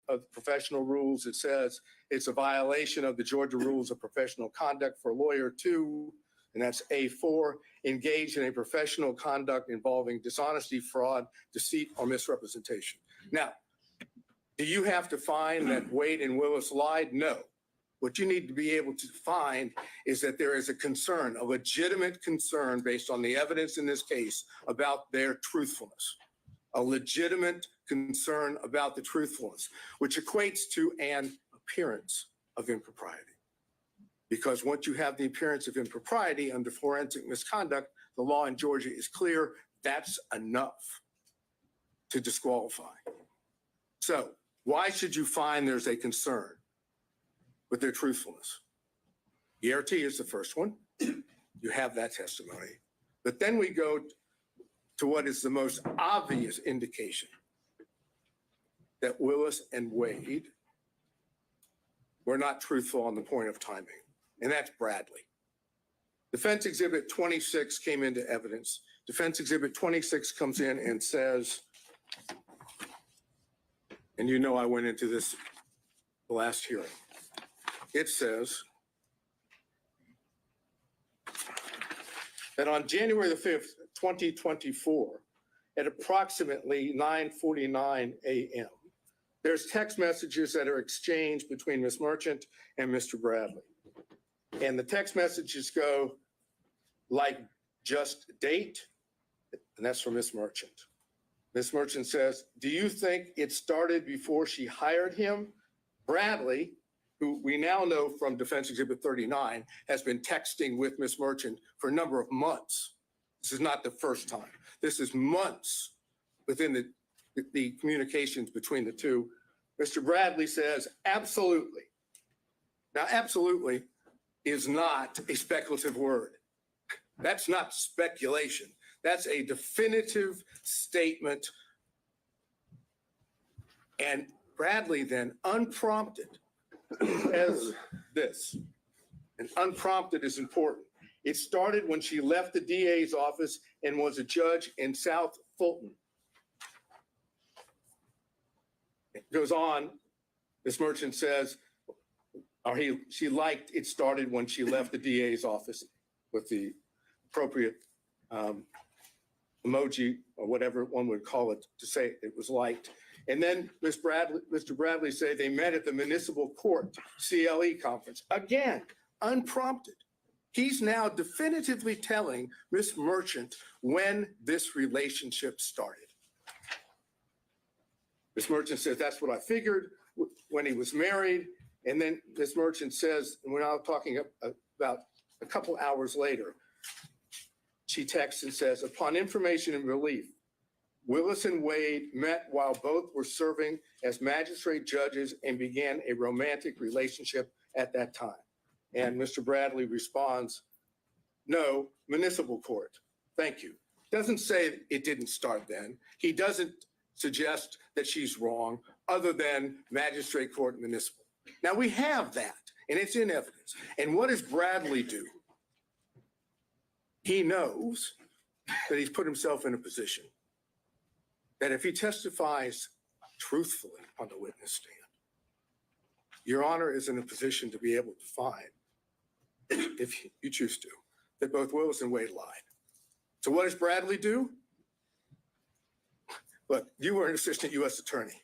of the professional rules, it says it's a violation of the Georgia Rules of Professional Conduct for a lawyer to, and that's A4, engage in a professional conduct involving dishonesty, fraud, deceit, or misrepresentation. Now, do you have to find that Wade and Willis lied? No. What you need to be able to find is that there is a concern, a legitimate concern based on the evidence in this case about their truthfulness, a legitimate concern about the truthfulness, which equates to an appearance of impropriety. Because once you have the appearance of impropriety under forensic misconduct, the law in Georgia is clear, that's enough to disqualify. So why should you find there's a concern with their truthfulness? ERT is the first one. You have that testimony. But then we go to what is the most obvious indication that Willis and Wade were not truthful on the point of timing, and that's Bradley. Defense Exhibit 26 came into evidence. Defense Exhibit 26 comes in and says, and you know I went into this the last hearing. It says that on January the 5th, 2024, at approximately 9:49 a.m., there's text messages that are exchanged between Ms. Merchant and Mr. Bradley. And the text messages go like, just date, and that's from Ms. Merchant. Ms. Merchant says, do you think it started before she hired him? Bradley, who we now know from Defense Exhibit 39, has been texting with Ms. Merchant for a number of months. This is not the first time. This is months within the communications between the two. Mr. Bradley says, absolutely. Now, absolutely is not a speculative word. That's not speculation. That's a definitive statement. And Bradley then, unprompted, says this, and unprompted is important. It started when she left the DA's office and was a judge in South Fulton. It goes on, Ms. Merchant says, she liked it started when she left the DA's office with the appropriate emoji or whatever one would call it to say it was liked. And then Mr. Bradley said they met at the municipal court CLE conference. Again, unprompted. He's now definitively telling Ms. Merchant when this relationship started. Ms. Merchant says, that's what I figured when he was married. And then Ms. Merchant says, and we're now talking about a couple hours later, she texts and says, upon information and relief, Willis and Wade met while both were serving as magistrate judges and began a romantic relationship at that time. And Mr. Bradley responds, no, municipal court. Thank you. Doesn't say it didn't start then. He doesn't suggest that she's wrong other than magistrate court and municipal. Now we have that and it's in evidence. And what does Bradley do? He knows that he's put himself in a position that if he testifies truthfully on the witness stand, Your Honor is in a position to be able to find, if you choose to, that both Willis and Wade lied. So what does Bradley do? Look, you were an assistant U.S. attorney.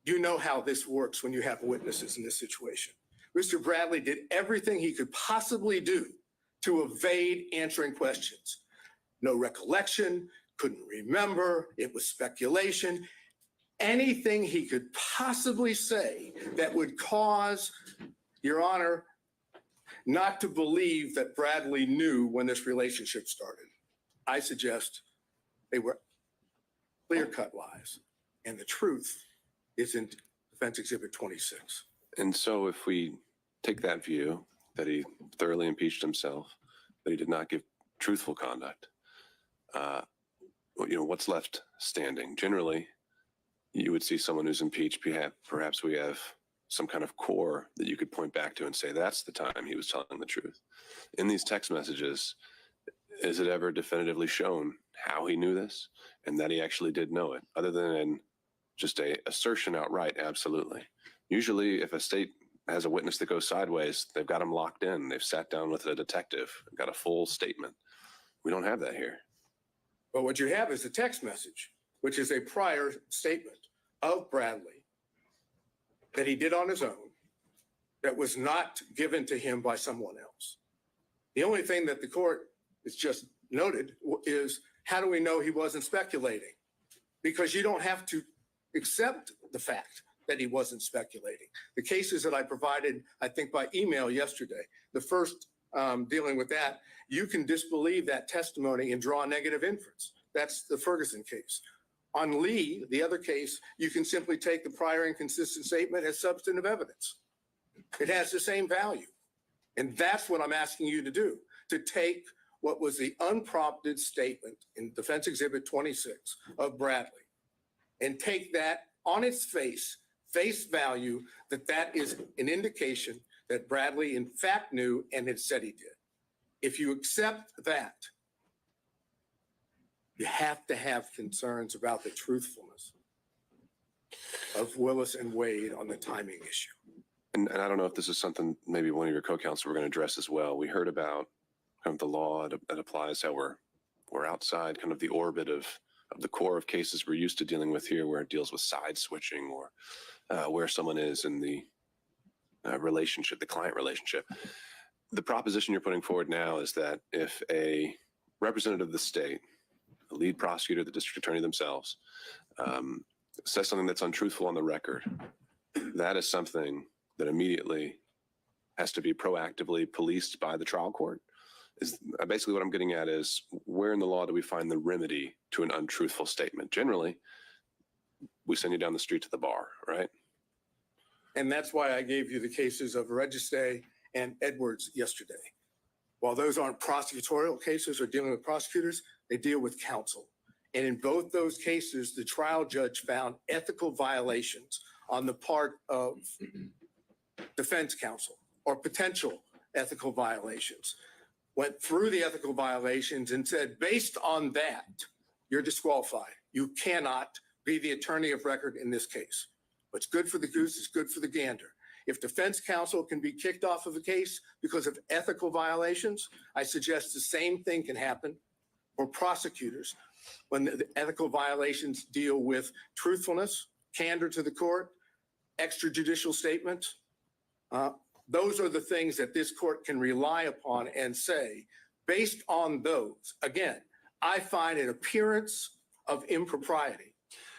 You know how this works when you have witnesses in this situation. Mr. Bradley did everything he could possibly do to evade answering questions. No recollection, couldn't remember, it was speculation. Anything he could possibly say that would cause, Your Honor, not to believe that Bradley knew when this relationship started. I suggest they were clear-cut lies, and the truth is in Defense Exhibit 26. And so if we take that view, that he thoroughly impeached himself, that he did not give truthful conduct, what's left standing? Generally, you would see someone who's impeached, perhaps we have some kind of core that you could point back to and say, that's the time he was telling the truth. In these text messages, is it ever definitively shown how he knew this and that he actually did know it, other than just a assertion outright, absolutely. Usually if a state has a witness that goes sideways, they've got them locked in. They've sat down with a detective, got a full statement. We don't have that here. But what you have is a text message, which is a prior statement of Bradley that he did on his own, that was not given to him by someone else. The only thing that the court has just noted is, how do we know he wasn't speculating? Because you don't have to accept the fact that he wasn't speculating. The cases that I provided, I think by email yesterday, the first dealing with that, you can disbelieve that testimony and draw a negative inference. That's the Ferguson case. On Lee, the other case, you can simply take the prior inconsistent statement as substantive evidence. It has the same value. And that's what I'm asking you to do, to take what was the unprompted statement in Defense Exhibit 26 of Bradley and take that on its face value, that is an indication that Bradley in fact knew and had said he did. If you accept that, you have to have concerns about the truthfulness of Willis and Wade on the timing issue. And I don't know if this is something maybe one of your co-counsel were going to address as well. We heard about kind of the law that applies, how we're outside kind of the orbit of the core of cases we're used to dealing with here, where it deals with side switching or where someone is in the relationship, the client relationship. The proposition you're putting forward now is that if a representative of the state, a lead prosecutor, the district attorney themselves, says something that's untruthful on the record, that is something that immediately has to be proactively policed by the trial court. Is basically what I'm getting at is, where in the law do we find the remedy to an untruthful statement? Generally, we send you down the street to the bar, right? And that's why I gave you the cases of Registe and Edwards yesterday. While those aren't prosecutorial cases or dealing with prosecutors, they deal with counsel. And in both those cases, the trial judge found ethical violations on the part of defense counsel, or potential ethical violations. Went through the ethical violations and said, based on that, you're disqualified. You cannot be the attorney of record in this case. What's good for the goose is good for the gander. If defense counsel can be kicked off of a case because of ethical violations, I suggest the same thing can happen for prosecutors when the ethical violations deal with truthfulness, candor to the court, extrajudicial statements. Those are the things that this court can rely upon and say, based on those, again, I find an appearance of impropriety.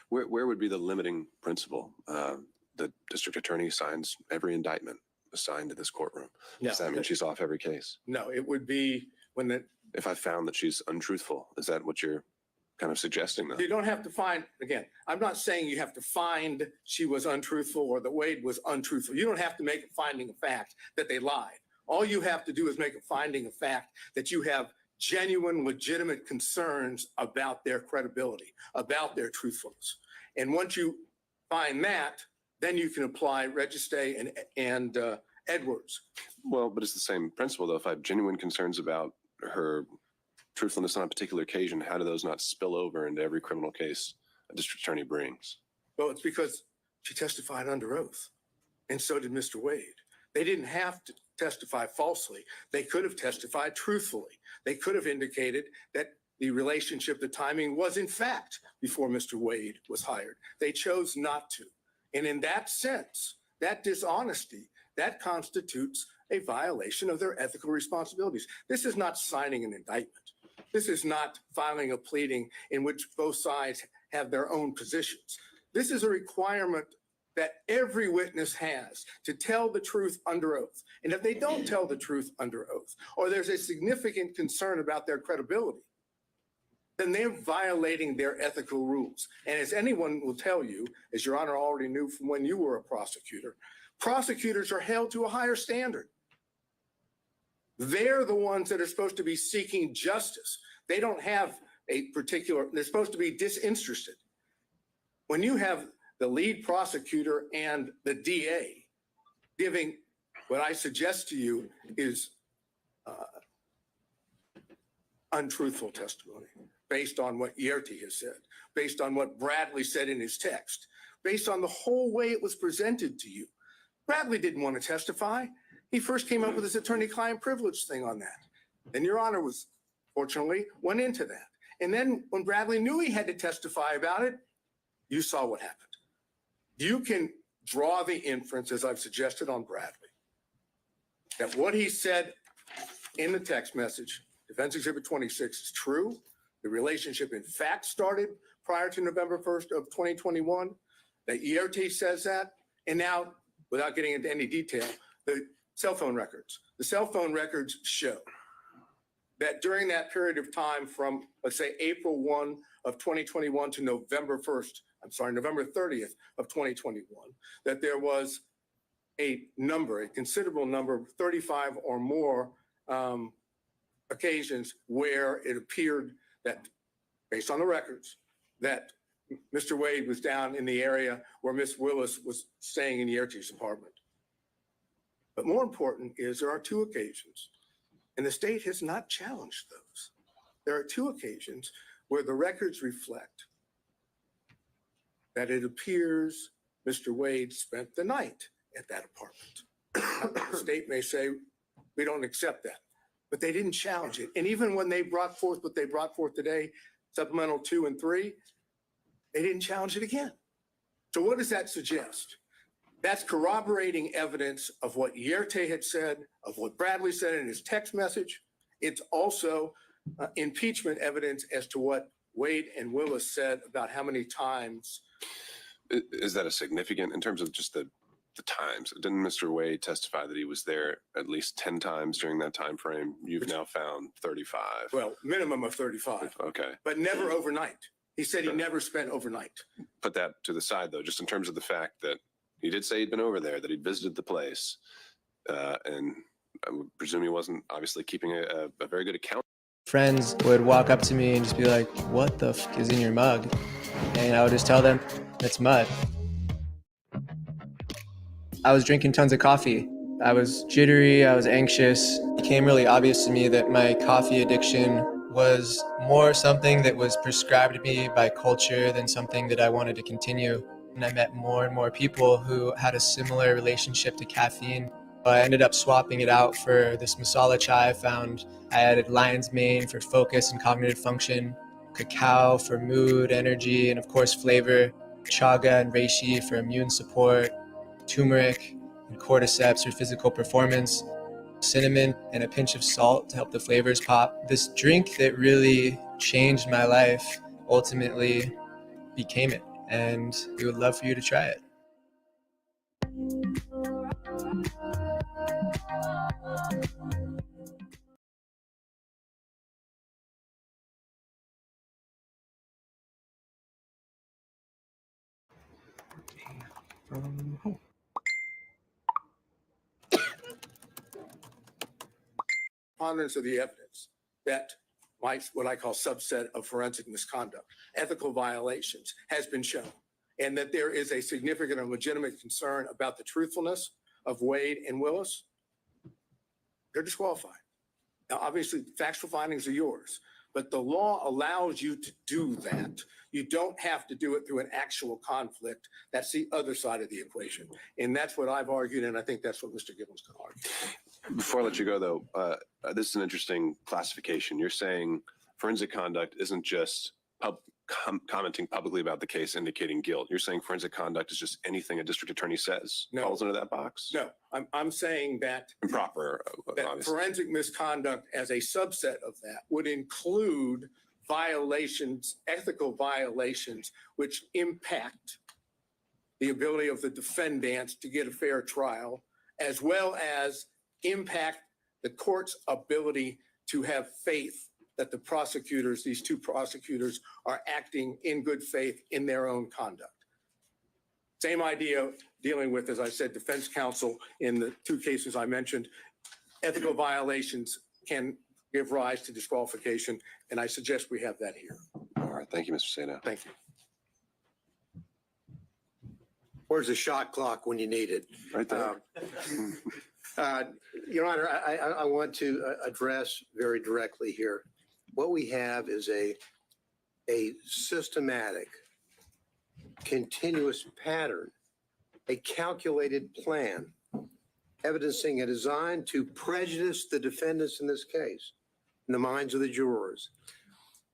Where would be the limiting principle? The district attorney signs every indictment assigned to this courtroom. No, Does that mean she's off every case? No, it would be when the... If I found that she's untruthful, is that what you're kind of suggesting though? You don't have to find, again, I'm not saying you have to find she was untruthful or that Wade was untruthful. You don't have to make a finding of fact that they lied. All you have to do is make a finding of fact that you have genuine, legitimate concerns about their credibility, about their truthfulness. And once you find that, then you can apply Registe and Edwards. Well, but it's the same principle though. If I have genuine concerns about her truthfulness on a particular occasion, how do those not spill over into every criminal case a district attorney brings? Well, it's because she testified under oath, and so did Mr. Wade. They didn't have to testify falsely. They could have testified truthfully. They could have indicated that the relationship, the timing was in fact before Mr. Wade was hired. They chose not to. And in that sense, that dishonesty, that constitutes a violation of their ethical responsibilities. This is not signing an indictment. This is not filing a pleading in which both sides have their own positions. This is a requirement that every witness has to tell the truth under oath. And if they don't tell the truth under oath, or there's a significant concern about their credibility, then they're violating their ethical rules. And as anyone will tell you, as Your Honor already knew from when you were a prosecutor, prosecutors are held to a higher standard. They're the ones that are supposed to be seeking justice. They don't have a particular, they're supposed to be disinterested. When you have the lead prosecutor and the DA giving what I suggest to you is untruthful testimony based on what Yerty has said, based on what Bradley said in his text, based on the whole way it was presented to you. Bradley didn't want to testify. He first came up with his attorney-client privilege thing on that. And Your Honor was, fortunately, went into that. And then when Bradley knew he had to testify about it, you saw what happened. You can draw the inference, as I've suggested on Bradley, that what he said in the text message, Defense Exhibit 26, is true. The relationship, in fact, started prior to November 1st of 2021, that Yerty says that. And now, without getting into any detail, the cell phone records. The cell phone records show that during that period of time from, let's say, April 1 of 2021 to November 30th of 2021, that there was a considerable number, 35 or more occasions where it appeared that, based on the records, that Mr. Wade was down in the area where Miss Willis was staying in Yerty's apartment. But more important is there are two occasions, and the state has not challenged those. There are two occasions where the records reflect that it appears Mr. Wade spent the night at that apartment. The state may say, we don't accept that, but they didn't challenge it. And even when they brought forth what they brought forth today, supplemental 2 and 3, they didn't challenge it again. So what does that suggest? That's corroborating evidence of what Yerty had said, of what Bradley said in his text message. It's also impeachment evidence as to what Wade and Willis said about how many times. Is that a significant, in terms of just the times? Didn't Mr. Wade testify that he was there at least 10 times during that time frame? You've now found 35. Well, minimum of 35. Okay. But never overnight. He said he never spent overnight. Put that to the side, though, just in terms of the fact that he did say he'd been over there, that he'd visited the place, and I would presume he wasn't obviously keeping a very good account. Friends would walk up to me and just be like, what the f is in your mug? And I would just tell them, it's mud. I was drinking tons of coffee. I was jittery, I was anxious. It became really obvious to me that my coffee addiction was more something that was prescribed to me by culture than something that I wanted to continue. And I met more and more people who had a similar relationship to caffeine. I ended up swapping it out for this masala chai I found. I added lion's mane for focus and cognitive function, cacao for mood, energy, and of course flavor, chaga and reishi for immune support, turmeric and cordyceps for physical performance, cinnamon and a pinch of salt to help the flavors pop. This drink that really changed my life ultimately became it, and we would love for you to try it. Preponderance of the evidence that what I call subset of forensic misconduct, ethical violations, has been shown, and that there is a significant and legitimate concern about the truthfulness of Wade and Willis, they're disqualified. Now, obviously, factual findings are yours, but the law allows you to do that. You don't have to do it through an actual conflict. That's the other side of the equation. And that's what I've argued, and I think that's what Mr. Gibbons can argue. Before I let you go, though, this is an interesting classification. You're saying forensic conduct isn't just commenting publicly about the case indicating guilt. You're saying forensic conduct is just anything a district attorney says falls into that box? No, I'm saying that improper. That forensic misconduct as a subset of that would include violations, ethical violations, which impact the ability of the defendants to get a fair trial, as well as impact the court's ability to have faith that the prosecutors, these two prosecutors, are acting in good faith in their own conduct. Same idea dealing with, as I said, defense counsel in the two cases I mentioned. Ethical violations can give rise to disqualification, and I suggest we have that here. All right. Thank you, Mr. Sato. Thank you. Where's the shot clock when you need it? Right there. Your Honor, I want to address very directly here. What we have is a a systematic, continuous pattern, a calculated plan, evidencing a design to prejudice the defendants in this case, in the minds of the jurors.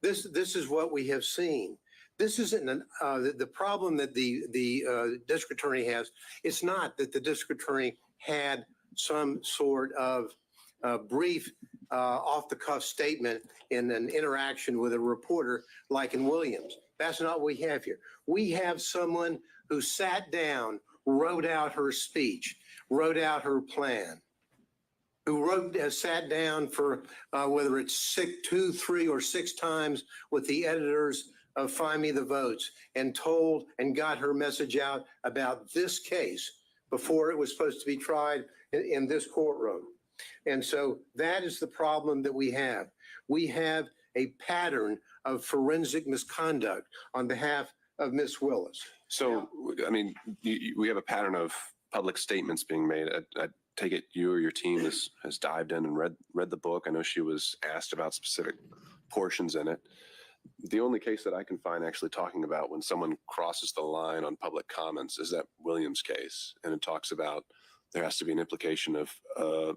This is what we have seen. This isn't the problem that the district attorney has. It's not that the district attorney had some sort of brief off-the-cuff statement in an interaction with a reporter like in Williams. That's not what we have here. We have someone who sat down, wrote out her speech, wrote out her plan, who sat down for whether it's 2, 3, or 6 times with the editors of Find Me the Votes and told and got her message out about this case before it was supposed to be tried in this courtroom. And so that is the problem that we have. We have a pattern of forensic misconduct on behalf of Miss Willis. So, I mean, we have a pattern of public statements being made. I take it you or your team has dived in and read the book. I know she was asked about specific portions in it. The only case that I can find actually talking about when someone crosses the line on public comments is that Williams case. And it talks about there has to be an implication of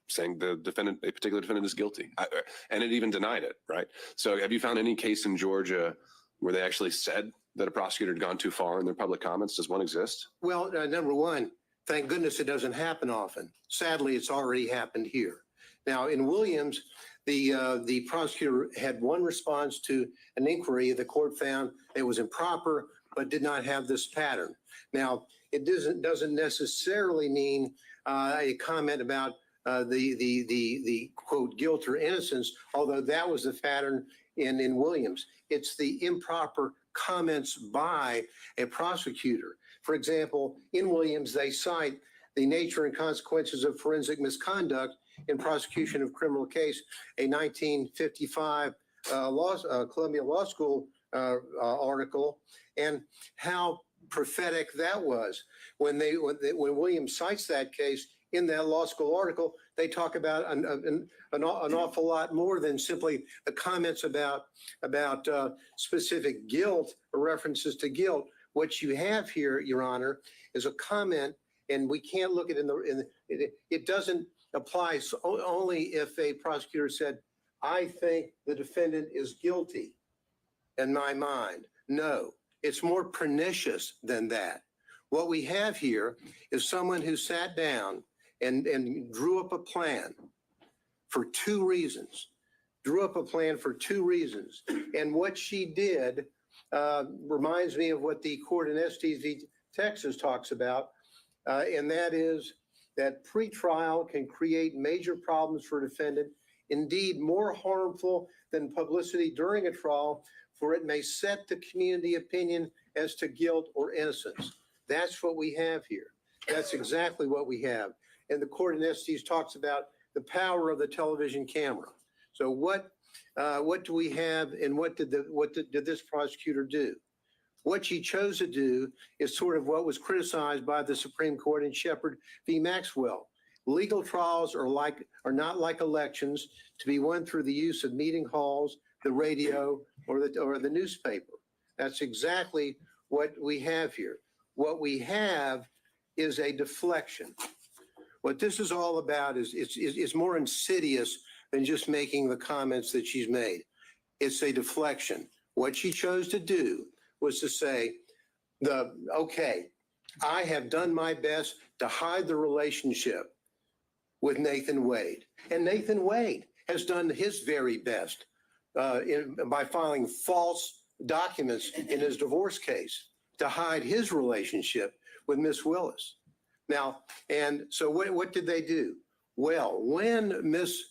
saying the defendant, a particular defendant is guilty. And it even denied it, right? So have you found any case in Georgia where they actually said that a prosecutor had gone too far in their public comments? Does one exist? Well, number one, thank goodness it doesn't happen often. Sadly, it's already happened here. Now, in Williams, the prosecutor had one response to an inquiry. The court found it was improper, but did not have this pattern. Now, it doesn't necessarily mean a comment about the quote guilt or innocence, although that was the pattern in Williams. It's the improper comments by a prosecutor. For example, in Williams, they cite the nature and consequences of forensic misconduct in prosecution of criminal case, a 1955 Columbia Law School article, and how prophetic that was. When Williams cites that case in that law school article, they talk about an awful lot more than simply the comments about specific guilt or references to guilt. What you have here, Your Honor, is a comment, and we can't look at it doesn't apply only if a prosecutor said, I think the defendant is guilty in my mind. No, it's more pernicious than that. What we have here is someone who sat down and drew up a plan for 2 reasons. And what she did reminds me of what the court in Estes v. Texas talks about, and that is that pretrial can create major problems for a defendant, indeed more harmful than publicity during a trial, for it may set the community opinion as to guilt or innocence. That's what we have here. That's exactly what we have. And the court in Estes talks about the power of the television camera. So what do we have, and what did this prosecutor do? What she chose to do is sort of what was criticized by the Supreme Court in Shepard v. Maxwell. Legal trials are not like elections to be won through the use of meeting halls, the radio, or the newspaper. That's exactly what we have here. What we have is a deflection. What this is all about is more insidious than just making the comments that she's made. It's a deflection. What she chose to do was to say, okay, I have done my best to hide the relationship with Nathan Wade. And Nathan Wade has done his very best by filing false documents in his divorce case to hide his relationship with Miss Willis. Now, and so what did they do? Well, when Miss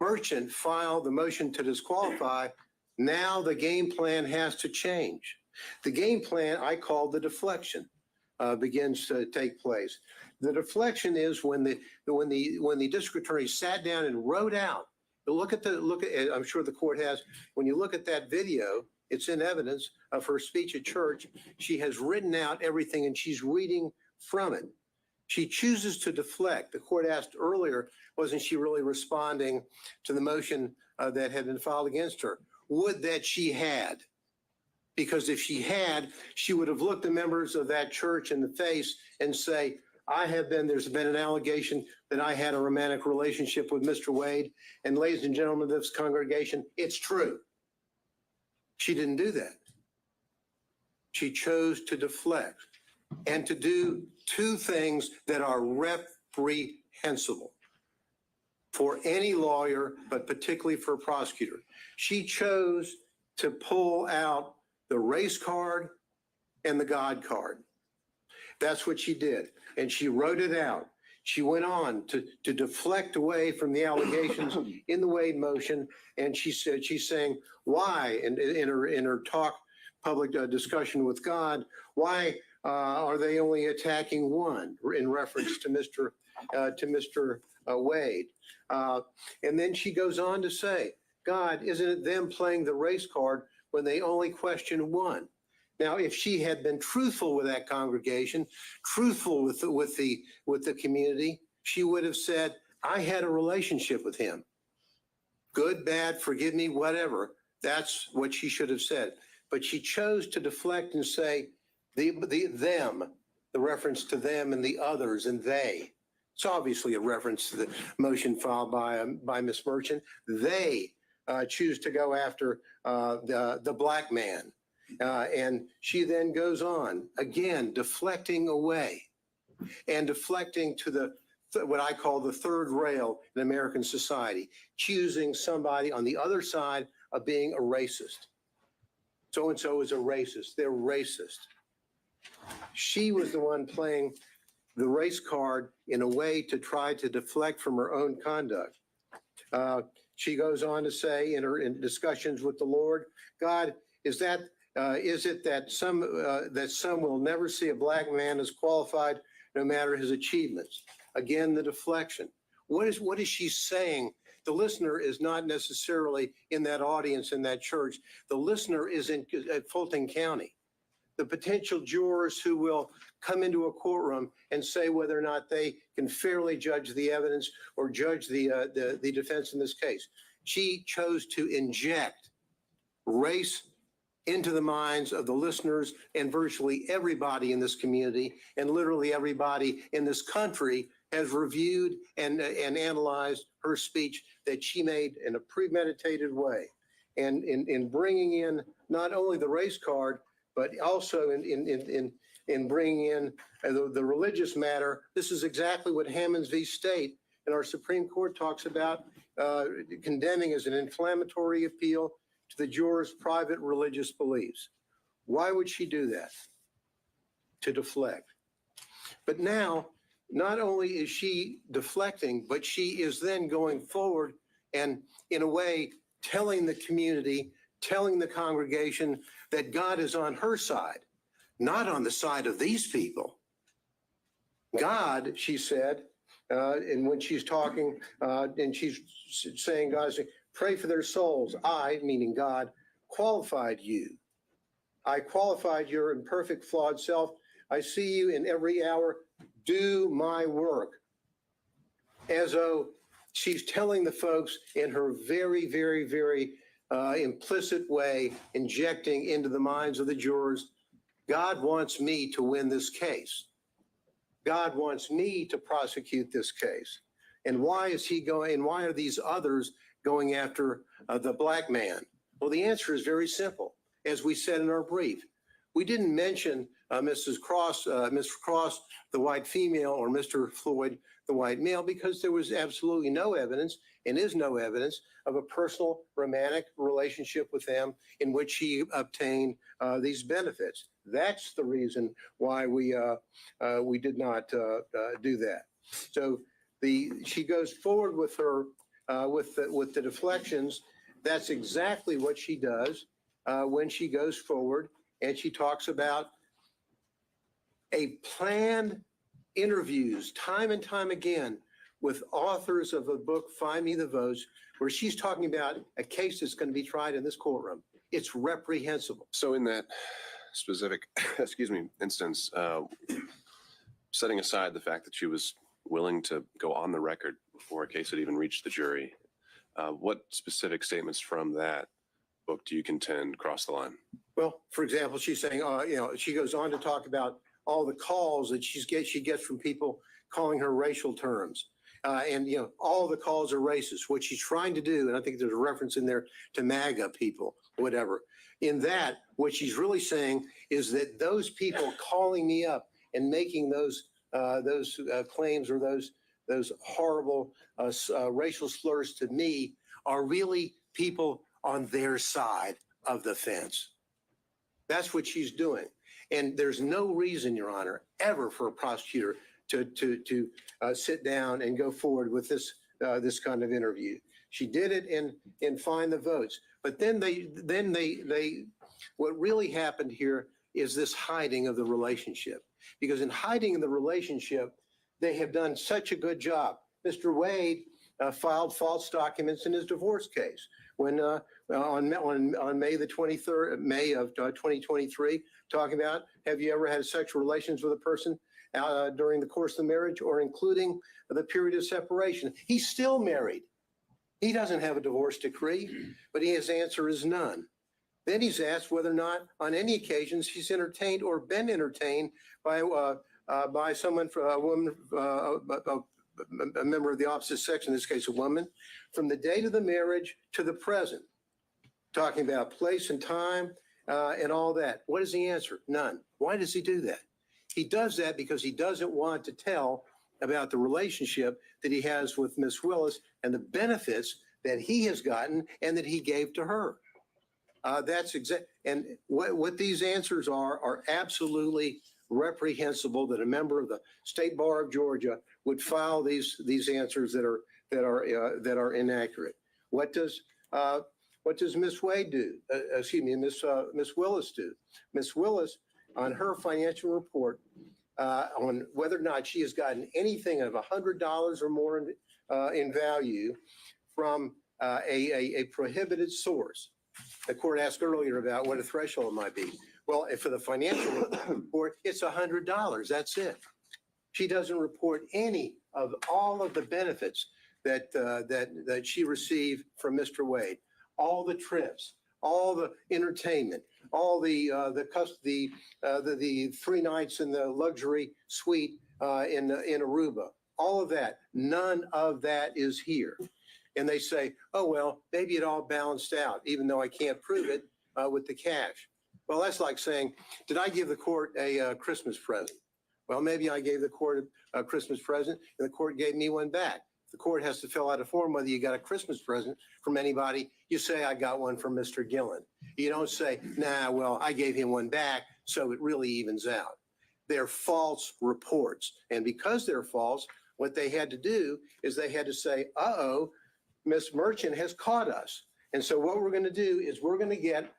Merchant filed the motion to disqualify, now the game plan has to change. The game plan I call the deflection begins to take place. The deflection is when the district attorney sat down and wrote out. I'm sure the court has. When you look at that video, it's in evidence of her speech at church. She has written out everything and she's reading from it. She chooses to deflect. The court asked earlier, wasn't she really responding to the motion that had been filed against her? Would that she had. Because if she had, she would have looked the members of that church in the face and say, there's been an allegation that I had a romantic relationship with Mr. Wade. And ladies and gentlemen of this congregation, it's true. She didn't do that. She chose to deflect and to do two things that are reprehensible for any lawyer, but particularly for a prosecutor. She chose to pull out the race card and the God card. That's what she did. And she wrote it out. She went on to deflect away from the allegations in the Wade motion. And she said, she's saying, why, in her talk, public discussion with God, why are they only attacking one in reference to Mr. Wade? And then she goes on to say, God, isn't it them playing the race card when they only question one? Now, if she had been truthful with that congregation, truthful with the community, she would have said, I had a relationship with him. Good, bad, forgive me, whatever. That's what she should have said. But she chose to deflect and say them, the reference to them and the others and they. It's obviously a reference to the motion filed by Ms. Merchant. They choose to go after the black man. And she then goes on, again, deflecting away and deflecting to what I call the third rail in American society, choosing somebody on the other side of being a racist. So-and-so is a racist. They're racist. She was the one playing the race card in a way to try to deflect from her own conduct. She goes on to say in discussions with the Lord, God, is it that some will never see a black man as qualified no matter his achievements? Again, the deflection. What is she saying? The listener is not necessarily in that audience in that church. The listener is at Fulton County. The potential jurors who will come into a courtroom and say whether or not they can fairly judge the evidence or judge the defense in this case. She chose to inject race into the minds of the listeners and virtually everybody in this community, and literally everybody in this country has reviewed and analyzed her speech that she made in a premeditated way. And in bringing in not only the race card, but also in bringing in the religious matter, this is exactly what Hammonds v. State and our Supreme Court talks about, condemning as an inflammatory appeal to the jurors' private religious beliefs. Why would she do that? To deflect. But now, not only is she deflecting, but she is then going forward and, in a way, telling the community, telling the congregation that God is on her side, not on the side of these people. God, she said, and when she's talking, and she's saying, God, pray for their souls. I, meaning God, qualified you. I qualified your imperfect, flawed self. I see you in every hour. Do my work. As though she's telling the folks in her very, very, very implicit way, injecting into the minds of the jurors, God wants me to win this case. God wants me to prosecute this case. And why is he going, and why are these others going after the black man? Well, the answer is very simple. As we said in our brief, we didn't mention Mr. Cross, the white female, or Mr. Floyd, the white male, because there was absolutely no evidence and is no evidence of a personal romantic relationship with them in which he obtained these benefits. That's the reason why we did not do that. So she goes forward with her with the deflections. That's exactly what she does when she goes forward, and she talks about a planned interviews time and time again with authors of a book, Find Me the Votes, where she's talking about a case that's going to be tried in this courtroom. It's reprehensible. So in that specific, instance, setting aside the fact that she was willing to go on the record before a case had even reached the jury, what specific statements from that book do you contend cross the line? Well, for example, she's saying, she goes on to talk about all the calls that she gets from people calling her racial terms. All the calls are racist. What she's trying to do, and I think there's a reference in there to MAGA people, whatever. In that, what she's really saying is that those people calling me up and making those claims or those horrible racial slurs to me are really people on their side of the fence. That's what she's doing. And there's no reason, Your Honor, ever for a prosecutor to sit down and go forward with this kind of interview. She did it and find the votes. But then what really happened here is this hiding of the relationship. Because in hiding the relationship, they have done such a good job. Mr. Wade filed false documents in his divorce case when on May the 23rd, May of 2023, talking about, have you ever had sexual relations with a person during the course of the marriage or including the period of separation? He's still married. He doesn't have a divorce decree, but his answer is none. Then he's asked whether or not on any occasions he's entertained or been entertained by someone, a woman, a member of the opposite sex, in this case a woman, from the date of the marriage to the present, talking about place and time and all that. What is the answer? None. Why does he do that? He does that because he doesn't want to tell about the relationship that he has with Miss Willis and the benefits that he has gotten and that he gave to her. That's exact. And what these answers are absolutely reprehensible, that a member of the State Bar of Georgia would file these answers that are inaccurate. What does Miss Wade do? Miss Willis do? Miss Willis, on her financial report, on whether or not she has gotten anything of $100 or more in value from a prohibited source. The court asked earlier about what a threshold might be. Well, for the financial report, it's $100. That's it. She doesn't report any of all of the benefits that she received from Mr. Wade, all the trips, all the entertainment, all the 3 nights in the luxury suite in Aruba, all of that. None of that is here. And they say, oh, well, maybe it all balanced out, even though I can't prove it with the cash. Well, that's like saying, did I give the court a Christmas present? Well, maybe I gave the court a Christmas present and the court gave me one back. The court has to fill out a form whether you got a Christmas present from anybody. You say, I got one from Mr. Gillen. You don't say, nah, well, I gave him one back, so it really evens out. They're false reports. And because they're false, what they had to do is they had to say, uh-oh, Miss Merchant has caught us. And so what we're going to do is we're going to get,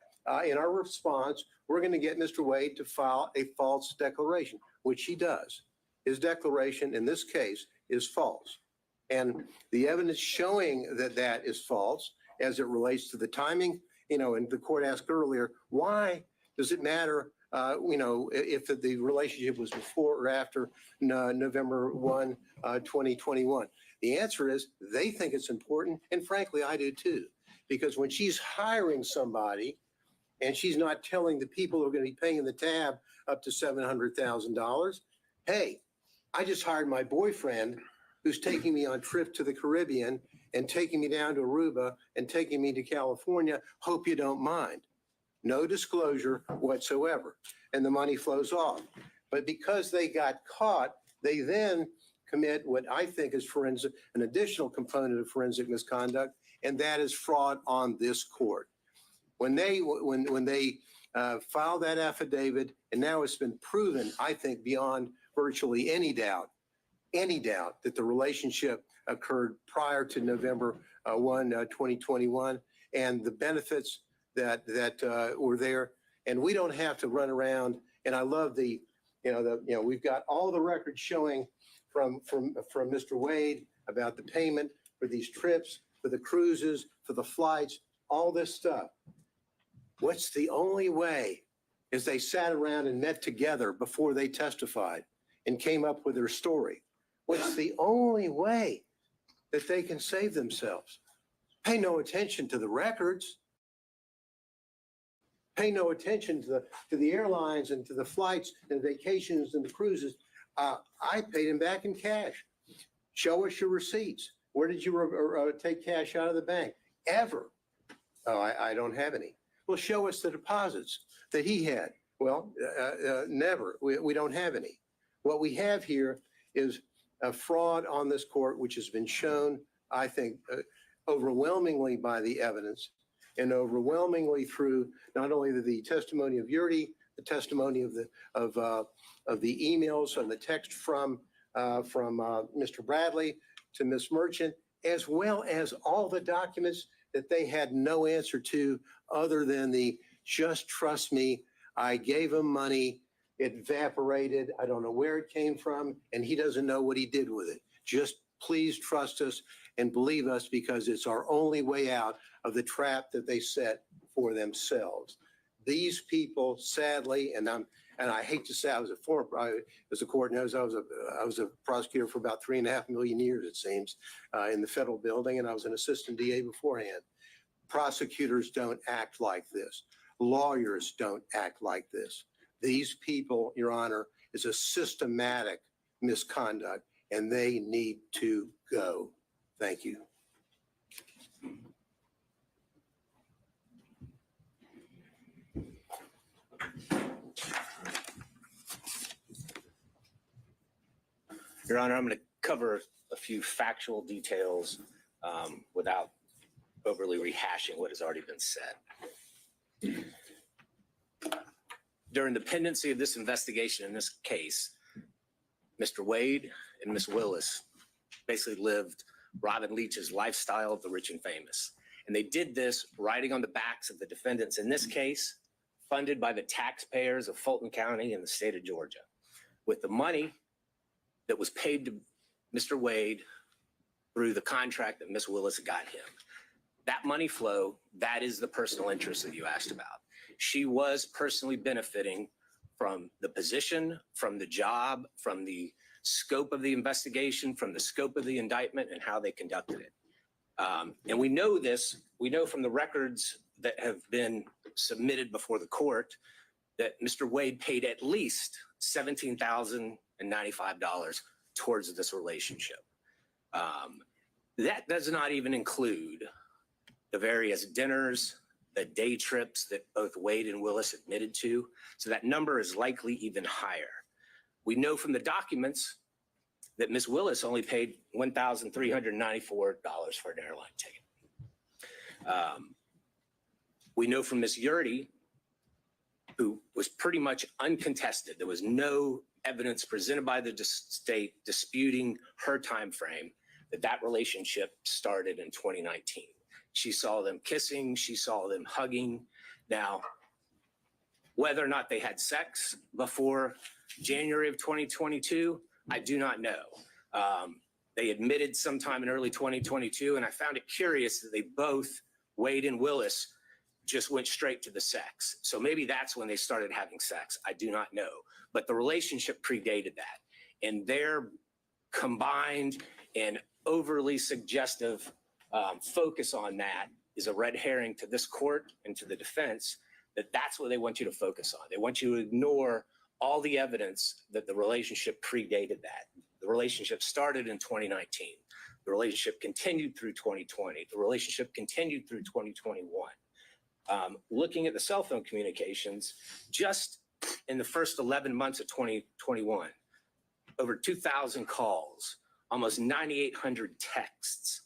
in our response, we're going to get Mr. Wade to file a false declaration, which he does. His declaration in this case is false. And the evidence showing that that is false as it relates to the timing, and the court asked earlier, why does it matter, if the relationship was before or after November 1, 2021? The answer is they think it's important, and frankly, I do too. Because when she's hiring somebody and she's not telling the people who are going to be paying the tab up to $700,000, hey, I just hired my boyfriend who's taking me on trip to the Caribbean and taking me down to Aruba and taking me to California. Hope you don't mind. No disclosure whatsoever. And the money flows off. But because they got caught, they then commit what I think is an additional component of forensic misconduct, and that is fraud on this court. When they filed that affidavit, and now it's been proven, I think, beyond virtually any doubt that the relationship occurred prior to November 1, 2021, and the benefits that were there. And we don't have to run around. And I love we've got all the records showing from Mr. Wade about the payment for these trips, for the cruises, for the flights, all this stuff. What's the only way is they sat around and met together before they testified and came up with their story. What's the only way that they can save themselves? Pay no attention to the records. pay no attention to the airlines and to the flights and vacations and the cruises. I paid him back in cash. Show us your receipts. Where did you take cash out of the bank? Ever? Oh, I don't have any. Well, show us the deposits that he had. Well, never. We don't have any. What we have here is a fraud on this court, which has been shown, I think, overwhelmingly by the evidence and overwhelmingly through not only the testimony of Yurdi, the testimony of the emails and the text from Mr. Bradley to Ms. Merchant, as well as all the documents that they had no answer to other than the just trust me, I gave him money, it evaporated, I don't know where it came from, and he doesn't know what he did with it. Just please trust us and believe us because it's our only way out of the trap that they set for themselves. These people, sadly, and I hate to say I was a former, as the court knows, I was a prosecutor for about 3.5 million years, it seems, in the federal building, and I was an assistant DA beforehand. Prosecutors don't act like this. Lawyers don't act like this. These people, Your Honor, is a systematic misconduct, and they need to go. Thank you. Your Honor, I'm going to cover a few factual details without overly rehashing what has already been said. During the pendency of this investigation in this case, Mr. Wade and Ms. Willis basically lived Robin Leach's lifestyle of the rich and famous. And they did this riding on the backs of the defendants in this case, funded by the taxpayers of Fulton County and the state of Georgia, with the money that was paid to Mr. Wade through the contract that Ms. Willis got him. That money flow, that is the personal interest that you asked about. She was personally benefiting from the position, from the job, from the scope of the investigation, from the scope of the indictment and how they conducted it. And we know this, we know from the records that have been submitted before the court that Mr. Wade paid at least $17,095 towards this relationship. That does not even include the various dinners, the day trips that both Wade and Willis admitted to. So that number is likely even higher. We know from the documents that Ms. Willis only paid $1,394 for an airline ticket. We know from Ms. Yurdi, who was pretty much uncontested, there was no evidence presented by the state disputing her time frame, that relationship started in 2019. She saw them kissing, she saw them hugging. Now, whether or not they had sex before January of 2022, I do not know. They admitted sometime in early 2022, and I found it curious that they both, Wade and Willis, just went straight to the sex. So maybe that's when they started having sex. I do not know. But the relationship predated that. And their combined and overly suggestive focus on that is a red herring to this court and to the defense that that's what they want you to focus on. They want you to ignore all the evidence that the relationship predated that. The relationship started in 2019. The relationship continued through 2020. The relationship continued through 2021. Looking at the cell phone communications, just in the first 11 months of 2021, over 2,000 calls, almost 9,800 texts.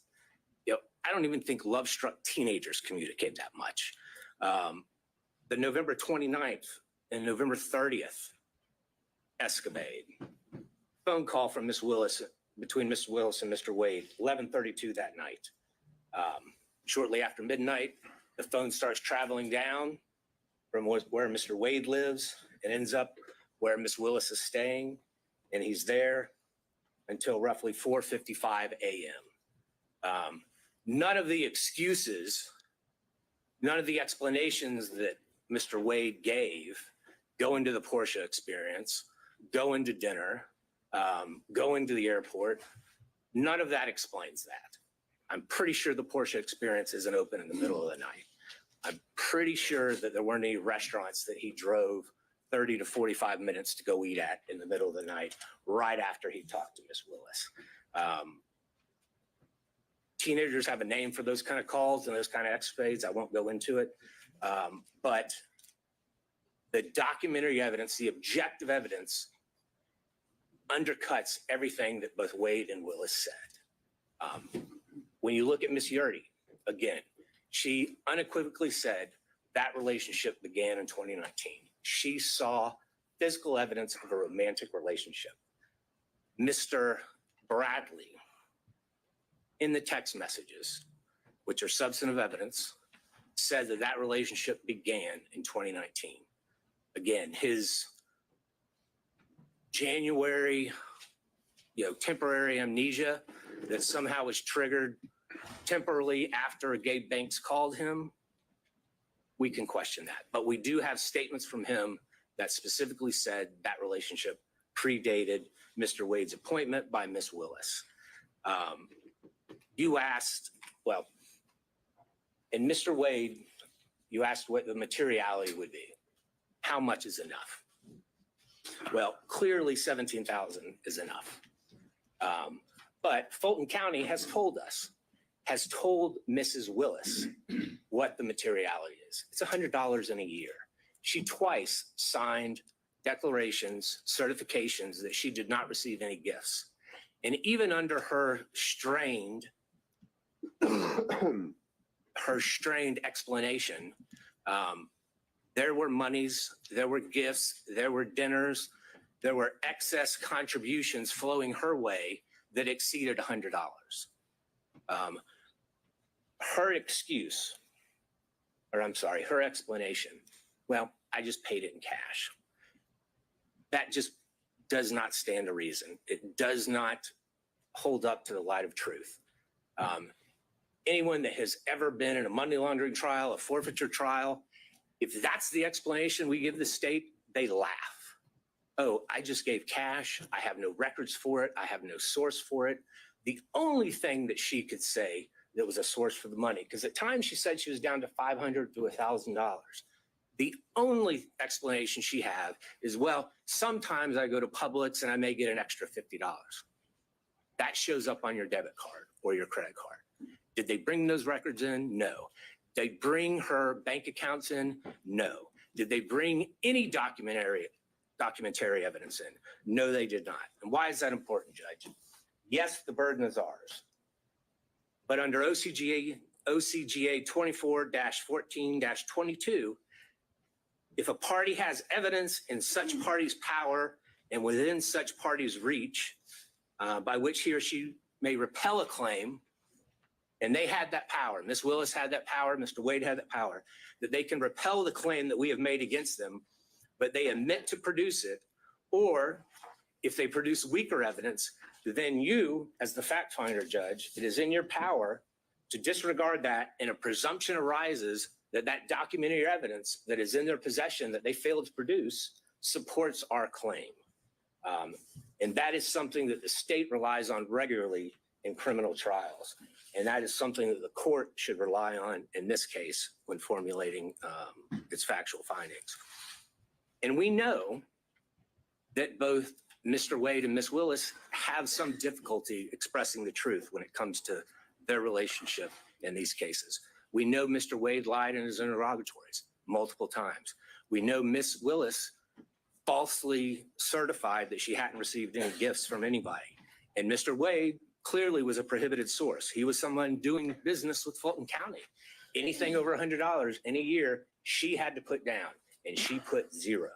You know, I don't even think love-struck teenagers communicate that much. The November 29th and November 30th escapade, phone call from Ms. Willis, between Ms. Willis and Mr. Wade, 11:32 that night. Shortly after midnight, the phone starts traveling down from where Mr. Wade lives and ends up where Ms. Willis is staying, and he's there until roughly 4:55 a.m. None of the excuses, none of the explanations that Mr. Wade gave go into the Porsche experience, go into dinner, go into the airport. None of that explains that. I'm pretty sure the Porsche experience isn't open in the middle of the night. I'm pretty sure that there weren't any restaurants that he drove 30 to 45 minutes to go eat at in the middle of the night, right after he talked to Miss Willis. Teenagers have a name for those kind of calls and those kind of escapades. I won't go into it. But the documentary evidence, the objective evidence, undercuts everything that both Wade and Willis said. When you look at Miss Yurdy, again, she unequivocally said that relationship began in 2019. She saw physical evidence of a romantic relationship. Mr. Bradley, in the text messages, which are substantive evidence, said that that relationship began in 2019. Again, his January, temporary amnesia that somehow was triggered temporarily after Gabe Banks called him, we can question that. But we do have statements from him that specifically said that relationship predated Mr. Wade's appointment by Miss Willis. You asked, well, in Mr. Wade, you asked what the materiality would be. How much is enough? Well, clearly 17,000 is enough. But Fulton County has told Mrs. Willis what the materiality is. It's $100 in a year. She twice signed declarations, certifications that she did not receive any gifts. And even under her strained explanation, there were monies, there were gifts, there were dinners, there were excess contributions flowing her way that exceeded $100. Her explanation, well, I just paid it in cash. That just does not stand to reason. It does not hold up to the light of truth. Anyone that has ever been in a money laundering trial, a forfeiture trial, if that's the explanation we give the state, they laugh. Oh, I just gave cash. I have no records for it. I have no source for it. The only thing that she could say that was a source for the money, because at times she said she was down to $500 to $1,000. The only explanation she had is, well, sometimes I go to Publix and I may get an extra $50. That shows up on your debit card or your credit card. Did they bring those records in? No. Did they bring her bank accounts in? No. Did they bring any documentary evidence in? No, they did not. And why is that important, Judge? Yes, the burden is ours. But under OCGA 24-14-22, if a party has evidence in such party's power and within such party's reach, by which he or she may repel a claim, and they had that power, Ms. Willis had that power, Mr. Wade had that power, that they can repel the claim that we have made against them, but they admit to produce it, or if they produce weaker evidence, then you, as the fact finder, Judge, it is in your power to disregard that, and a presumption arises that that documentary evidence that is in their possession that they failed to produce supports our claim. And that is something that the state relies on regularly in criminal trials. And that is something that the court should rely on in this case when formulating its factual findings. And we know that both Mr. Wade and Ms. Willis have some difficulty expressing the truth when it comes to their relationship in these cases. We know Mr. Wade lied in his interrogatories multiple times. We know Ms. Willis falsely certified that she hadn't received any gifts from anybody. And Mr. Wade clearly was a prohibited source. He was someone doing business with Fulton County. Anything over $100 in a year, she had to put down, and she put zero.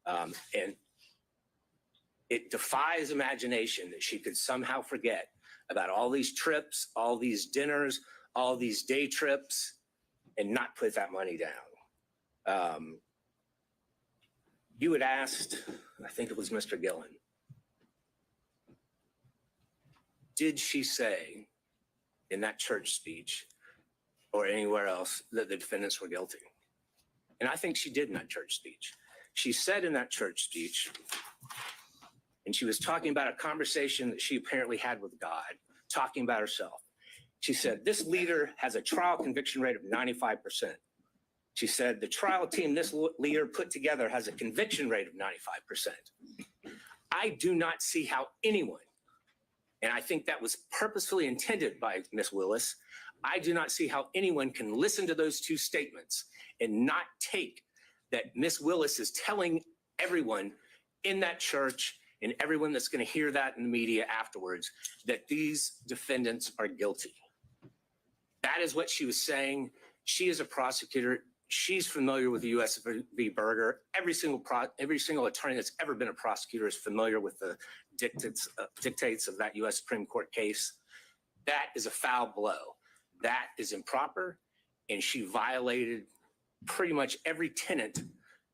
And it defies imagination that she could somehow forget about all these trips, all these dinners, all these day trips, and not put that money down. You had asked, I think it was Mr. Gillen, did she say in that church speech or anywhere else that the defendants were guilty? And I think she did in that church speech. She said in that church speech, and she was talking about a conversation that she apparently had with God, talking about herself. She said, this leader has a trial conviction rate of 95%. She said, the trial team this leader put together has a conviction rate of 95%. I do not see how anyone, and I think that was purposefully intended by Ms. Willis, I do not see how anyone can listen to those two statements and not take that Ms. Willis is telling everyone in that church and everyone that's going to hear that in the media afterwards that these defendants are guilty. That is what she was saying. She is a prosecutor. She's familiar with the U.S. v. Berger. Every single attorney that's ever been a prosecutor is familiar with the dictates of that U.S. Supreme Court case. That is a foul blow. That is improper, and she violated pretty much every tenet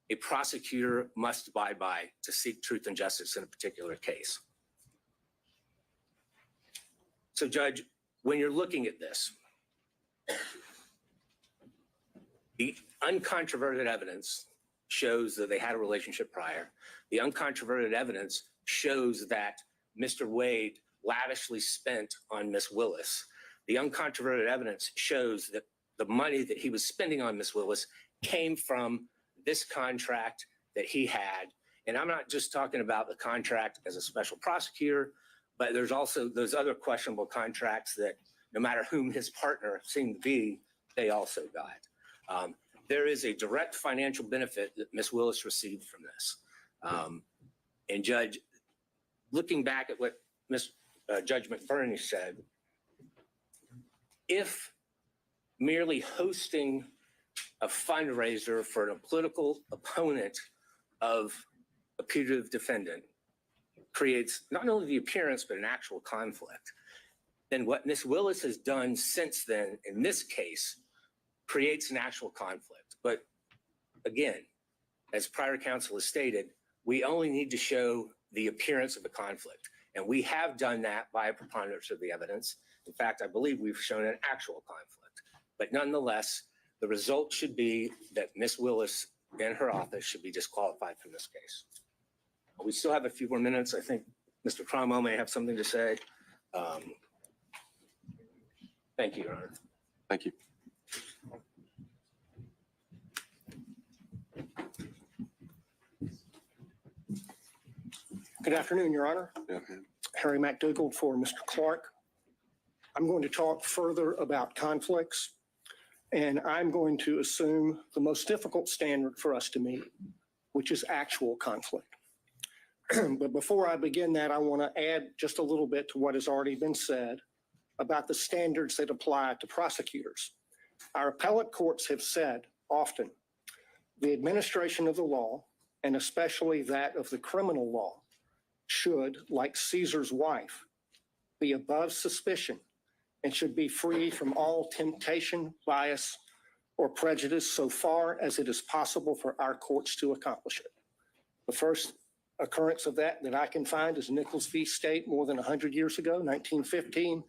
a prosecutor must abide by to seek truth and justice in a particular case. So, Judge, when you're looking at this, the uncontroverted evidence shows that they had a relationship prior. The uncontroverted evidence shows that Mr. Wade lavishly spent on Ms. Willis. The uncontroverted evidence shows that the money that he was spending on Ms. Willis came from this contract that he had. And I'm not just talking about the contract as a special prosecutor, but there's also those other questionable contracts that no matter whom his partner seemed to be, they also got. There is a direct financial benefit that Ms. Willis received from this. And Judge, looking back at what Judge McBurney said, if merely hosting a fundraiser for a political opponent of a putative defendant creates not only the appearance, but an actual conflict, then what Ms. Willis has done since then in this case creates an actual conflict. But again, as prior counsel has stated, we only need to show the appearance of a conflict. And we have done that by a preponderance of the evidence. In fact, I believe we've shown an actual conflict. But nonetheless, the result should be that Ms. Willis and her office should be disqualified from this case. We still have a few more minutes. I think Mr. Cromwell may have something to say. Thank you, Your Honor. Thank you. Good afternoon, Your Honor. Yeah. Harry McDougald for Mr. Clark. I'm going to talk further about conflicts, and I'm going to assume the most difficult standard for us to meet, which is actual conflict. But before I begin that, I want to add just a little bit to what has already been said about the standards that apply to prosecutors. Our appellate courts have said often, the administration of the law, and especially that of the criminal law, should, like Caesar's wife, be above suspicion and should be free from all temptation, bias, or prejudice so far as it is possible for our courts to accomplish it. The first occurrence of that I can find is Nichols v. State more than 100 years ago, 1915.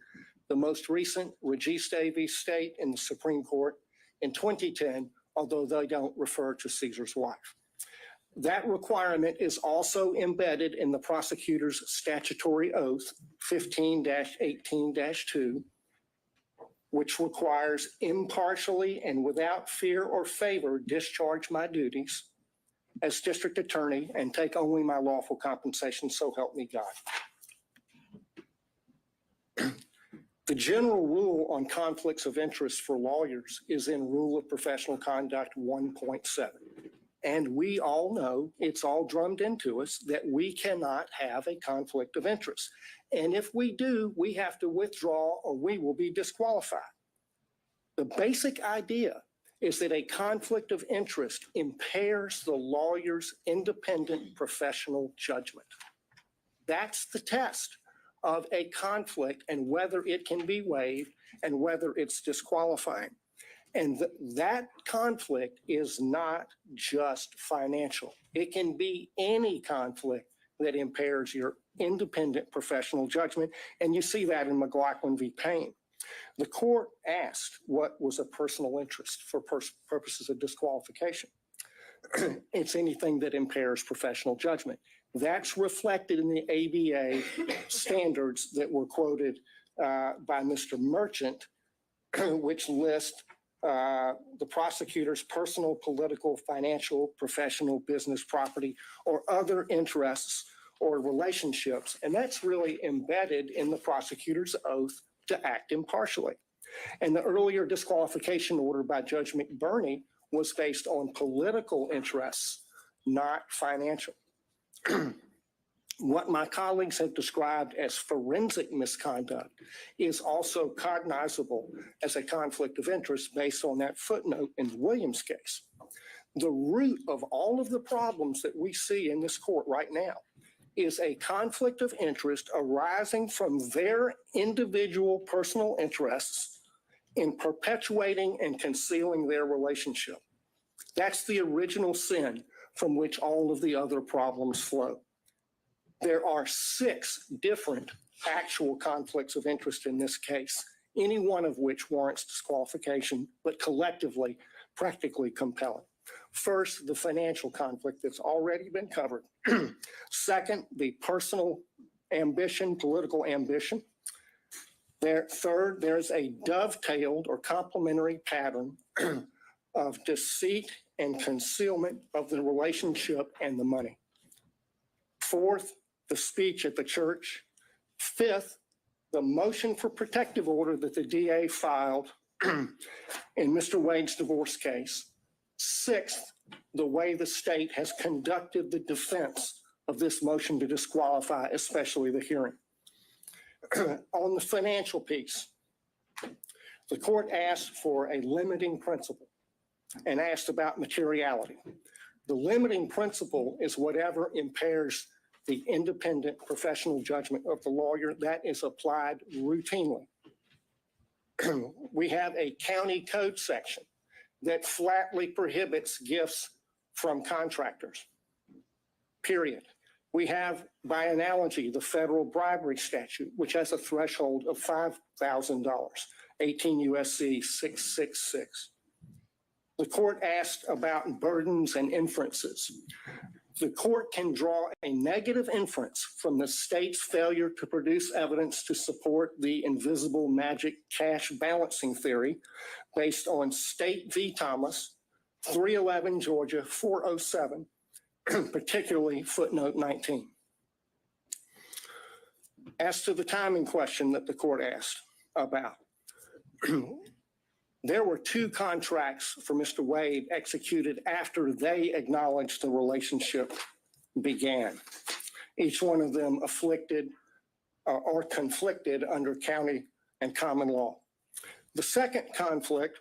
The most recent, Registe v. State in the Supreme Court in 2010, although they don't refer to Caesar's wife. That requirement is also embedded in the prosecutor's statutory oath, 15-18-2, which requires impartially and without fear or favor discharge my duties as district attorney and take only my lawful compensation, so help me God. The general rule on conflicts of interest for lawyers is in Rule of Professional Conduct 1.7. And we all know, it's all drummed into us, that we cannot have a conflict of interest. And if we do, we have to withdraw or we will be disqualified. The basic idea is that a conflict of interest impairs the lawyer's independent professional judgment. That's the test of a conflict and whether it can be waived and whether it's disqualifying. And that conflict is not just financial. It can be any conflict that impairs your independent professional judgment. And you see that in McLaughlin v. Payne. The court asked what was a personal interest for purposes of disqualification. It's anything that impairs professional judgment. That's reflected in the ABA standards that were quoted by Mr. Merchant, which list the prosecutor's personal, political, financial, professional, business, property, or other interests or relationships. And that's really embedded in the prosecutor's oath to act impartially. And the earlier disqualification order by Judge McBurney was based on political interests, not financial. What my colleagues have described as forensic misconduct is also cognizable as a conflict of interest based on that footnote in the Williams case. The root of all of the problems that we see in this court right now is a conflict of interest arising from their individual personal interests in perpetuating and concealing their relationship. That's the original sin from which all of the other problems flow. There are 6 different actual conflicts of interest in this case, any one of which warrants disqualification, but collectively, practically compelling. First, the financial conflict that's already been covered. Second, the personal ambition, political ambition. Third, there's a dovetailed or complementary pattern of deceit and concealment of the relationship and the money. Fourth, the speech at the church. Fifth, the motion for protective order that the DA filed in Mr. Wade's divorce case. Sixth, the way the state has conducted the defense of this motion to disqualify, especially the hearing. On the financial piece, the court asked for a limiting principle and asked about materiality. The limiting principle is whatever impairs the independent professional judgment of the lawyer. That is applied routinely. We have a county code section that flatly prohibits gifts from contractors, period. We have, by analogy, the federal bribery statute, which has a threshold of $5,000, 18 U.S.C. 666. The court asked about burdens and inferences. The court can draw a negative inference from the state's failure to produce evidence to support the invisible magic cash balancing theory based on State v. Thomas, 311 Georgia 407, particularly footnote 19. As to the timing question that the court asked about, there were 2 contracts for Mr. Wade executed after they acknowledged the relationship began. Each one of them afflicted or conflicted under county and common law. The second conflict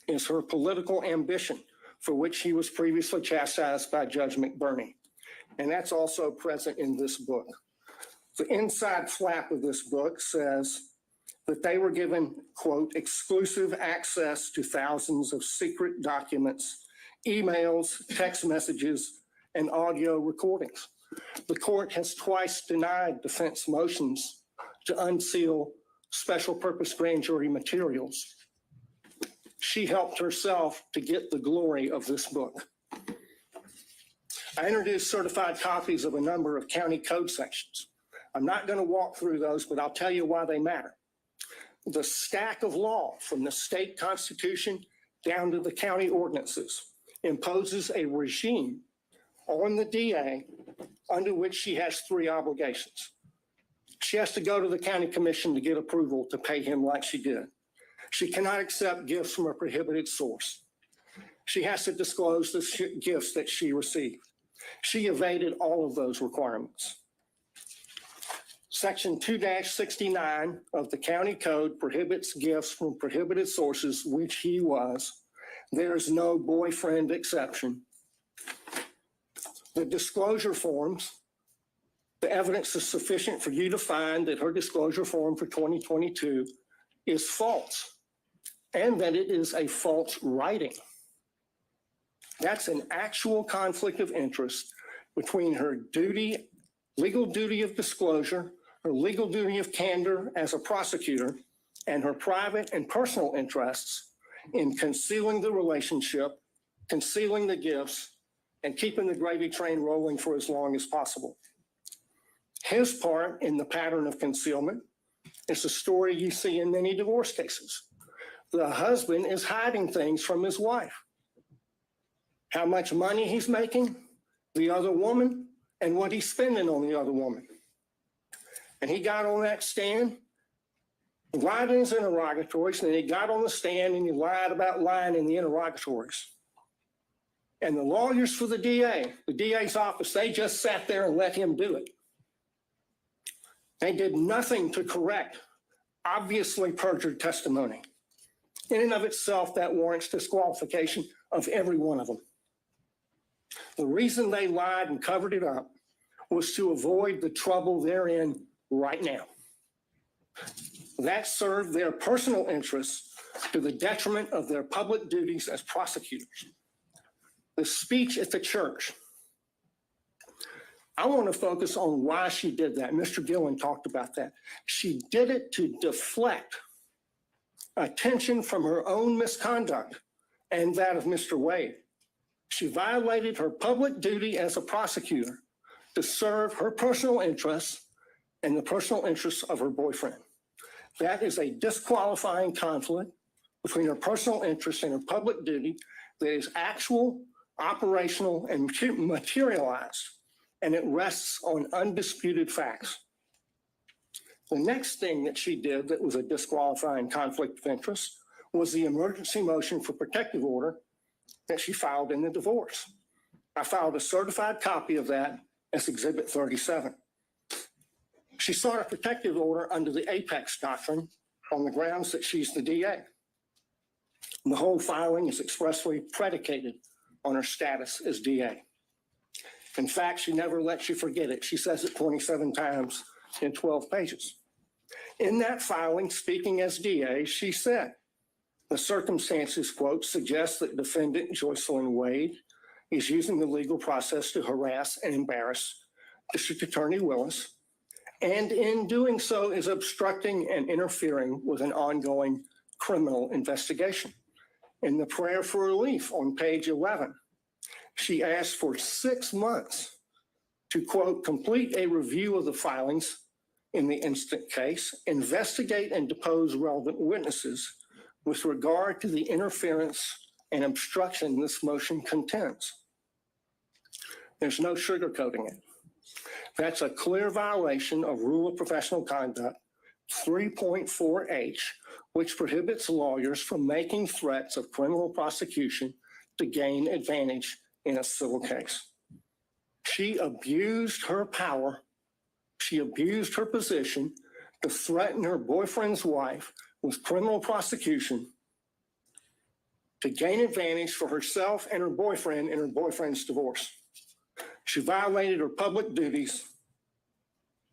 is her political ambition, for which he was previously chastised by Judge McBurney. And that's also present in this book. The inside flap of this book says that they were given, quote, exclusive access to thousands of secret documents, emails, text messages, and audio recordings. The court has twice denied defense motions to unseal special purpose grand jury materials. She helped herself to get the glory of this book. I introduced certified copies of a number of county code sections. I'm not going to walk through those, but I'll tell you why they matter. The stack of law from the state constitution down to the county ordinances imposes a regime on the DA under which she has 3 obligations. She has to go to the county commission to get approval to pay him like she did. She cannot accept gifts from a prohibited source. She has to disclose the gifts that she received. She evaded all of those requirements. Section 2-69 of the county code prohibits gifts from prohibited sources, which he was. There's no boyfriend exception. The disclosure forms, the evidence is sufficient for you to find that her disclosure form for 2022 is false and that it is a false writing. That's an actual conflict of interest between her duty, legal duty of disclosure, her legal duty of candor as a prosecutor, and her private and personal interests in concealing the relationship, concealing the gifts, and keeping the gravy train rolling for as long as possible. His part in the pattern of concealment is the story you see in many divorce cases. the husband is hiding things from his wife. How much money he's making, the other woman, and what he's spending on the other woman. And he got on that stand, lied in his interrogatories, and then he got on the stand and he lied about lying in the interrogatories. And the lawyers for the DA's office, they just sat there and let him do it. They did nothing to correct obviously perjured testimony. In and of itself, that warrants disqualification of every one of them. The reason they lied and covered it up was to avoid the trouble they're in right now. That served their personal interests to the detriment of their public duties as prosecutors. The speech at the church. I want to focus on why she did that. Mr. Gillen talked about that. She did it to deflect attention from her own misconduct and that of Mr. Wade. She violated her public duty as a prosecutor to serve her personal interests and the personal interests of her boyfriend. That is a disqualifying conflict between her personal interests and her public duty that is actual, operational, and materialized, and it rests on undisputed facts. The next thing that she did that was a disqualifying conflict of interest was the emergency motion for protective order that she filed in the divorce. I filed a certified copy of that as Exhibit 37. She sought a protective order under the Apex Doctrine on the grounds that she's the DA. And the whole filing is expressly predicated on her status as DA. In fact, she never lets you forget it. She says it 27 times in 12 pages. In that filing, speaking as DA, she said, the circumstances, quote, suggest that defendant Joycelyn Wade is using the legal process to harass and embarrass District Attorney Willis, and in doing so is obstructing and interfering with an ongoing criminal investigation. In the prayer for relief on page 11, she asked for 6 months to, quote, complete a review of the filings in the instant case, investigate and depose relevant witnesses with regard to the interference and obstruction this motion contends. There's no sugarcoating it. That's a clear violation of Rule of Professional Conduct 3.4H, which prohibits lawyers from making threats of criminal prosecution to gain advantage in a civil case. She abused her power. She abused her position to threaten her boyfriend's wife with criminal prosecution to gain advantage for herself and her boyfriend in her boyfriend's divorce. She violated her public duties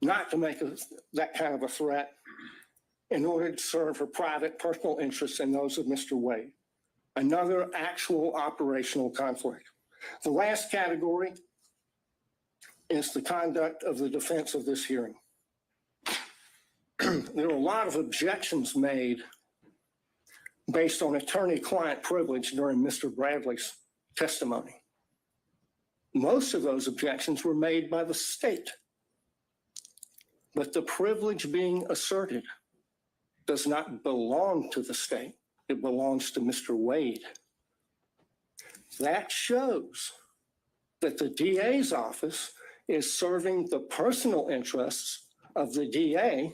not to make that kind of a threat in order to serve her private personal interests and those of Mr. Wade. Another actual operational conflict. The last category is the conduct of the defense of this hearing. There were a lot of objections made based on attorney-client privilege during Mr. Bradley's testimony. Most of those objections were made by the state, but the privilege being asserted does not belong to the state. It belongs to Mr. Wade. That shows that the DA's office is serving the personal interests of the DA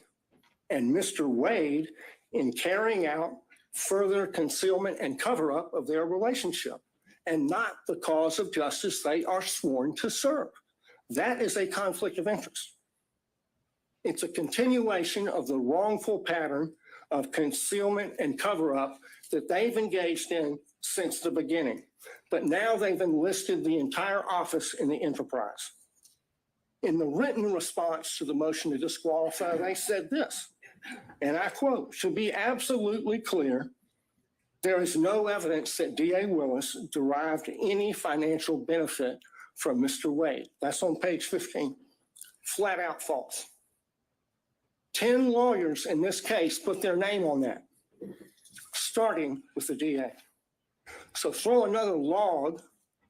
and Mr. Wade in carrying out further concealment and cover-up of their relationship, and not the cause of justice they are sworn to serve. That is a conflict of interest. It's a continuation of the wrongful pattern of concealment and cover-up that they've engaged in since the beginning. But now they've enlisted the entire office in the enterprise. In the written response to the motion to disqualify, they said this, and I quote, "To be absolutely clear, there is no evidence that DA Willis derived any financial benefit from Mr. Wade." That's on page 15. Flat out false. 10 lawyers in this case put their name on that, starting with the DA. So throw another log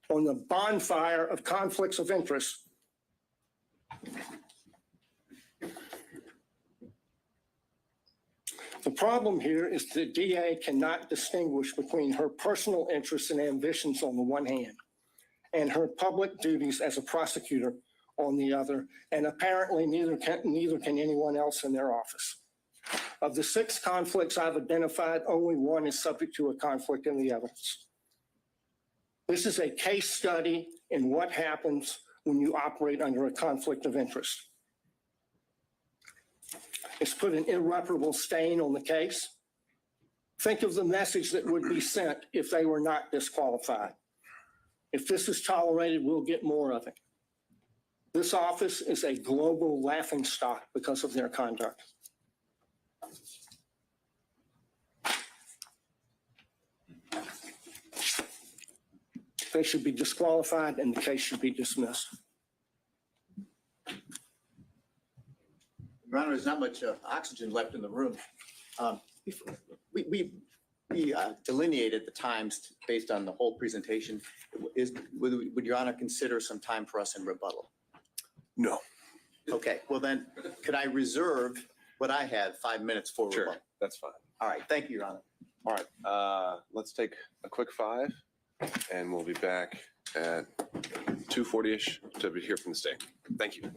on the bonfire of conflicts of interest. The problem here is the DA cannot distinguish between her personal interests and ambitions on the one hand and her public duties as a prosecutor on the other, and apparently neither can anyone else in their office. Of the 6 conflicts I've identified, only 1 is subject to a conflict in the evidence. This is a case study in what happens when you operate under a conflict of interest. It's put an irreparable stain on the case. Think of the message that would be sent if they were not disqualified. If this is tolerated, we'll get more of it. This office is a global laughingstock because of their conduct. They should be disqualified and the case should be dismissed. Your Honor, there's not much oxygen left in the room. We delineated the times based on the whole presentation. Would Your Honor consider some time for us in rebuttal? No. Okay, well then, could I reserve what I had, 5 minutes for Sure, rebuttal? that's fine. All right, thank you, Your Honor. All right, let's take a quick 5 and we'll be back at 2:40-ish to hear from the state. Thank you.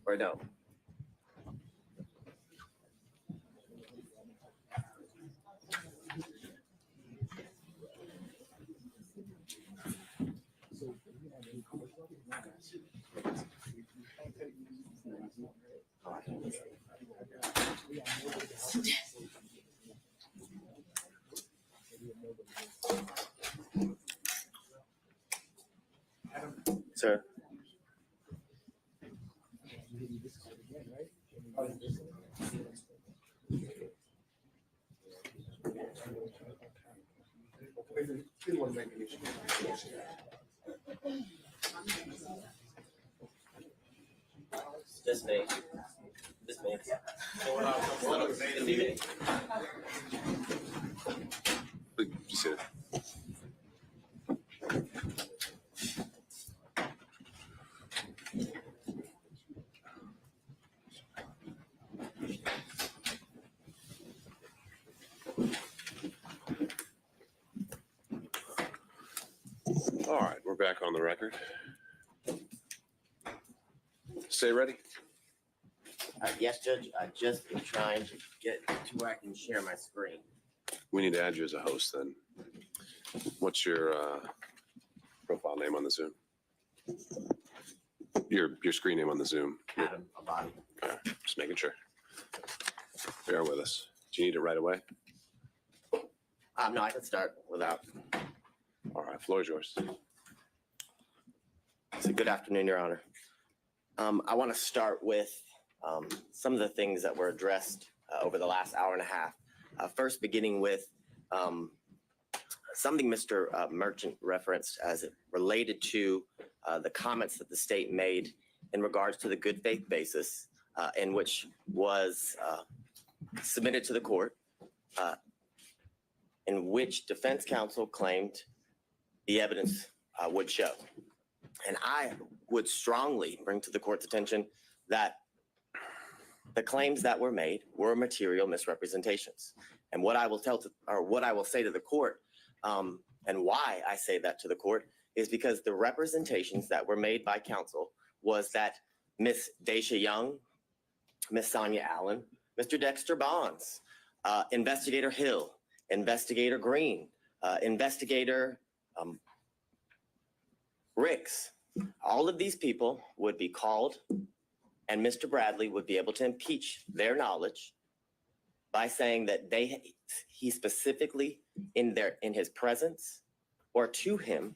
Or no? Sir. Just me. Just me. Just sit. All right, we're back on the record. Stay ready. Yes, Judge, I just am trying to get to where I can share my screen. We need to add you as a host then. What's your profile name on the Zoom? Your screen name on the Zoom. Adam, Abadi. All right, just making sure. Bear with us. Do you need it right away? No, I can start without. All right, floor is yours. So good afternoon, Your Honor. I want to start with some of the things that were addressed over the last hour and a half. First, beginning with something Mr. Merchant referenced as it related to the comments that the state made in regards to the good faith basis in which was submitted to the court, in which defense counsel claimed the evidence would show. And I would strongly bring to the court's attention that the claims that were made were material misrepresentations. And what I will say to the court, and why I say that to the court, is because the representations that were made by counsel was that Miss Daisha Young, Miss Sonia Allen, Mr. Dexter Bonds, Investigator Hill, Investigator Green, Investigator Ricks, all of these people would be called, and Mr. Bradley would be able to impeach their knowledge by saying that he specifically in his presence or to him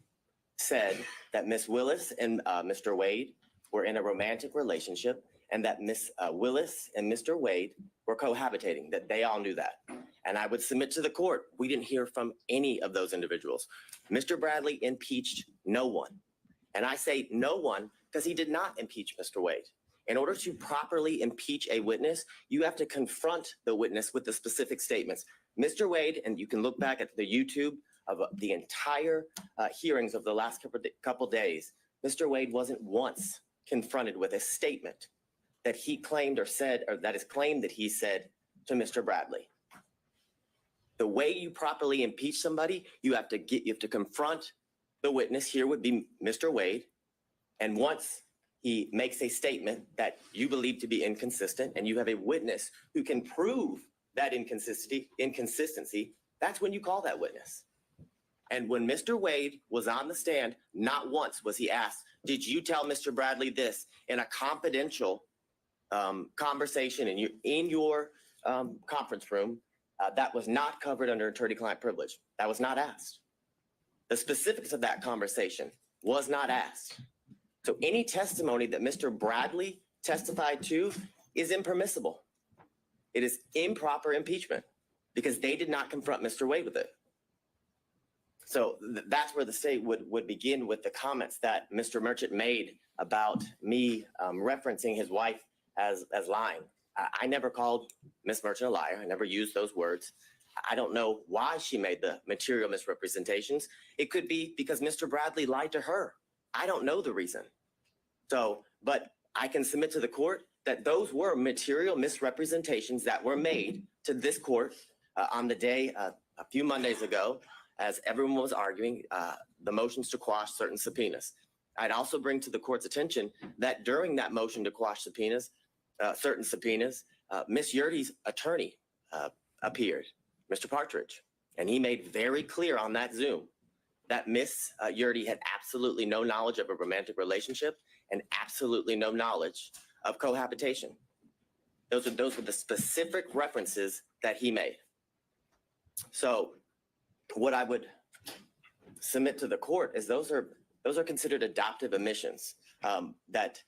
said that Miss Willis and Mr. Wade were in a romantic relationship, and that Miss Willis and Mr. Wade were cohabitating, that they all knew that. And I would submit to the court, we didn't hear from any of those individuals. Mr. Bradley impeached no one. And I say no one because he did not impeach Mr. Wade. In order to properly impeach a witness, you have to confront the witness with the specific statements. Mr. Wade, and you can look back at the YouTube of the entire hearings of the last couple days, Mr. Wade wasn't once confronted with a statement that he claimed or said, or that is claimed that he said to Mr. Bradley. The way you properly impeach somebody, you have to confront the witness. Here would be Mr. Wade. And once he makes a statement that you believe to be inconsistent, and you have a witness who can prove that inconsistency, that's when you call that witness. And when Mr. Wade was on the stand, not once was he asked, did you tell Mr. Bradley this in a confidential conversation in your conference room that was not covered under attorney-client privilege? That was not asked. The specifics of that conversation was not asked. So any testimony that Mr. Bradley testified to is impermissible. It is improper impeachment because they did not confront Mr. Wade with it. So that's where the state would begin with the comments that Mr. Merchant made about me referencing his wife as lying. I never called Ms. Merchant a liar. I never used those words. I don't know why she made the material misrepresentations. It could be because Mr. Bradley lied to her. I don't know the reason. So, but I can submit to the court that those were material misrepresentations that were made to this court on the day a few Mondays ago, as everyone was arguing the motions to quash certain subpoenas. I'd also bring to the court's attention that during that motion to quash subpoenas, certain subpoenas, Ms. Yurdy's attorney appeared, Mr. Partridge, and he made very clear on that Zoom that Ms. Yurdy had absolutely no knowledge of a romantic relationship and absolutely no knowledge of cohabitation. Those were the specific references that he made. So what I would submit to the court is those are considered adoptive omissions that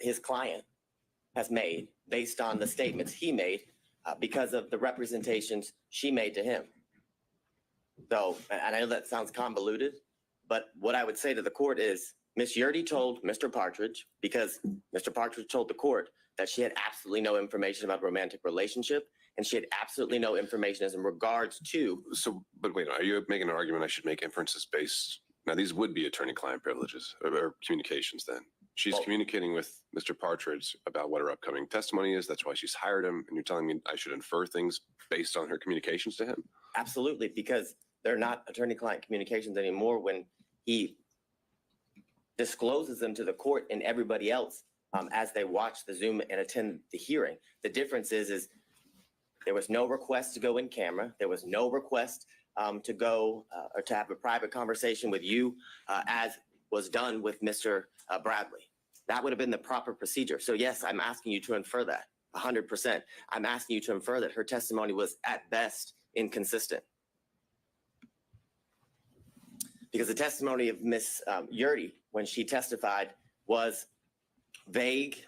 his client has made based on the statements he made because of the representations she made to him. So, and I know that sounds convoluted, but what I would say to the court is Ms. Yurdy told Mr. Partridge, because Mr. Partridge told the court that she had absolutely no information about a romantic relationship, and she had absolutely no information as in regards to. So, but wait, are you making an argument I should make inferences based? Now, these would be attorney-client privileges or communications then. She's communicating with Mr. Partridge about what her upcoming testimony is. That's why she's hired him. And you're telling me I should infer things based on her communications to him? Absolutely, because they're not attorney-client communications anymore when he discloses them to the court and everybody else as they watch the Zoom and attend the hearing. The difference is there was no request to go in camera. There was no request to go or to have a private conversation with you as was done with Mr. Bradley. That would have been the proper procedure. So yes, I'm asking you to infer that 100%. I'm asking you to infer that her testimony was at best inconsistent. Because the testimony of Ms. Yurdy, when she testified, was vague,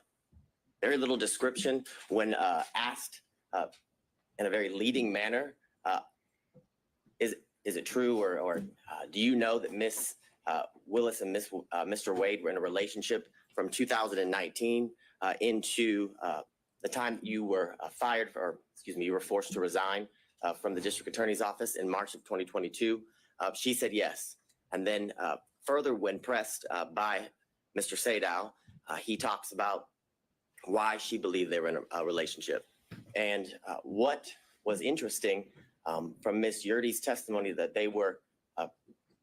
very little description when asked in a very leading manner. Is it true or do you know that Ms. Willis and Mr. Wade were in a relationship from 2019 into the time you were fired, or excuse me, you were forced to resign from the district attorney's office in March of 2022? She said yes. And then further, when pressed by Mr. Sadow, he talks about why she believed they were in a relationship. And what was interesting from Ms. Yurdy's testimony, that they were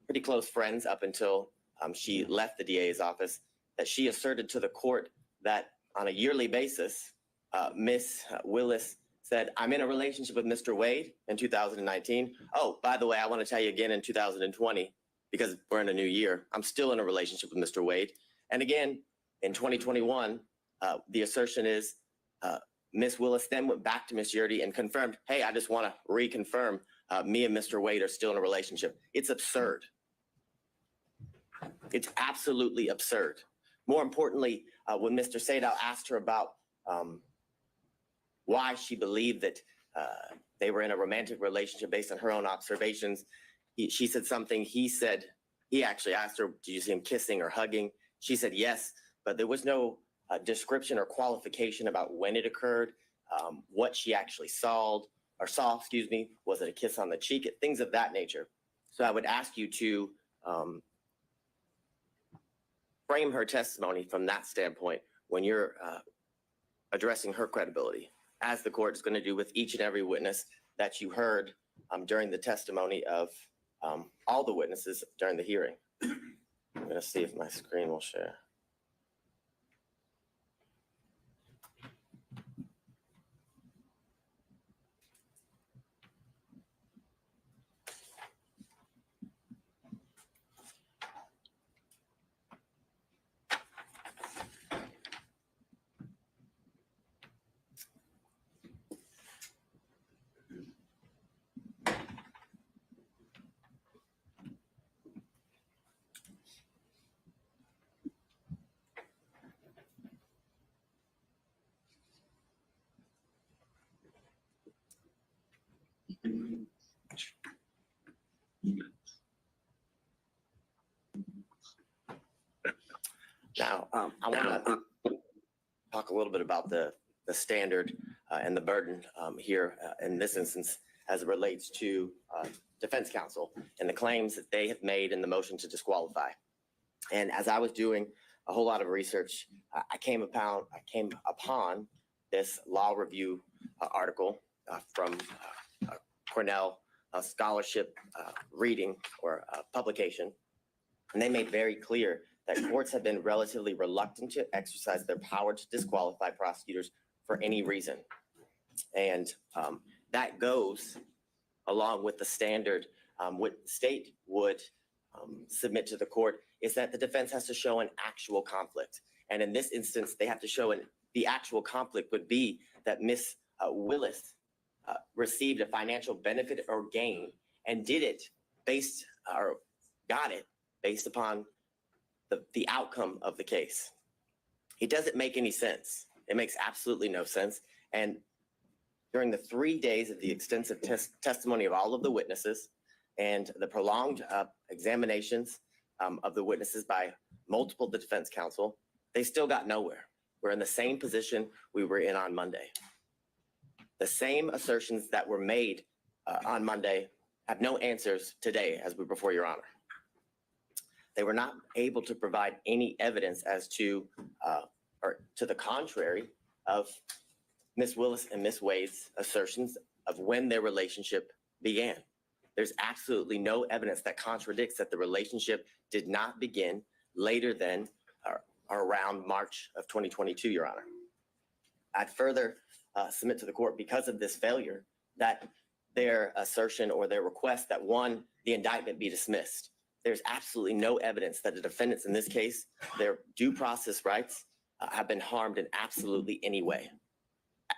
pretty close friends up until she left the DA's office, that she asserted to the court that on a yearly basis, Ms. Willis said, I'm in a relationship with Mr. Wade in 2019. Oh, by the way, I want to tell you again in 2020, because we're in a new year, I'm still in a relationship with Mr. Wade. And again, in 2021, the assertion is Ms. Willis then went back to Ms. Yurdy and confirmed, hey, I just want to reconfirm me and Mr. Wade are still in a relationship. It's absurd. It's absolutely absurd. More importantly, when Mr. Sadow asked her about why she believed that they were in a romantic relationship based on her own observations, she said something. He actually asked her, did you see him kissing or hugging? She said yes, but there was no description or qualification about when it occurred, what she actually saw, excuse me, was it a kiss on the cheek, things of that nature. So I would ask you to frame her testimony from that standpoint when you're addressing her credibility, as the court is going to do with each and every witness that you heard during the testimony of all the witnesses during the hearing. I'm going to see if my screen will share. Now, I want to talk a little bit about the standard and the burden here in this instance as it relates to defense counsel and the claims that they have made in the motion to disqualify. And as I was doing a whole lot of research, I came upon this law review article from Cornell scholarship reading or publication. And they made very clear that courts have been relatively reluctant to exercise their power to disqualify prosecutors for any reason. And that goes along with the standard what the state would submit to the court is that the defense has to show an actual conflict. And in this instance, they have to show the actual conflict would be that Ms. Willis received a financial benefit or gain and did it got it based upon the outcome of the case. It doesn't make any sense. It makes absolutely no sense. And during the 3 days of the extensive testimony of all of the witnesses and the prolonged examinations of the witnesses by multiple defense counsel, they still got nowhere. We're in the same position we were in on Monday. The same assertions that were made on Monday have no answers today as we're before your honor. They were not able to provide any evidence as to, or to the contrary of Ms. Willis and Ms. Wade's assertions of when their relationship began. There's absolutely no evidence that contradicts that the relationship did not begin later than or around March of 2022, your honor. I'd further submit to the court because of this failure that their assertion or their request that one, the indictment be dismissed. There's absolutely no evidence that the defendants in this case, their due process rights have been harmed in absolutely any way.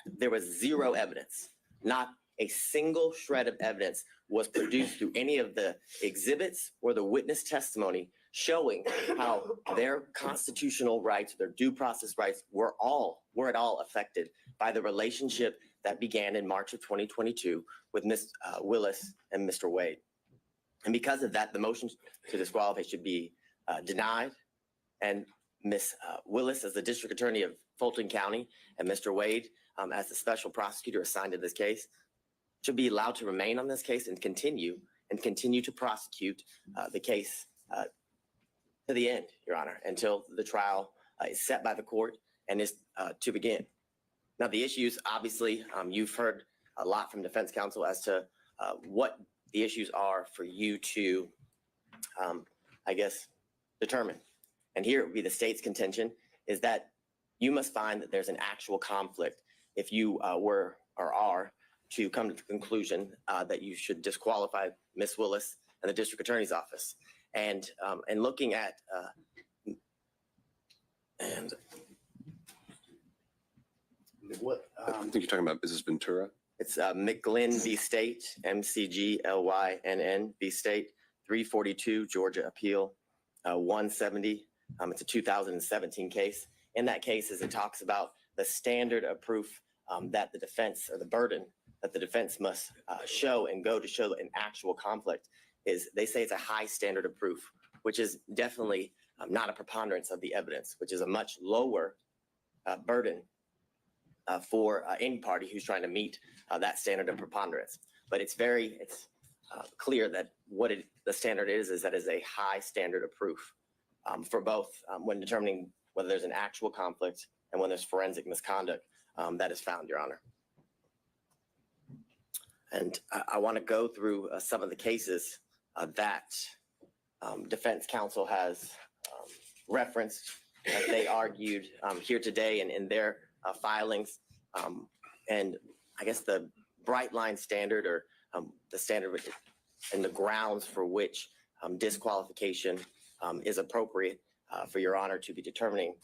There was zero evidence, not a single shred of evidence was produced through any of the exhibits or the witness testimony showing how their constitutional rights, their due process rights were at all affected by the relationship that began in March of 2022 with Ms. Willis and Mr. Wade. And because of that, the motion to disqualify should be denied. And Ms. Willis, as the district attorney of Fulton County, and Mr. Wade, as the special prosecutor assigned to this case, should be allowed to remain on this case and continue to prosecute the case to the end, your honor, until the trial is set by the court and is to begin. Now, the issues, obviously, you've heard a lot from defense counsel as to what the issues are for you to, I guess, determine. And here it would be the state's contention is that you must find that there's an actual conflict if you were or are to come to the conclusion that you should disqualify Ms. Willis and the district attorney's office. And looking at what I think you're talking about Mrs. Ventura. it's McGlynn v. State, MCGLYNN v. State, 342 Georgia Appeal 170. It's a 2017 case. In that case, as it talks about the standard of proof that the defense or the burden that the defense must show and go to show an actual conflict is they say it's a high standard of proof, which is definitely not a preponderance of the evidence, which is a much lower burden for any party who's trying to meet that standard of preponderance. But it's clear that the standard is that is a high standard of proof for both when determining whether there's an actual conflict and when there's forensic misconduct that is found, Your Honor. And I want to go through some of the cases that defense counsel has referenced as they argued here today and in their filings. And I guess the bright line standard or the standard and the grounds for which disqualification is appropriate for Your Honor to be determining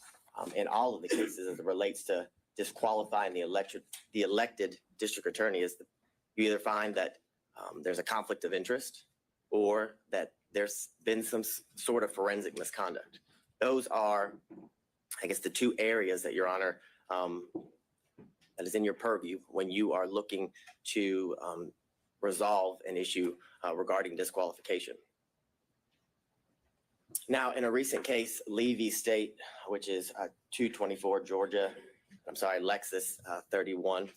in all of the cases as it relates to disqualifying the elected district attorney is you either find that there's a conflict of interest or that there's been some sort of forensic misconduct. Those are, I guess, the two areas that Your Honor that is in your purview when you are looking to resolve an issue regarding disqualification. Now, in a recent case, Levy State, which is 224 Georgia, Lexus 31.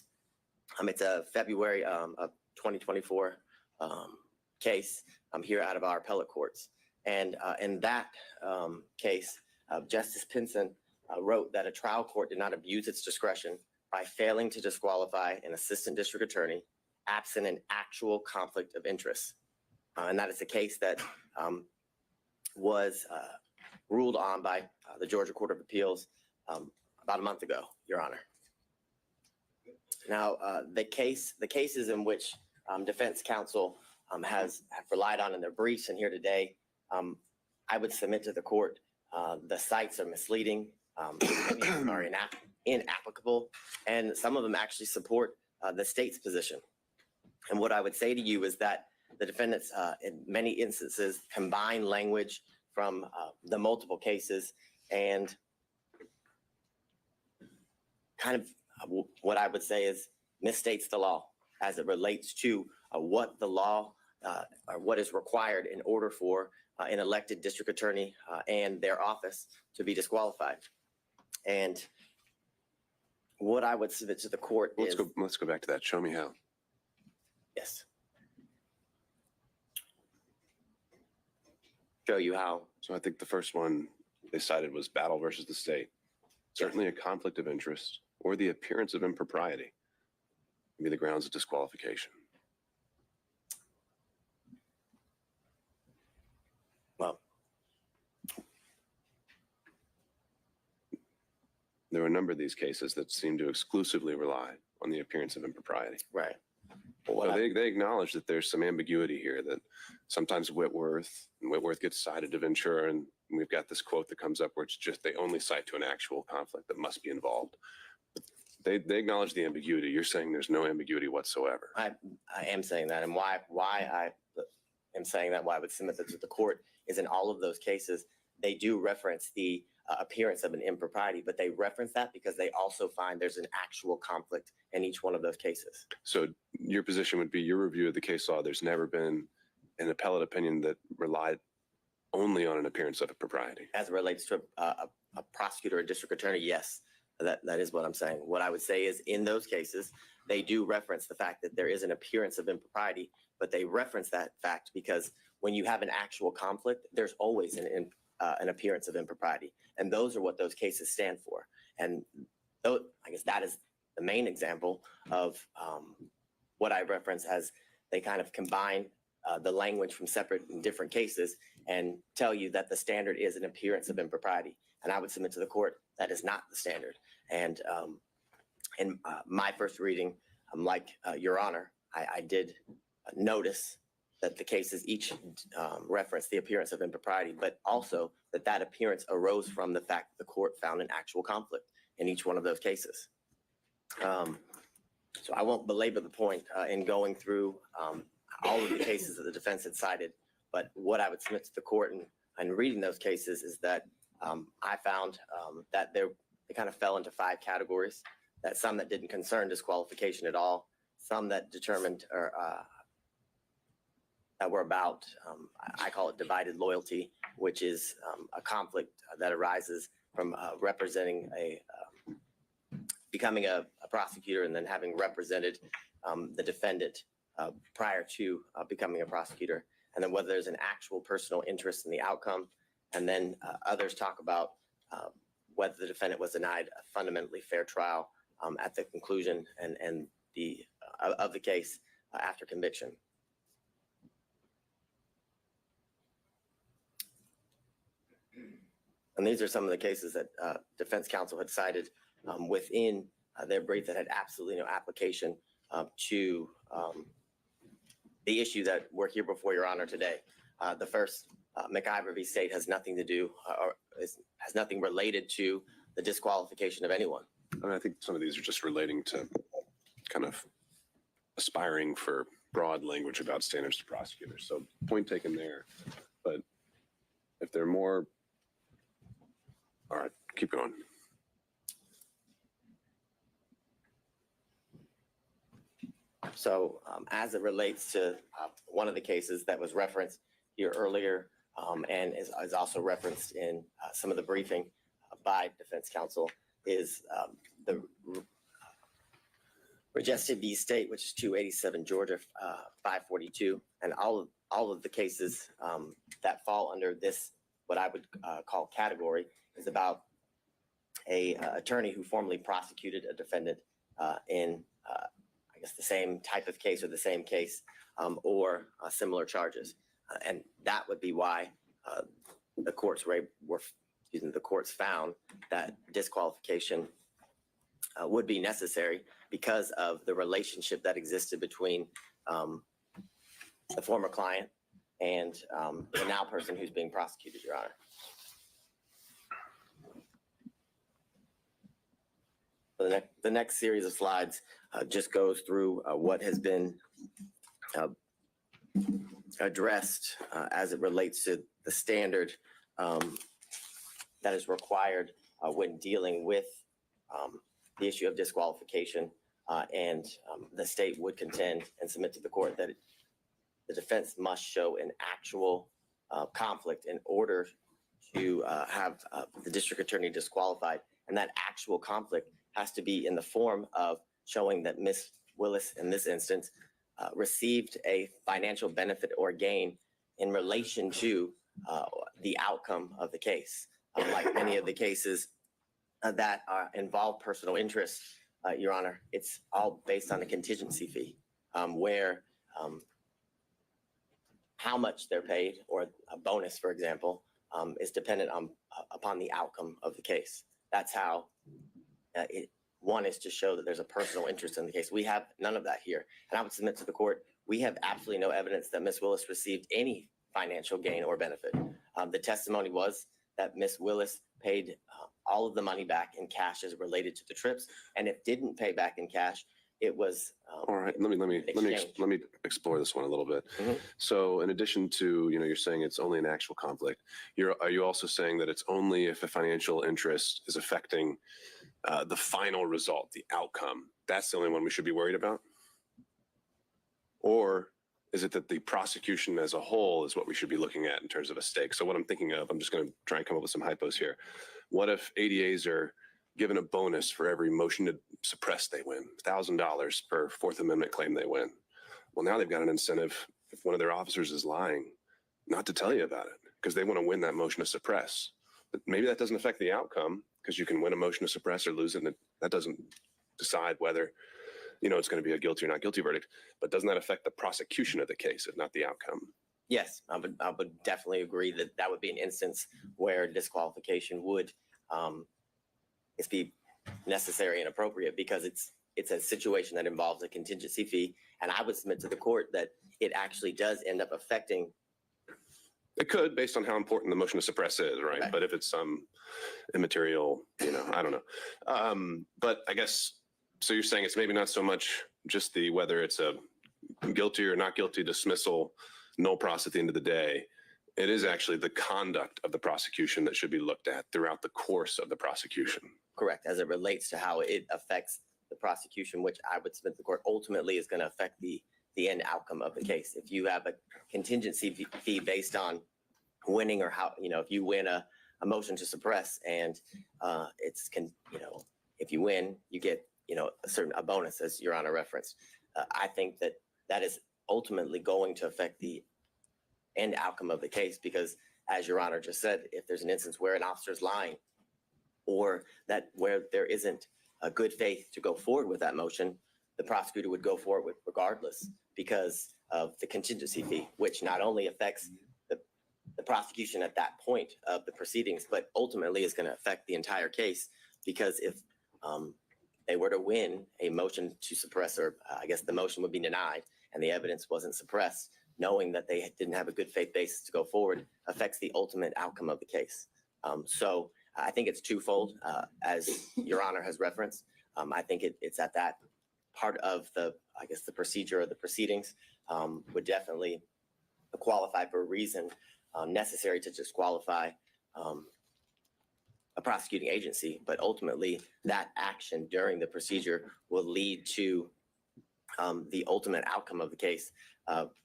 It's a February of 2024 case here out of our appellate courts. And in that case, Justice Pinson wrote that a trial court did not abuse its discretion by failing to disqualify an assistant district attorney absent an actual conflict of interest. And that is the case that was ruled on by the Georgia Court of Appeals about a month ago, Your Honor. Now, the cases in which defense counsel have relied on in their briefs and here today, I would submit to the court the cites are misleading, are inapplicable, and some of them actually support the state's position. And what I would say to you is that the defendants, in many instances, combine language from the multiple cases and kind of what I would say is misstates the law as it relates to what the law or what is required in order for an elected district attorney and their office to be disqualified. And what I would submit to the court is— Let's go back to that. Show me how. Yes. Show you how. So I think the first one they cited was Battle versus the state. Certainly a conflict of interest or the appearance of impropriety can be the grounds of disqualification. Well, there are a number of these cases that seem to exclusively rely on the appearance of impropriety. right. So they acknowledge that there's some ambiguity here, that sometimes Whitworth gets cited to Ventura, and we've got this quote that comes up where it's just they only cite to an actual conflict that must be involved. They acknowledge the ambiguity. You're saying there's no ambiguity whatsoever. I am saying that, and why I am saying that, why I would submit that to the court is in all of those cases, they do reference the appearance of an impropriety, but they reference that because they also find there's an actual conflict in each one of those cases. So your position would be, your review of the case law, there's never been an appellate opinion that relied only on an appearance of impropriety. As it relates to a prosecutor or district attorney, yes, that is what I'm saying. What I would say is in those cases, they do reference the fact that there is an appearance of impropriety, but they reference that fact because when you have an actual conflict, there's always an appearance of impropriety. And those are what those cases stand for. And I guess that is the main example of what I reference as they kind of combine the language from separate and different cases and tell you that the standard is an appearance of impropriety. And I would submit to the court that is not the standard. And in my first reading, like Your Honor, I did notice that the cases each reference the appearance of impropriety, but also that appearance arose from the fact that the court found an actual conflict in each one of those cases. So I won't belabor the point in going through all of the cases that the defense had cited, but what I would submit to the court and reading those cases is that I found that they kind of fell into 5 categories, that some that didn't concern disqualification at all, some that determined or that were about, I call it divided loyalty, which is a conflict that arises from representing becoming a prosecutor and then having represented the defendant prior to becoming a prosecutor, and then whether there's an actual personal interest in the outcome. And then others talk about whether the defendant was denied a fundamentally fair trial at the conclusion and of the case after conviction. And these are some of the cases that defense counsel had cited within their brief that had absolutely no application to the issue that we're here before Your Honor today. The first, McIver v. State, has nothing to do or has nothing related to the disqualification of anyone. And I think some of these are just relating to kind of aspiring for broad language about standards to prosecutors. So point taken there. But if there are more, all right, keep going. So as it relates to one of the cases that was referenced here earlier and is also referenced in some of the briefing by defense counsel, is the Regested v. State, which is 287 Georgia 542, and all of the cases that fall under this, what I would call category, is about a attorney who formerly prosecuted a defendant in I guess the same type of case or the same case or similar charges, and that would be why the courts the courts found that disqualification would be necessary because of the relationship that existed between the former client and the now person who's being prosecuted, Your Honor. The next series of slides just goes through what has been addressed as it relates to the standard that is required when dealing with the issue of disqualification, and the state would contend and submit to the court that the defense must show an actual conflict in order to have the district attorney disqualified, and that actual conflict has to be in the form of showing that Ms. Willis, in this instance, received a financial benefit or gain in relation to the outcome of the case. Like many of the cases that involve personal interest, Your Honor, it's all based on a contingency fee, where how much they're paid, or a bonus, for example, is dependent upon the outcome of the case. That's how one is to show that there's a personal interest in the case. We have none of that here. And I would submit to the court, we have absolutely no evidence that Ms. Willis received any financial gain or benefit. The testimony was that Ms. Willis paid all of the money back in cash as related to the trips. And if didn't pay back in cash, it was all right. Let me explore this one a little bit. Mm-hmm. So, in addition to you're saying it's only an actual conflict, are you also saying that it's only if a financial interest is affecting the final result, the outcome? That's the only one we should be worried about, or is it that the prosecution as a whole is what we should be looking at in terms of a stake? So, what I'm thinking of, I'm just going to try and come up with some hypos here. What if ADAs are given a bonus for every motion to suppress they win, $1,000 per Fourth Amendment claim they win? Well, now they've got an incentive, if one of their officers is lying, not to tell you about it because they want to win that motion to suppress. But maybe that doesn't affect the outcome because you can win a motion to suppress or lose it, and that doesn't decide whether it's going to be a guilty or not guilty verdict. But doesn't that affect the prosecution of the case, if not the outcome? Yes, I would definitely agree that that would be an instance where disqualification would be necessary and appropriate, because it's a situation that involves a contingency fee. And I would submit to the court that it actually does end up affecting. It could, based on how important the motion to suppress is, right? Okay. But if it's some immaterial, I don't know. But I guess, so you're saying it's maybe not so much just whether it's a guilty or not guilty dismissal, no pros at the end of the day. It is actually the conduct of the prosecution that should be looked at throughout the course of the prosecution. Correct, as it relates to how it affects the prosecution, which I would submit to the court ultimately is going to affect the end outcome of the case. If you have a contingency fee based on winning, or how, if you win a motion to suppress and if you win, you get, a bonus, as Your Honor referenced. I think that is ultimately going to affect the end outcome of the case, because as Your Honor just said, if there's an instance where an officer is lying, or that where there isn't a good faith to go forward with that motion, the prosecutor would go forward with regardless because of the contingency fee, which not only affects the prosecution at that point of the proceedings, but ultimately is going to affect the entire case. Because if they were to win a motion to suppress, or I guess the motion would be denied and the evidence wasn't suppressed, knowing that they didn't have a good faith basis to go forward affects the ultimate outcome of the case. So I think it's twofold, as Your Honor has referenced. I think it's at that part of the procedure or the proceedings would definitely qualify for a reason necessary to disqualify a prosecuting agency. But ultimately, that action during the procedure will lead to the ultimate outcome of the case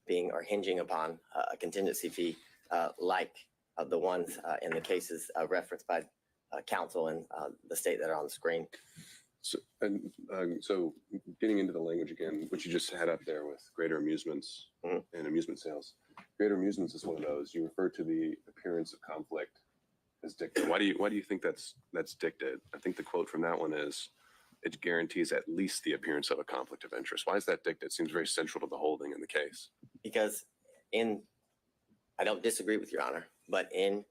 being or hinging upon a contingency fee like the ones in the cases referenced by counsel and the state that are on the screen. So getting into the language again, which you just had up there with greater amusements and amusement sales. Greater amusements is one of those. You refer to the appearance of conflict as dicta. Why do you think that's dicta? I think the quote from that one is, it guarantees at least the appearance of a conflict of interest. Why is that dicta? It seems very central to the holding in the case. Because I don't disagree with Your Honor, but in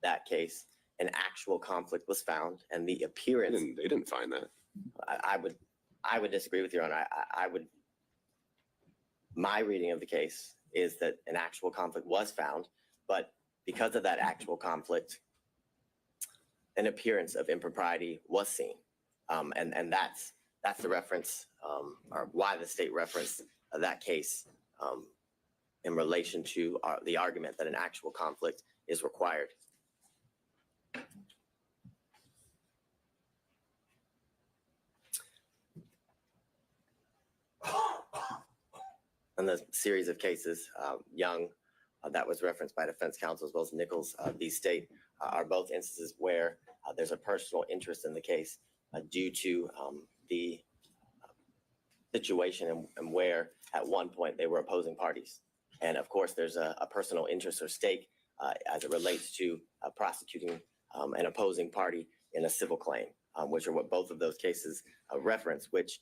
that case, an actual conflict was found, and the appearance. They didn't find that. I would disagree with Your Honor. My reading of the case is that an actual conflict was found, but because of that actual conflict, an appearance of impropriety was seen. And that's the reference, or why the state referenced that case in relation to the argument that an actual conflict is required. In the series of cases, Young, that was referenced by defense counsel, as well as Nichols v. State, are both instances where there's a personal interest in the case due to the situation and where at one point they were opposing parties. And of course, there's a personal interest or stake as it relates to prosecuting an opposing party in a civil claim, which are what both of those cases reference, which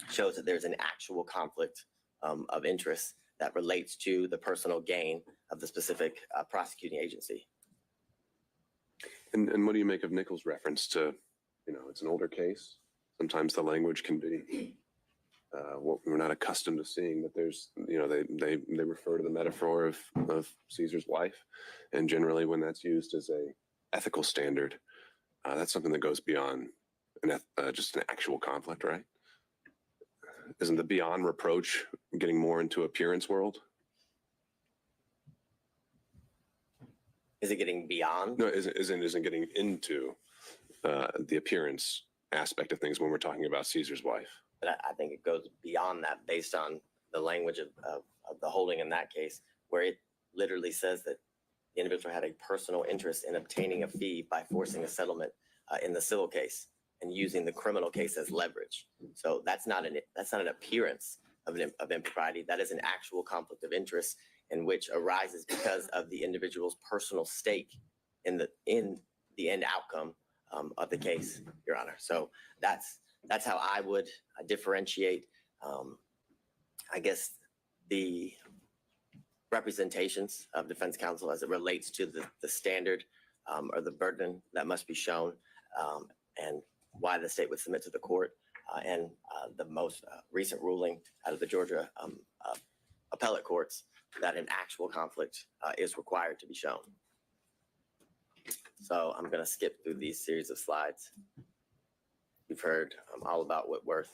shows that there's an actual conflict of interest that relates to the personal gain of the specific prosecuting agency. And what do you make of Nichols' reference to, it's an older case. Sometimes the language can be what we're not accustomed to seeing, but there's, they refer to the metaphor of Caesar's wife. And generally when that's used as a ethical standard, that's something that goes beyond just an actual conflict, right? Isn't the beyond reproach getting more into appearance world? Is it getting beyond? No, isn't getting into the appearance aspect of things when we're talking about Caesar's wife. But I think it goes beyond that based on the language of the holding in that case, where it literally says that the individual had a personal interest in obtaining a fee by forcing a settlement in the civil case and using the criminal case as leverage. So that's not an appearance of impropriety. That is an actual conflict of interest in which arises because of the individual's personal stake in the end outcome of the case, Your Honor. So that's how I would differentiate, I guess, the representations of defense counsel as it relates to the standard or the burden that must be shown, and why the state would submit to the court, and the most recent ruling out of the Georgia appellate courts that an actual conflict is required to be shown. So I'm going to skip through these series of slides. You've heard all about Whitworth.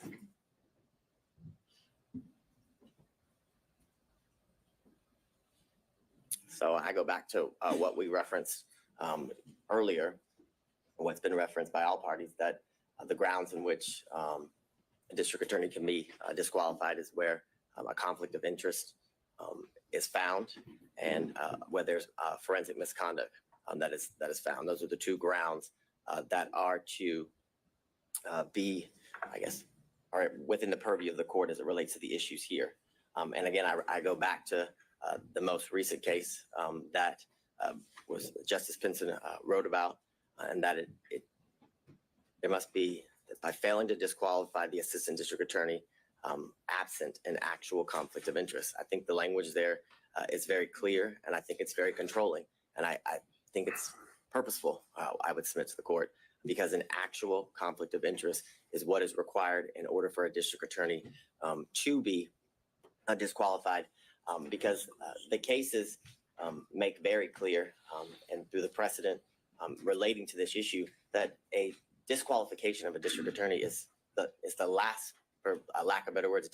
So I go back to what we referenced earlier, what's been referenced by all parties, that the grounds in which a district attorney can be disqualified is where a conflict of interest is found, and where there's forensic misconduct that is found. Those are the two grounds that are to be, I guess, are within the purview of the court as it relates to the issues here. And again, I go back to the most recent case that was Justice Pinson wrote about, and that there must be, by failing to disqualify the assistant district attorney absent an actual conflict of interest. I think the language there is very clear, and I think it's very controlling, and I think it's purposeful. I would submit to the court, because an actual conflict of interest is what is required in order for a district attorney to be disqualified, because the cases make very clear, and through the precedent relating to this issue, that a disqualification of a district attorney is the last, for lack of better words,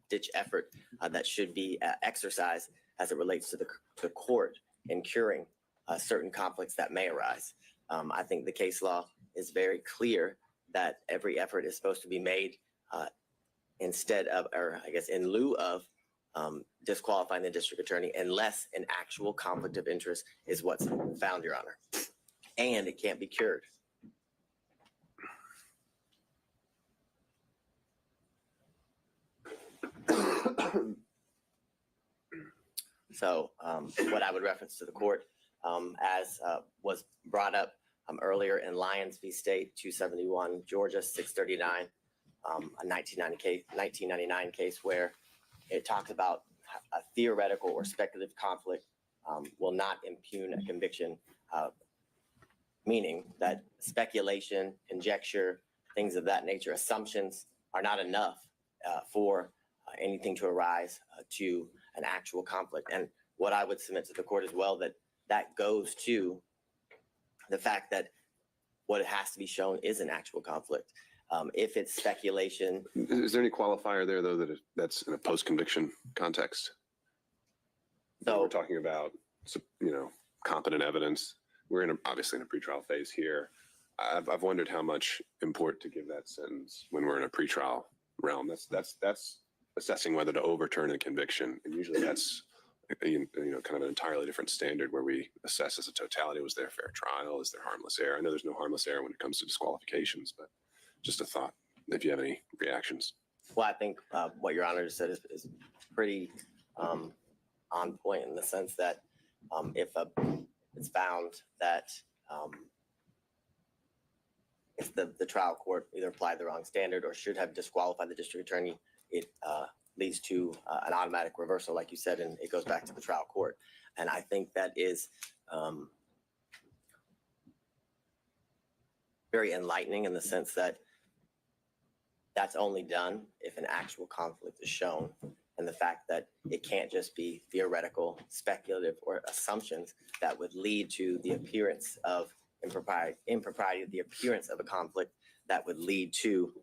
ditch effort that should be exercised as it relates to the court in curing certain conflicts that may arise. I think the case law is very clear that every effort is supposed to be made instead of, or I guess in lieu of, disqualifying the district attorney unless an actual conflict of interest is what's found, Your Honor. And it can't be cured. So what I would reference to the court, as was brought up earlier in Lyons v. State, 271 Georgia 639, a 1999 case where it talks about a theoretical or speculative conflict will not impugn a conviction, meaning that speculation, conjecture, things of that nature, assumptions are not enough for anything to arise to an actual conflict. And what I would submit to the court as well, that goes to the fact that what has to be shown is an actual conflict. If it's speculation. Is there any qualifier there, though, that's in a post-conviction context? So we're talking about, competent evidence. We're obviously in a pretrial phase here. I've wondered how much import to give that sentence when we're in a pretrial realm. That's assessing whether to overturn a conviction, and usually that's kind of an entirely different standard where we assess as a totality: was there a fair trial? Is there harmless error? I know there's no harmless error when it comes to disqualifications, but just a thought. If you have any reactions. Well, I think what Your Honor just said is pretty on point in the sense that if it's found that if the trial court either applied the wrong standard or should have disqualified the district attorney, it leads to an automatic reversal, like you said, and it goes back to the trial court. And I think that is very enlightening in the sense that that's only done if an actual conflict is shown, and the fact that it can't just be theoretical, speculative, or assumptions that would lead to the appearance of impropriety, the appearance of a conflict that would lead to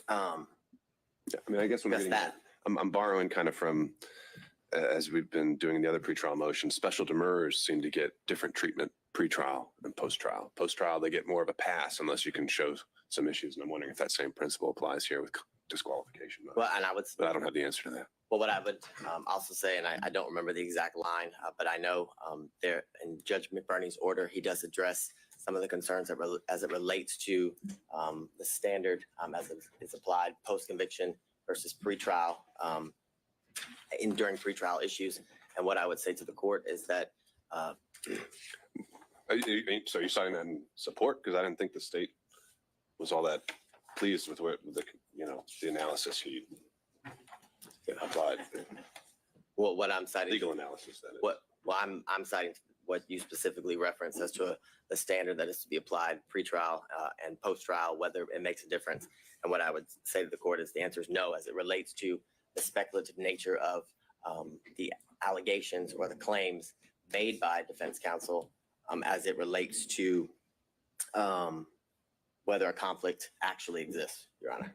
I guess just that. I'm borrowing kind of from, as we've been doing the other pretrial motions, special demurrers seem to get different treatment pre-trial and post-trial. Post-trial, they get more of a pass unless you can show some issues. And I'm wondering if that same principle applies here with disqualification. Well, and but I don't have the answer to that. Well, what I would also say, and I don't remember the exact line, but I know there in Judge McBurney's order, he does address some of the concerns as it relates to the standard as it's applied post-conviction versus pre-trial during pre-trial issues. And what I would say to the court is that. So you're citing that in support? Because I didn't think the state was all that pleased with the analysis he applied. Well, what I'm citing. Legal analysis, that is. Well, I'm citing what you specifically referenced as to the standard that is to be applied pre-trial and post-trial, whether it makes a difference. And what I would say to the court is the answer is no, as it relates to the speculative nature of the allegations or the claims made by defense counsel as it relates to whether a conflict actually exists, Your Honor.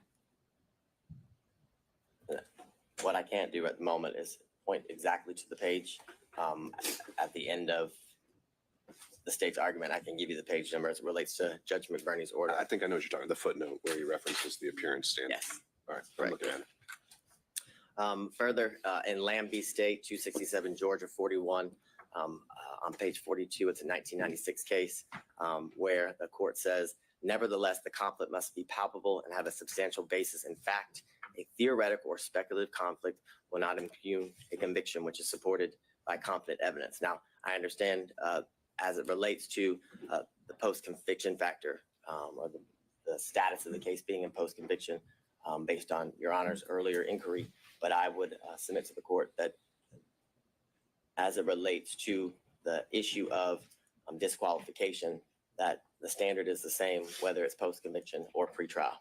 What I can't do at the moment is point exactly to the page at the end of the state's argument. I can give you the page number as it relates to Judge McBurney's order. I think I know what you're talking about. The footnote where he references the appearance standard. Yes. All right. Right. I'm looking at it. Further, in Lambie State, 267 Georgia 41, on page 42, it's a 1996 case where the court says, nevertheless, the conflict must be palpable and have a substantial basis in fact. A theoretical or speculative conflict will not impugn a conviction which is supported by competent evidence. Now, I understand as it relates to the post-conviction factor or the status of the case being in post-conviction based on Your Honor's earlier inquiry, but I would submit to the court that as it relates to the issue of disqualification, that the standard is the same, whether it's post-conviction or pre-trial.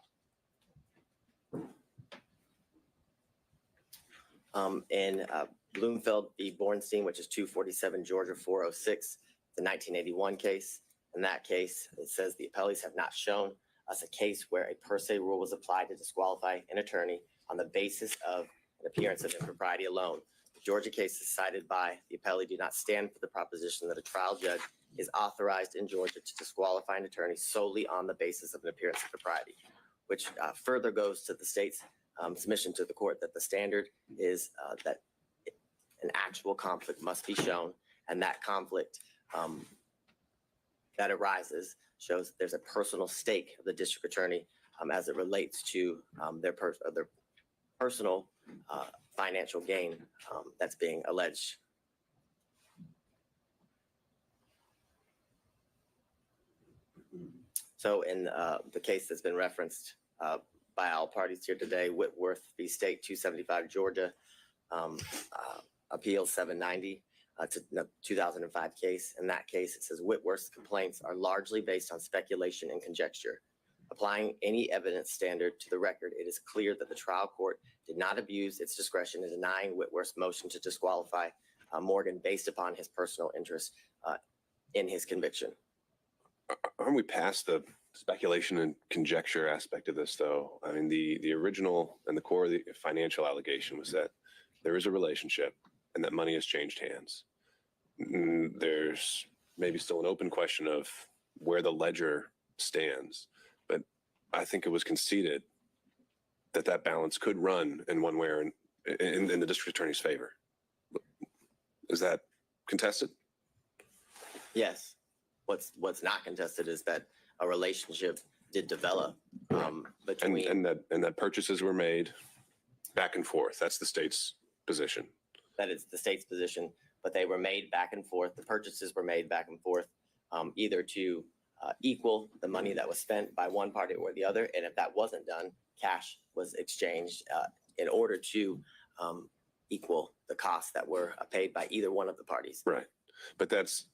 In Bloomfield v. Bornstein, which is 247 Georgia 406, the 1981 case. In that case, it says the appellees have not shown us a case where a per se rule was applied to disqualify an attorney on the basis of an appearance of impropriety alone. The Georgia cases cited by the appellee do not stand for the proposition that a trial judge is authorized in Georgia to disqualify an attorney solely on the basis of an appearance of propriety, which further goes to the state's submission to the court that the standard is that an actual conflict must be shown, and that conflict that arises shows there's a personal stake of the district attorney as it relates to their personal financial gain that's being alleged. So in the case that's been referenced by all parties here today, Whitworth v. State 275 Georgia, Appeal 790 to 2005 case. In that case, it says Whitworth's complaints are largely based on speculation and conjecture. Applying any evidence standard to the record, it is clear that the trial court did not abuse its discretion in denying Whitworth's motion to disqualify Morgan based upon his personal interest in his conviction. Aren't we past the speculation and conjecture aspect of this, though? I mean, the original and the core of the financial allegation was that there is a relationship and that money has changed hands. There's maybe still an open question of where the ledger stands, but I think it was conceded that that balance could run in one way or in the district attorney's favor. Is that contested? Yes. What's not contested is that a relationship did develop between and that purchases were made back and forth. That's the state's position. That is the state's position, but they were made back and forth. The purchases were made back and forth, either to equal the money that was spent by one party or the other. And if that wasn't done, cash was exchanged in order to equal the costs that were paid by either one of the parties. Right. But that's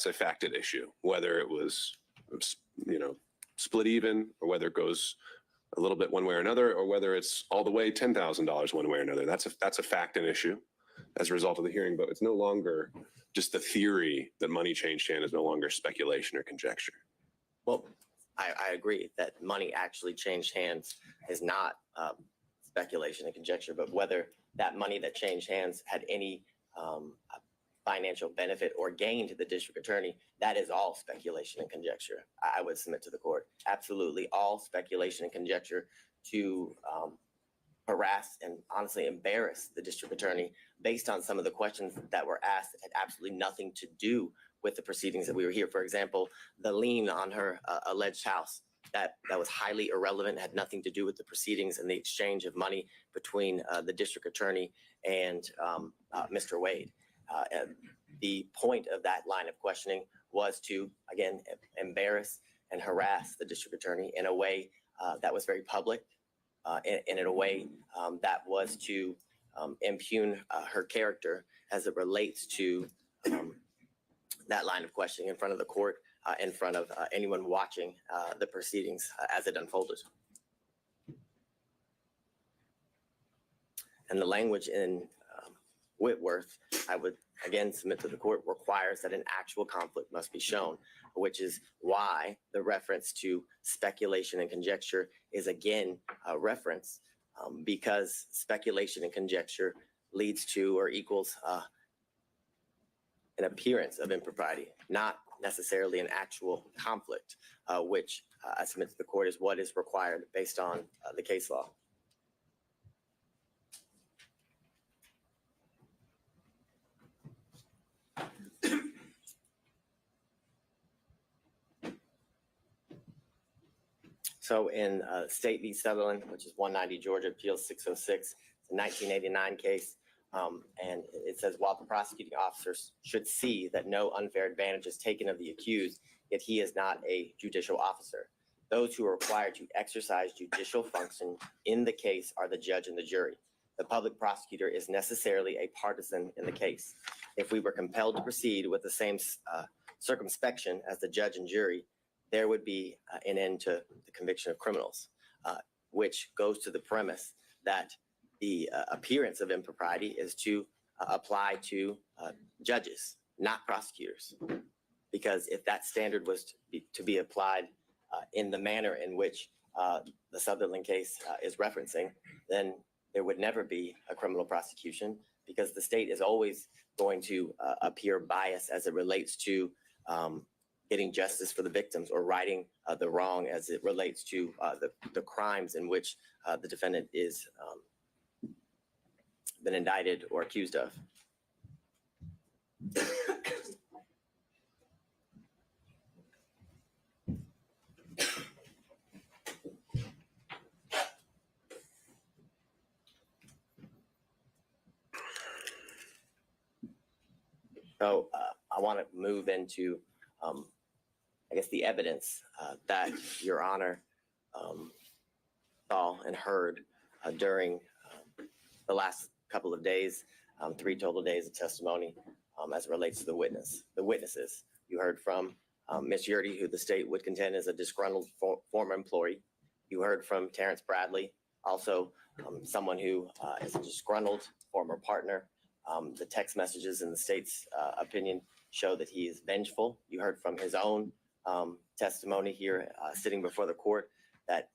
a facted issue, whether it was, split even, or whether it goes a little bit one way or another, or whether it's all the way $10,000 one way or another. That's a fact and issue as a result of the hearing, but it's no longer just the theory that money changed hand is no longer speculation or conjecture. Well, I agree that money actually changed hands is not speculation and conjecture, but whether that money that changed hands had any financial benefit or gain to the district attorney, that is all speculation and conjecture. I would submit to the court. Absolutely all speculation and conjecture to harass and honestly embarrass the district attorney based on some of the questions that were asked that had absolutely nothing to do with the proceedings that we were here. For example, the lien on her alleged house, that was highly irrelevant, had nothing to do with the proceedings and the exchange of money between the district attorney and Mr. Wade. The point of that line of questioning was to, again, embarrass and harass the district attorney in a way that was very public, and in a way that was to impugn her character as it relates to that line of questioning in front of the court, in front of anyone watching the proceedings as it unfolded. And the language in Whitworth, I would again submit to the court, requires that an actual conflict must be shown, which is why the reference to speculation and conjecture is again a reference, because speculation and conjecture leads to or equals an appearance of impropriety, not necessarily an actual conflict, which I submit to the court is what is required based on the case law. So in State v. Sutherland, which is 190 Georgia Appeals 606, it's a 1989 case. And it says, while the prosecuting officers should see that no unfair advantage is taken of the accused, yet he is not a judicial officer. Those who are required to exercise judicial function in the case are the judge and the jury. The public prosecutor is necessarily a partisan in the case. If we were compelled to proceed with the same circumspection as the judge and jury, there would be an end to the conviction of criminals, which goes to the premise that the appearance of impropriety is to apply to judges, not prosecutors. Because if that standard was to be applied in the manner in which the Sutherland case is referencing, then there would never be a criminal prosecution, because the state is always going to appear biased as it relates to getting justice for the victims or righting the wrong as it relates to the crimes in which the defendant is been indicted or accused of. So I want to move into, I guess, the evidence that Your Honor saw and heard during the last couple of days, 3 total days of testimony as it relates to the witnesses. You heard from Ms. Yurdy, who the state would contend is a disgruntled former employee. You heard from Terrence Bradley, also someone who is a disgruntled former partner. The text messages in the state's opinion show that he is vengeful. You heard from his own testimony here sitting before the court that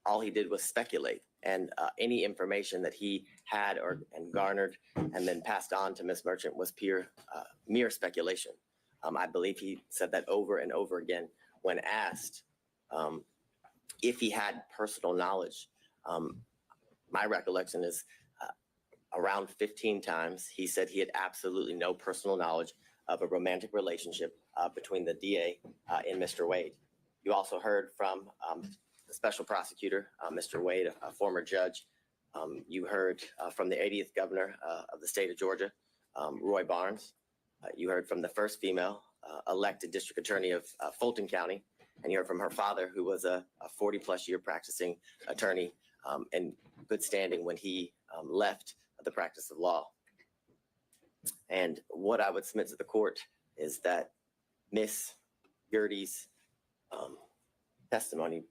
all he did was speculate, and any information that he had and garnered and then passed on to Ms. Merchant was mere speculation. I believe he said that over and over again when asked if he had personal knowledge. My recollection is around 15 times he said he had absolutely no personal knowledge of a romantic relationship between the DA and Mr. Wade. You also heard from the special prosecutor, Mr. Wade, a former judge. You heard from the 80th governor of the state of Georgia, Roy Barnes. You heard from the first female elected district attorney of Fulton County, and you heard from her father, who was a 40-plus year practicing attorney in good standing when he left the practice of law. And what I would submit to the court is that Miss Yurdy's testimony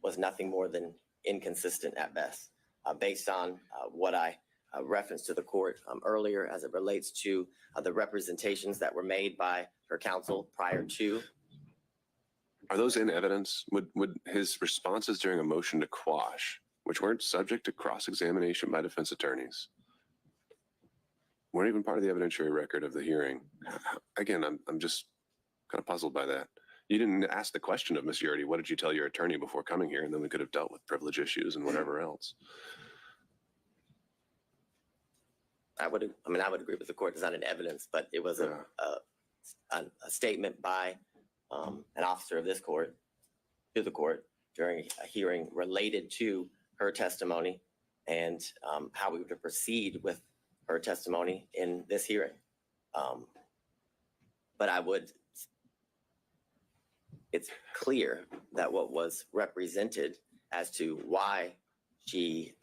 was nothing more than inconsistent at best, based on what I referenced to the court earlier as it relates to the representations that were made by her counsel prior to. Are those in evidence? Would his responses during a motion to quash, which weren't subject to cross-examination by defense attorneys, weren't even part of the evidentiary record of the hearing? Again, I'm just kind of puzzled by that. You didn't ask the question of Ms. Yurdy, what did you tell your attorney before coming here? And then we could have dealt with privilege issues and whatever else. I would agree with the court. It's not in evidence, but it was a statement by an officer of this court to the court during a hearing related to her testimony and how we would proceed with her testimony in this hearing. But it's clear that what was represented as to why she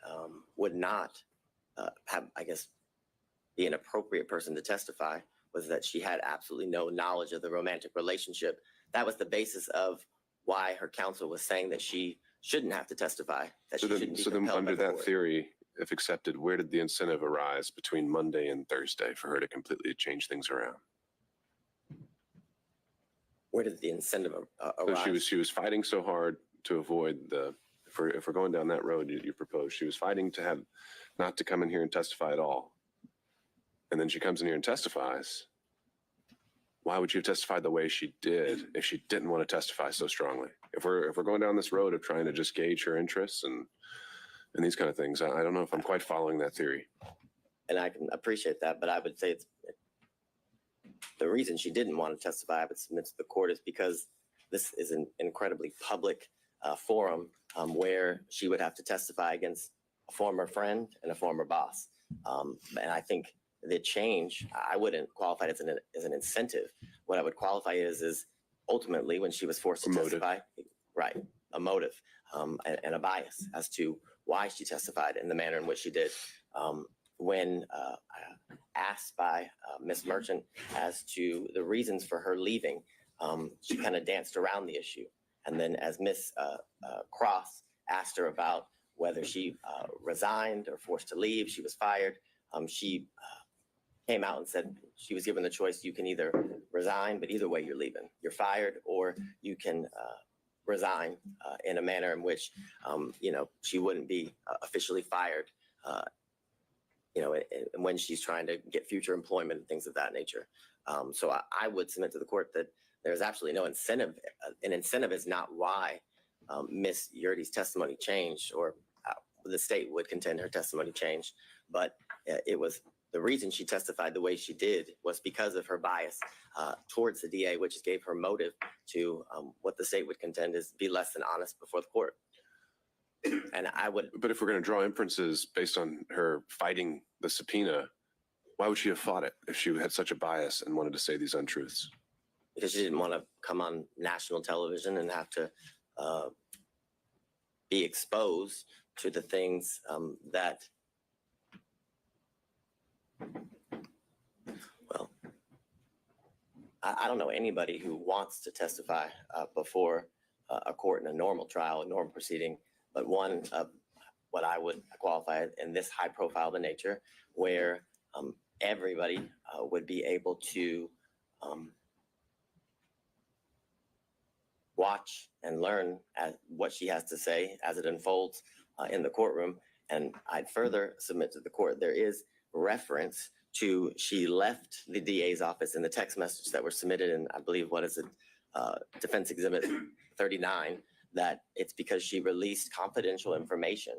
would not have, I guess, be an appropriate person to testify was that she had absolutely no knowledge of the romantic relationship. That was the basis of why her counsel was saying that she shouldn't have to testify, that she shouldn't be compelled by under the that court. theory, if accepted, where did the incentive arise between Monday and Thursday for her to completely change things around? Where did the incentive So arise? she was fighting so hard to avoid if we're going down that road you proposed, she was fighting to have not to come in here and testify at all. And then she comes in here and testifies. Why would she have testified the way she did if she didn't want to testify so strongly? If we're going down this road of trying to just gauge her interests and these kind of things, I don't know if I'm quite following that theory. And I can appreciate that, but I would say the reason she didn't want to testify, I would submit to the court, is because this is an incredibly public forum where she would have to testify against a former friend and a former boss. And I think the change, I wouldn't qualify it as an incentive. What I would qualify is ultimately when she was forced to testify, right, a motive and a bias as to why she testified in the manner in which she did. When asked by Ms. Merchant as to the reasons for her leaving, she kind of danced around the issue. And then as Ms. Cross asked her about whether she resigned or forced to leave, she was fired, she came out and said she was given the choice: you can either resign, but either way you're leaving. You're fired, or you can resign in a manner in which, she wouldn't be officially fired, when she's trying to get future employment and things of that nature. So I would submit to the court that there's absolutely no incentive. An incentive is not why Ms. Yurdy's testimony changed, or the state would contend her testimony changed. but it was the reason she testified the way she did was because of her bias towards the DA, which gave her motive to what the state would contend is be less than honest before the court. And I would. But if we're going to draw inferences based on her fighting the subpoena, why would she have fought it if she had such a bias and wanted to say these untruths? Because she didn't want to come on national television and have to be exposed to the things that, well, I don't know anybody who wants to testify before a court in a normal trial, a normal proceeding, but one of what I would qualify in this high profile of a nature where everybody would be able to watch and learn at what she has to say as it unfolds in the courtroom. And I'd further submit to the court, there is reference to she left the DA's office in the text message that were submitted in, I believe, what is it, Defense Exhibit 39, that it's because she released confidential information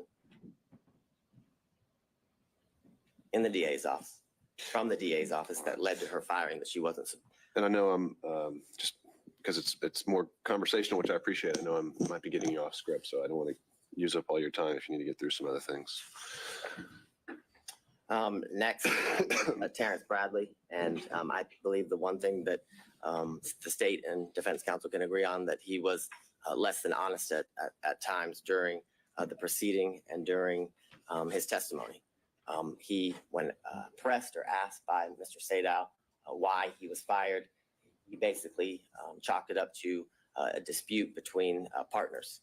in the DA's office, from the DA's office, that led to her firing, that she wasn't. And I know I'm just because it's more conversational, which I appreciate. I know I might be getting you off script, so I don't want to use up all your time if you need to get through some other things. Next, Terrence Bradley. And I believe the one thing that the state and defense counsel can agree on, that he was less than honest at times during the proceeding and during his testimony. He, when pressed or asked by Mr. Sadow why he was fired, he basically chalked it up to a dispute between partners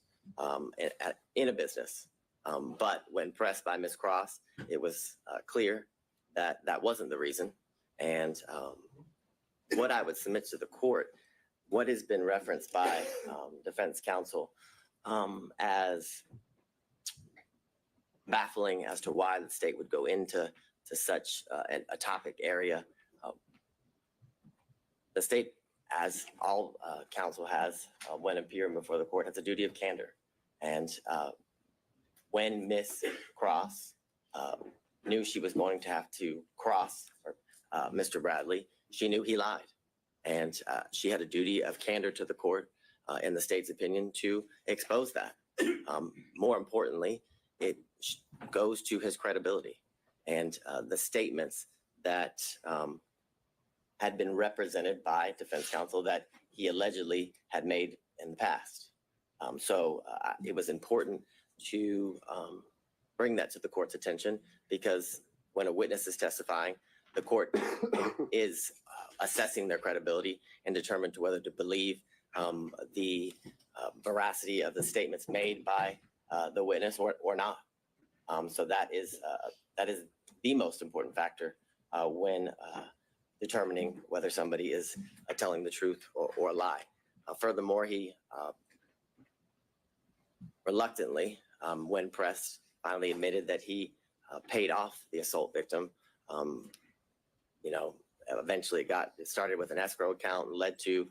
in a business. But when pressed by Ms. Cross, it was clear that that wasn't the reason. And what I would submit to the court, what has been referenced by defense counsel as baffling as to why the state would go into such a topic area. The state, as all counsel has when appearing before the court, has a duty of candor. And when Ms. Cross knew she was going to have to cross Mr. Bradley, she knew he lied. And she had a duty of candor to the court, in the state's opinion, to expose that. More importantly, it goes to his credibility and the statements that had been represented by defense counsel that he allegedly had made in the past. So it was important to bring that to the court's attention, because when a witness is testifying, the court is assessing their credibility and determined to whether to believe the veracity of the statements made by the witness or not. So that is the most important factor when determining whether somebody is telling the truth or a lie. Furthermore, he reluctantly, when pressed, finally admitted that he paid off the assault victim. Eventually it started with an escrow account and led to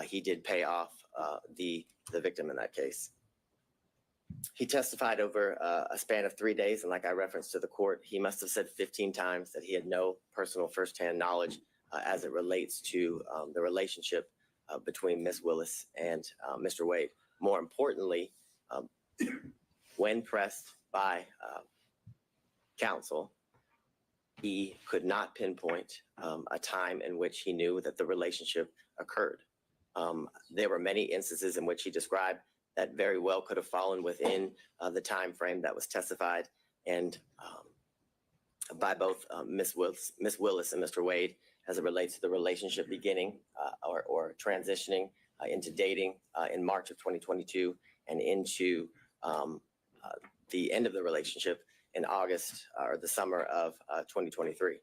he did pay off the victim in that case. He testified over a span of 3 days, and like I referenced to the court, he must have said 15 times that he had no personal firsthand knowledge as it relates to the relationship between Ms. Willis and Mr. Wade. More importantly, when pressed by counsel, he could not pinpoint a time in which he knew that the relationship occurred. There were many instances in which he described that very well could have fallen within the time frame that was testified and by both Ms. Willis and Mr. Wade as it relates to the relationship beginning or transitioning into dating in March of 2022 and into the end of the relationship in August or the summer of 2023.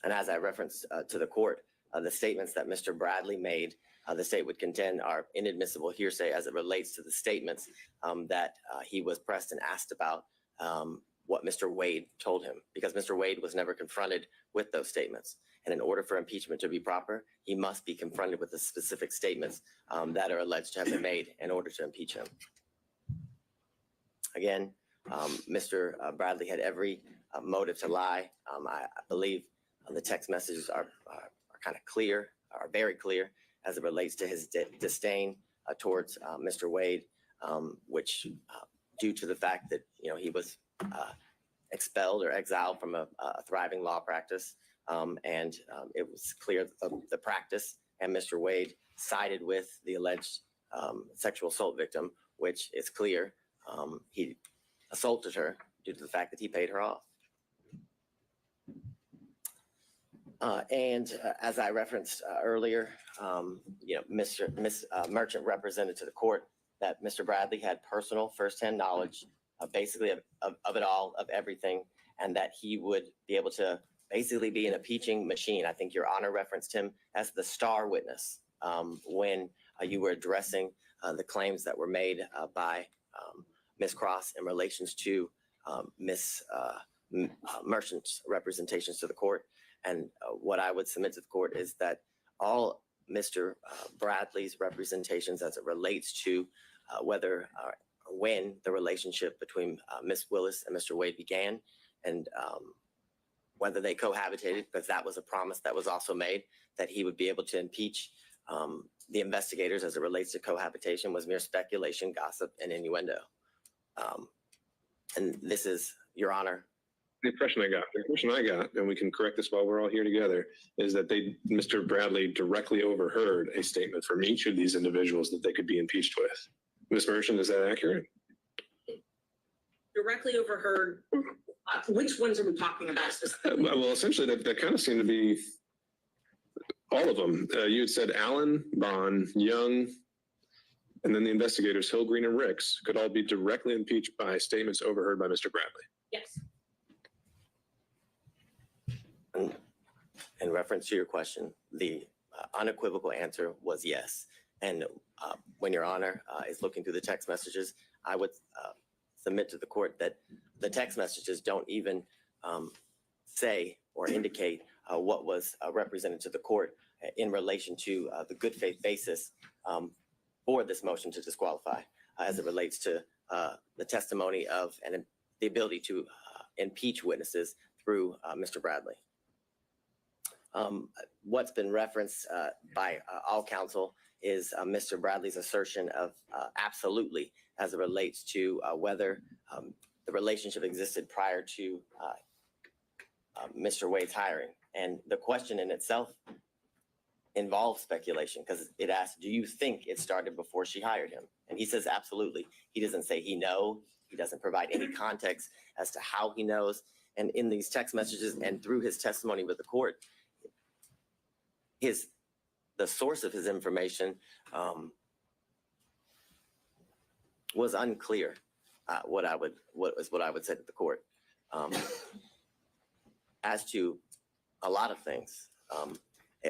And as I referenced to the court, the statements that Mr. Bradley made, the state would contend are inadmissible hearsay as it relates to the statements that he was pressed and asked about what Mr. Wade told him, because Mr. Wade was never confronted with those statements. And in order for impeachment to be proper, he must be confronted with the specific statements that are alleged to have been made in order to impeach him. Again, Mr. Bradley had every motive to lie. I believe the text messages are kind of clear, are very clear as it relates to his disdain towards Mr. Wade, which due to the fact that, he was expelled or exiled from a thriving law practice. And it was clear that the practice and Mr. Wade sided with the alleged sexual assault victim, which is clear he assaulted her due to the fact that he paid her off. And as I referenced earlier, Miss Merchant represented to the court that Mr. Bradley had personal firsthand knowledge basically of it all, of everything, and that he would be able to basically be an impeaching machine. I think Your Honor referenced him as the star witness when you were addressing the claims that were made by Ms. Cross in relations to Ms. Merchant's representations to the court. And what I would submit to the court is that all Mr. Bradley's representations as it relates to whether or when the relationship between Ms. Willis and Mr. Wade began, and whether they cohabitated, because that was a promise that was also made, that he would be able to impeach the investigators as it relates to cohabitation, was mere speculation, gossip, and innuendo. And this is, Your Honor. The impression I got, and we can correct this while we're all here together, is that Mr. Bradley directly overheard a statement from each of these individuals that they could be impeached with. Ms. Merchant, is that accurate? Directly overheard. Which ones are we talking about specifically? Well, essentially, that kind of seemed to be all of them. You had said Allen, Bond, Young, and then the investigators, Hill, Green, and Ricks, could all be directly impeached by statements overheard by Mr. Bradley. Yes. In reference to your question, the unequivocal answer was yes. And when Your Honor is looking through the text messages, I would submit to the court that the text messages don't even say or indicate what was represented to the court in relation to the good faith basis for this motion to disqualify as it relates to the testimony of and the ability to impeach witnesses through Mr. Bradley. What's been referenced by all counsel is Mr. Bradley's assertion of absolutely as it relates to whether the relationship existed prior to Mr. Wade's hiring. And the question in itself involves speculation because it asks, do you think it started before she hired him? And he says, absolutely. He doesn't say he knows. He doesn't provide any context as to how he knows. And in these text messages and through his testimony with the court, the source of his information was unclear. What I would say to the court, as to a lot of things,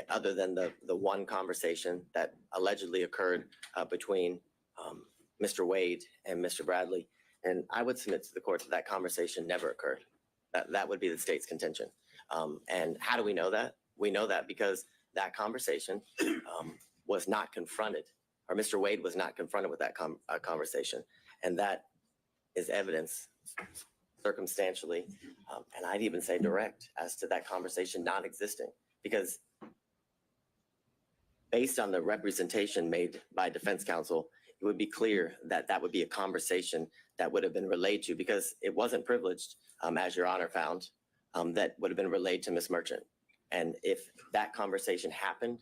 other than the one conversation that allegedly occurred between Mr. Wade and Mr. Bradley, and I would submit to the court that conversation never occurred. That would be the state's contention. And how do we know that? We know that because that conversation was not confronted, or Mr. Wade was not confronted with that conversation. And that is evidence circumstantially, and I'd even say direct, as to that conversation not existing. Because based on the representation made by defense counsel, it would be clear that that would be a conversation that would have been relayed to, because it wasn't privileged, as Your Honor found, that would have been relayed to Ms. Merchant. And if that conversation happened,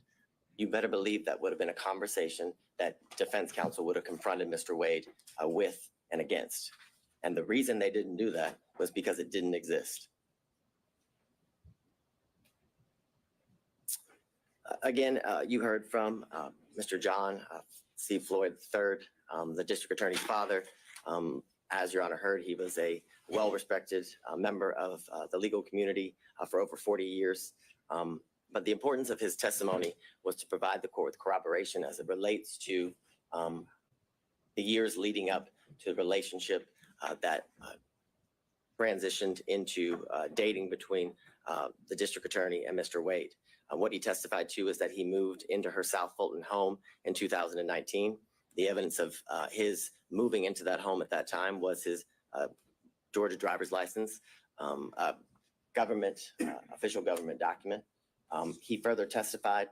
you better believe that would have been a conversation that defense counsel would have confronted Mr. Wade with and against. And the reason they didn't do that was because it didn't exist. Again, you heard from Mr. John C. Floyd III, the district attorney's father. As Your Honor heard, he was a well-respected member of the legal community for over 40 years. But the importance of his testimony was to provide the court with corroboration as it relates to the years leading up to the relationship that transitioned into dating between the district attorney and Mr. Wade. What he testified to is that he moved into her South Fulton home in 2019. The evidence of his moving into that home at that time was his Georgia driver's license, a government, official government document. He further testified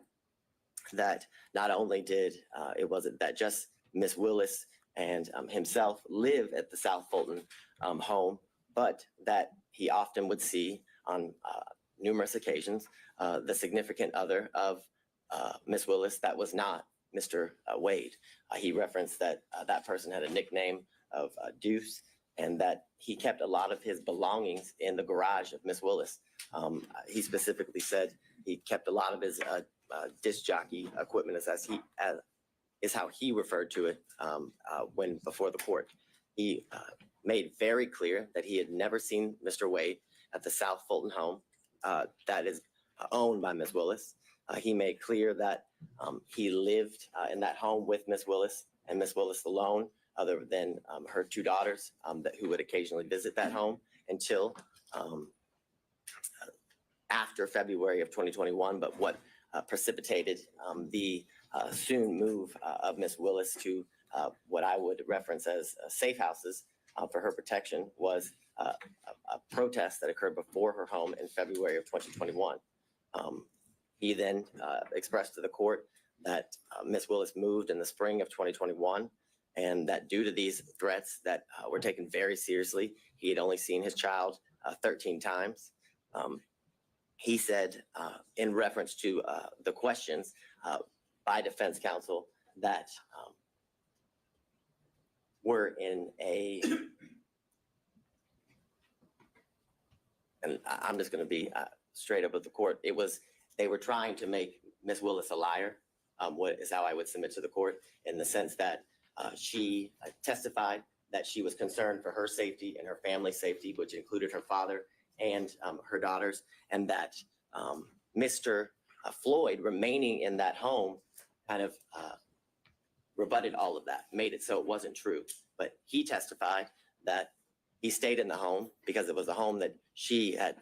that not only did it wasn't that just Miss Willis and himself live at the South Fulton home, but that he often would see on numerous occasions the significant other of Miss Willis that was not Mr. Wade. He referenced that that person had a nickname of Deuce, and that he kept a lot of his belongings in the garage of Miss Willis. He specifically said he kept a lot of his disc jockey equipment, is how he referred to it when before the court. He made very clear that he had never seen Mr. Wade at the South Fulton home that is owned by Miss Willis. He made clear that he lived in that home with Miss Willis and Miss Willis alone, other than her two daughters who would occasionally visit that home until after February of 2021. But what precipitated the soon move of Miss Willis to what I would reference as safe houses for her protection was a protest that occurred before her home in February of 2021. He then expressed to the court that Miss Willis moved in the spring of 2021, and that due to these threats that were taken very seriously, he had only seen his child 13 times. He said, in reference to the questions by defense counsel that were in a, and I'm just going to be straight up with the court, they were trying to make Miss Willis a liar, what is how I would submit to the court, in the sense that she testified that she was concerned for her safety and her family's safety, which included her father and her daughters, and that Mr. Floyd remaining in that home kind of rebutted all of that, made it so it wasn't true. But he testified that he stayed in the home because it was a home that she had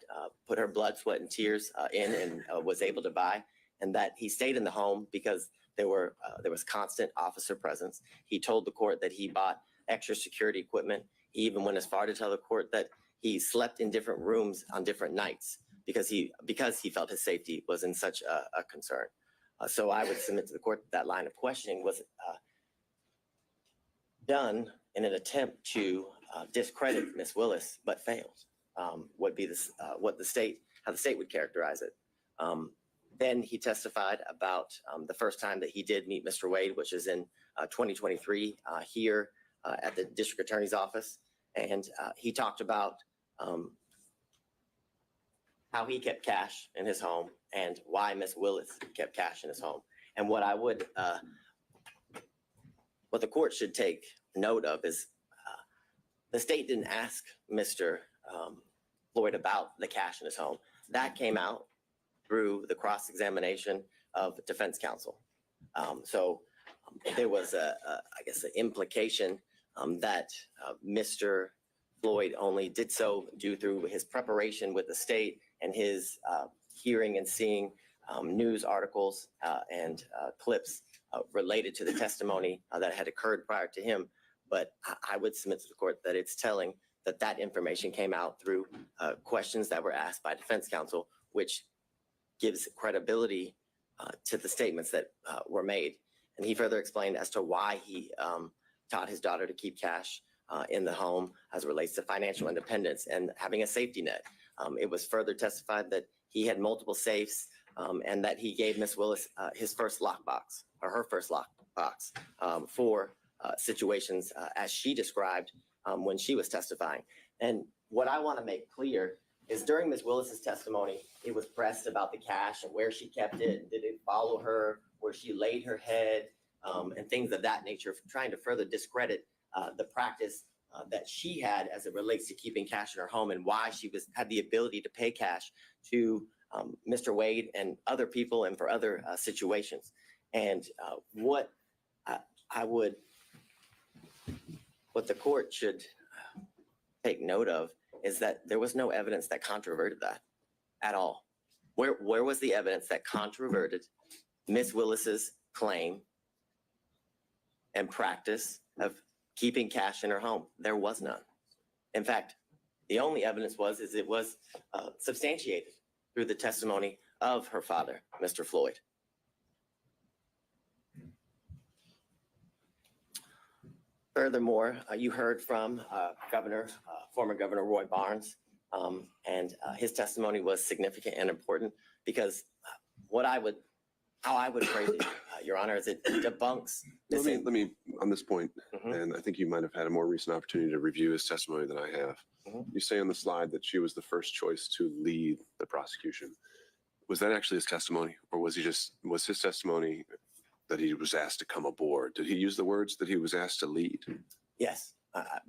put her blood, sweat, and tears in and was able to buy, and that he stayed in the home because there was constant officer presence. He told the court that he bought extra security equipment. He even went as far to tell the court that he slept in different rooms on different nights because he felt his safety was in such a concern. So I would submit to the court that line of questioning was done in an attempt to discredit Miss Willis, but failed. Would be this how the state would characterize it. Then he testified about the first time that he did meet Mr. Wade, which is in 2023 here at the district attorney's office. And he talked about how he kept cash in his home and why Miss Willis kept cash in his home. And what the court should take note of is the state didn't ask Mr. Floyd about the cash in his home. That came out through the cross-examination of defense counsel. So there was I guess, an implication that Mr. Floyd only did so due through his preparation with the state and his hearing and seeing news articles and clips related to the testimony that had occurred prior to him. But I would submit to the court that it's telling that that information came out through questions that were asked by defense counsel, which gives credibility to the statements that were made. And he further explained as to why he taught his daughter to keep cash in the home as it relates to financial independence and having a safety net. It was further testified that he had multiple safes and that he gave Miss Willis his first lockbox, or her first lockbox, for situations as she described when she was testifying. And what I want to make clear is during Ms. Willis's testimony, it was pressed about the cash and where she kept it. Did it follow her, where she laid her head, and things of that nature, trying to further discredit the practice that she had as it relates to keeping cash in her home and why she had the ability to pay cash to Mr. Wade and other people and for other situations. And what the court should take note of is that there was no evidence that controverted that at all. Where was the evidence that controverted Miss Willis's claim and practice of keeping cash in her home? There was none. In fact, The only evidence is it was substantiated through the testimony of her father, Mr. Floyd. Furthermore, you heard from former Governor Roy Barnes, and his testimony was significant and important because how I would phrase it, Your Honor, is it debunks. Let me on this point, Mhm. and I think you might have had a more recent opportunity to review his testimony than I have. Mhm. You say on the slide that she was the first choice to lead the prosecution. Was that actually his testimony, or was his testimony that he was asked to come aboard? Did he use the words that he was asked to lead? Yes,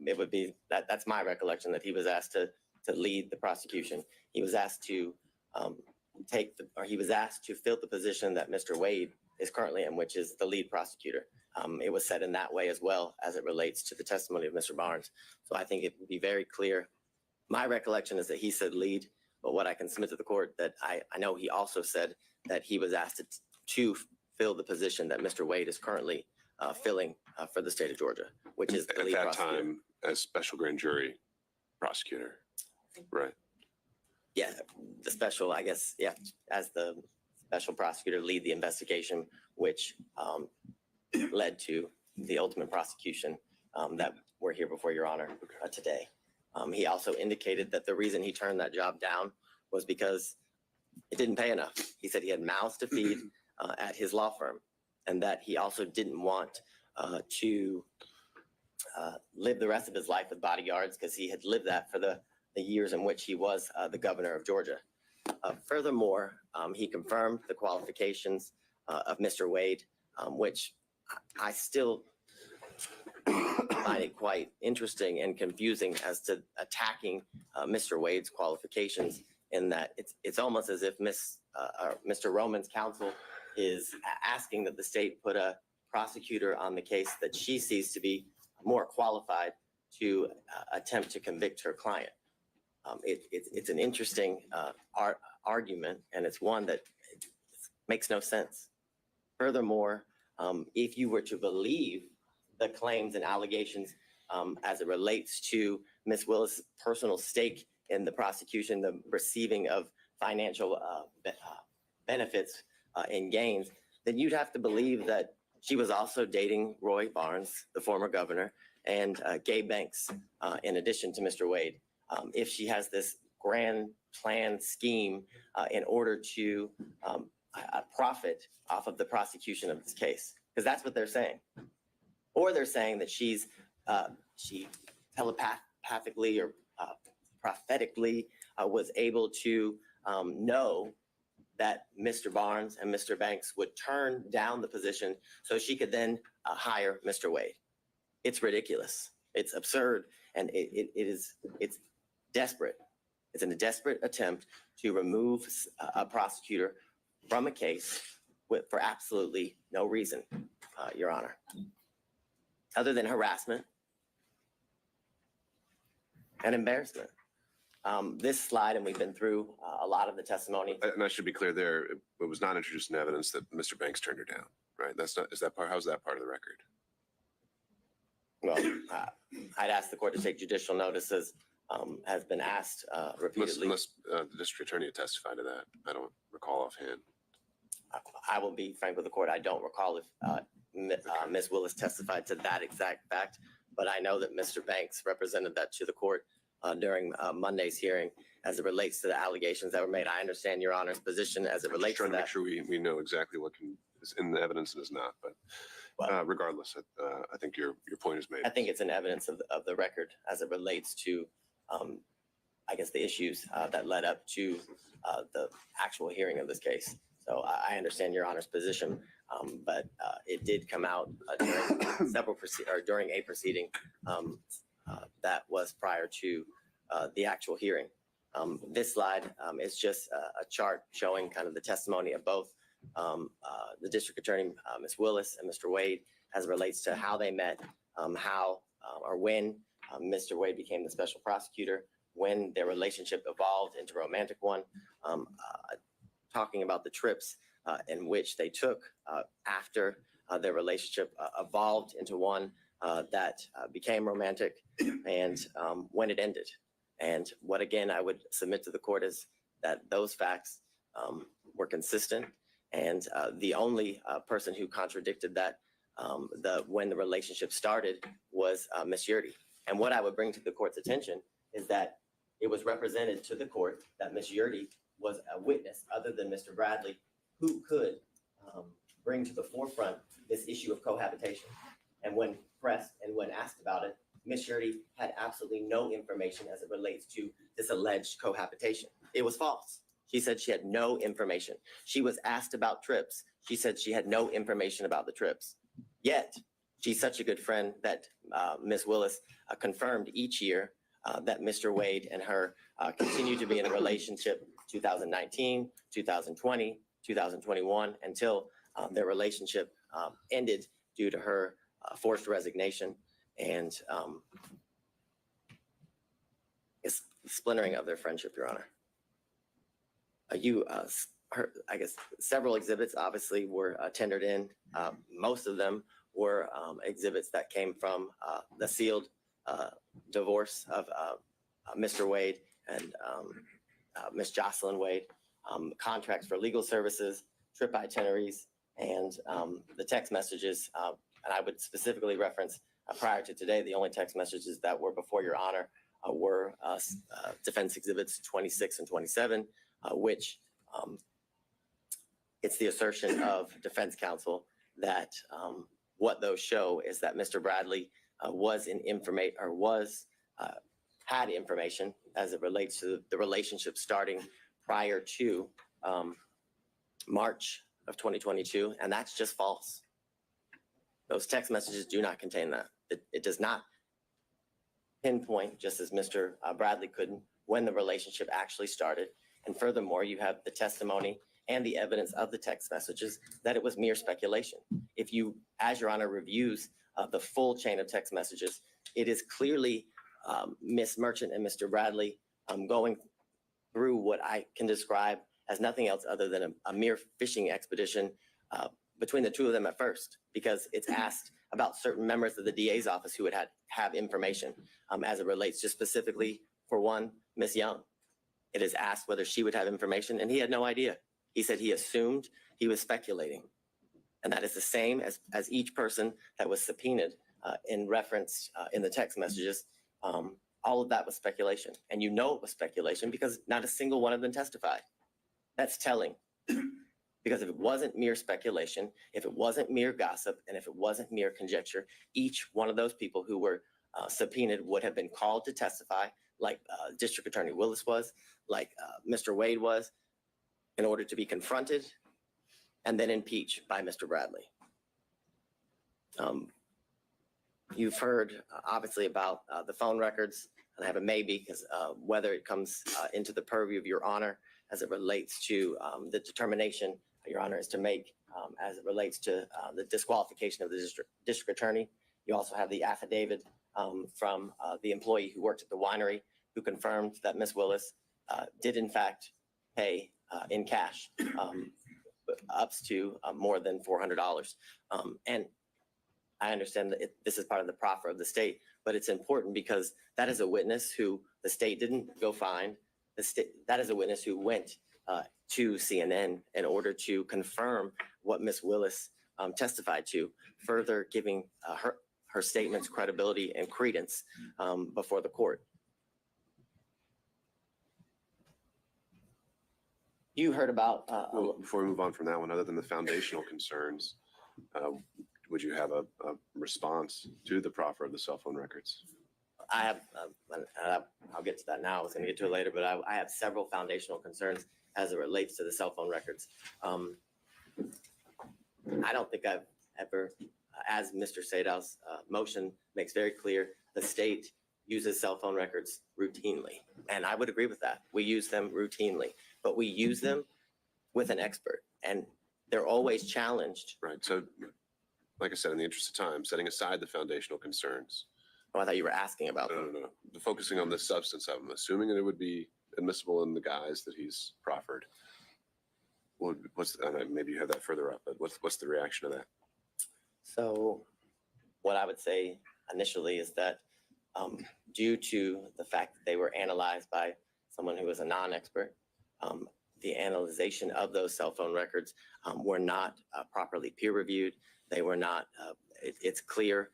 it would be that's my recollection that he was asked to lead the prosecution. He was asked to he was asked to fill the position that Mr. Wade is currently in, which is the lead prosecutor. It was said in that way as well as it relates to the testimony of Mr. Barnes. So I think it would be very clear. My recollection is that he said lead, but what I can submit to the court that I know he also said that he was asked to fill the position that Mr. Wade is currently filling for the state of Georgia, which is the At lead that prosecutor. time as special grand jury prosecutor, right? Yeah, the special, I guess, yeah, as the special prosecutor lead the investigation, which led to the ultimate prosecution that we're here before Your Honor today. He also indicated that the reason he turned that job down was because it didn't pay enough. He said he had mouths to feed at his law firm, and that he also didn't want to live the rest of his life with bodyguards because he had lived that for the years in which he was the governor of Georgia. Furthermore, he confirmed the qualifications of Mr. Wade, which I still find it quite interesting and confusing as to attacking Mr. Wade's qualifications, in that it's almost as if Mr. Roman's counsel is asking that the state put a prosecutor on the case that she sees to be more qualified to attempt to convict her client. It's an interesting argument, and it's one that makes no sense. Furthermore, if you were to believe the claims and allegations as it relates to Ms. Willis' personal stake in the prosecution, the receiving of financial benefits and gains, then you'd have to believe that she was also dating Roy Barnes, the former governor, and Gabe Banks, in addition to Mr. Wade. If she has this grand plan scheme in order to profit off of the prosecution of this case, because that's what they're saying. Or they're saying that she telepathically or prophetically was able to know that Mr. Barnes and Mr. Banks would turn down the position so she could then hire Mr. Wade. It's ridiculous. It's absurd, and it's desperate. It's a desperate attempt to remove a prosecutor from a case for absolutely no reason, Your Honor, other than harassment and embarrassment. This slide, and we've been through a lot of the testimony. And I should be clear there, it was not introduced in evidence that Mr. Banks turned her down, right? How's that part of the record? Well, I'd ask the court to take judicial notices, has been asked repeatedly. Unless the district attorney had testified to that. I don't recall offhand. I will be frank with the court. I don't recall if Ms. Willis testified to that exact fact, but I know that Mr. Banks represented that to the court during Monday's hearing as it relates to the allegations that were made. I understand Your Honor's position as it I'm just relates to trying to that. make sure we know exactly what is in the evidence and is not, but regardless, I think your point is made. I think it's an evidence of the record as it relates to, I guess, the issues that led up to the actual hearing of this case. So I understand Your Honor's position, but it did come out during a proceeding that was prior to the actual hearing. This slide is just a chart showing kind of the testimony of both the district attorney, Ms. Willis, and Mr. Wade, as it relates to how they met, how or when Mr. Wade became the special prosecutor, when their relationship evolved into a romantic one, talking about the trips in which they took after their relationship evolved into one that became romantic, and when it ended. And what, again, I would submit to the court is that those facts were consistent. And the only person who contradicted that when the relationship started was Ms. Yurdy. And what I would bring to the court's attention is that it was represented to the court that Ms. Yurdy was a witness other than Mr. Bradley who could bring to the forefront this issue of cohabitation. And when pressed and when asked about it, Ms. Yurdy had absolutely no information as it relates to this alleged cohabitation. It was false. She said she had no information. She was asked about trips. She said she had no information about the trips. Yet, she's such a good friend that Ms. Willis confirmed each year that Mr. Wade and her continue to be in a relationship 2019, 2020, 2021, until their relationship ended due to her forced resignation and splintering of their friendship, Your Honor. I guess several exhibits obviously were tendered in. Most of them were exhibits that came from the sealed divorce of Mr. Wade and Ms. Jocelyn Wade, contracts for legal services, trip itineraries, and the text messages. And I would specifically reference prior to today, the only text messages that were before Your Honor were defense exhibits 26 and 27, which it's the assertion of defense counsel that what those show is that Mr. Bradley had information as it relates to the relationship starting prior to March of 2022, and that's just false. Those text messages do not contain that. It does not pinpoint, just as Mr. Bradley couldn't, when the relationship actually started. And furthermore, you have the testimony and the evidence of the text messages that it was mere speculation. If you, as Your Honor, reviews the full chain of text messages, it is clearly Ms. Merchant and Mr. Bradley going through what I can describe as nothing else other than a mere fishing expedition between the two of them at first, because it's asked about certain members of the DA's office who would have information as it relates just specifically, for one, Ms. Young. It is asked whether she would have information, and he had no idea. He said he assumed, he was speculating. And that is the same as each person that was subpoenaed in reference in the text messages. All of that was speculation. And you know it was speculation because not a single one of them testified. That's telling. Because if it wasn't mere speculation, if it wasn't mere gossip, and if it wasn't mere conjecture, each one of those people who were subpoenaed would have been called to testify, like District Attorney Willis was, like Mr. Wade was, in order to be confronted and then impeached by Mr. Bradley. You've heard obviously about the phone records, and I have a maybe because whether it comes into the purview of Your Honor as it relates to the determination Your Honor is to make as it relates to the disqualification of the district attorney. You also have the affidavit from the employee who worked at the winery who confirmed that Ms. Willis did in fact pay in cash up to more than $400. And I understand that this is part of the proffer of the state, but it's important because that is a witness who the state didn't go find. That is a witness who went to CNN in order to confirm what Ms. Willis testified to, further giving her statements credibility and credence before the court. You heard about... Well, before we move on from that one, other than the foundational concerns, would you have a response to the proffer of the cell phone records? I have, I'll get to that now. I was going to get to it later, but I have several foundational concerns as it relates to the cell phone records. I don't think I've ever, as Mr. Sadow's motion makes very clear, the state uses cell phone records routinely. And I would agree with that. We use them routinely, but we use them with an expert, and they're always challenged. Right. So, like I said, in the interest of time, setting aside the foundational concerns. Oh, I thought you were asking about them. No. Focusing on the substance of them, assuming that it would be admissible in the guise that he's proffered. Maybe you have that further up, but what's the reaction to that? So what I would say initially is that due to the fact that they were analyzed by someone who was a non-expert. The analyzation of those cell phone records were not properly peer reviewed. They were not, it's clear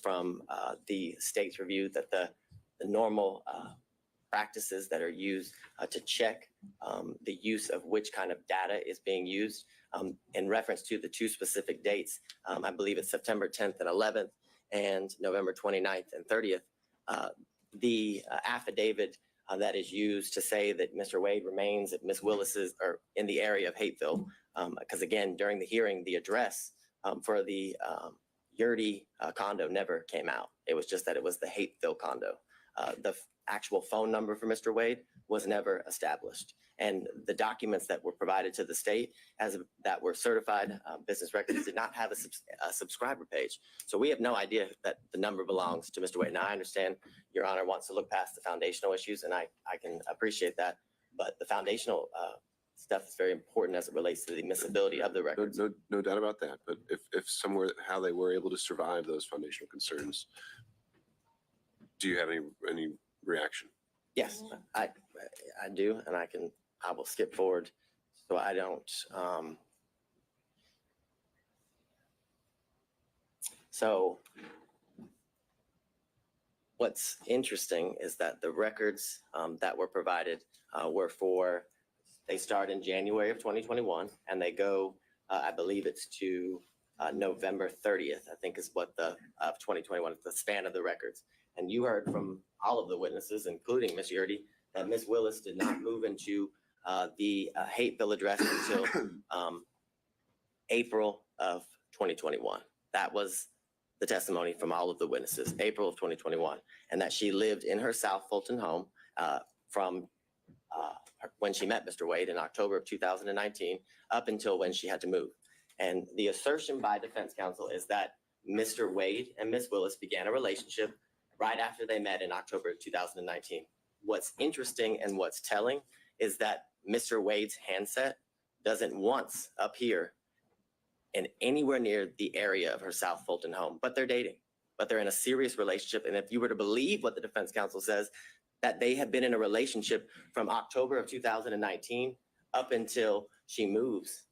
from the state's review that the normal practices that are used to check the use of which kind of data is being used in reference to the two specific dates. I believe it's September 10th and 11th and November 29th and 30th. The affidavit that is used to say that Mr. Wade remains at Ms. Willis's or in the area of Hateville, because again, during the hearing, the address for the Yurdy condo never came out. It was just that it was the Hateville condo. The actual phone number for Mr. Wade was never established. And the documents that were provided to the state that were certified business records did not have a subscriber page. So we have no idea that the number belongs to Mr. Wade. Now, I understand Your Honor wants to look past the foundational issues, and I can appreciate that. But the foundational stuff is very important as it relates to the admissibility of the records. No doubt about that. But if somewhere, how they were able to survive those foundational concerns, do you have any reaction? Yes, I do, and I will skip forward so I don't. So what's interesting is that the records that were provided they start in January of 2021 and they go, I believe it's to November 30th, I think is what of 2021, the span of the records. And you heard from all of the witnesses, including Ms. Yurdy, that Ms. Willis did not move into the Hateville address until April of 2021. That was the testimony from all of the witnesses, April of 2021, and that she lived in her South Fulton home from when she met Mr. Wade in October of 2019 up until when she had to move. And the assertion by defense counsel is that Mr. Wade and Ms. Willis began a relationship right after they met in October of 2019. What's interesting and what's telling is that Mr. Wade's handset doesn't once appear in anywhere near the area of her South Fulton home, but they're dating, but they're in a serious relationship. And if you were to believe what the defense counsel says, that they have been in a relationship from October of 2019 up until she moves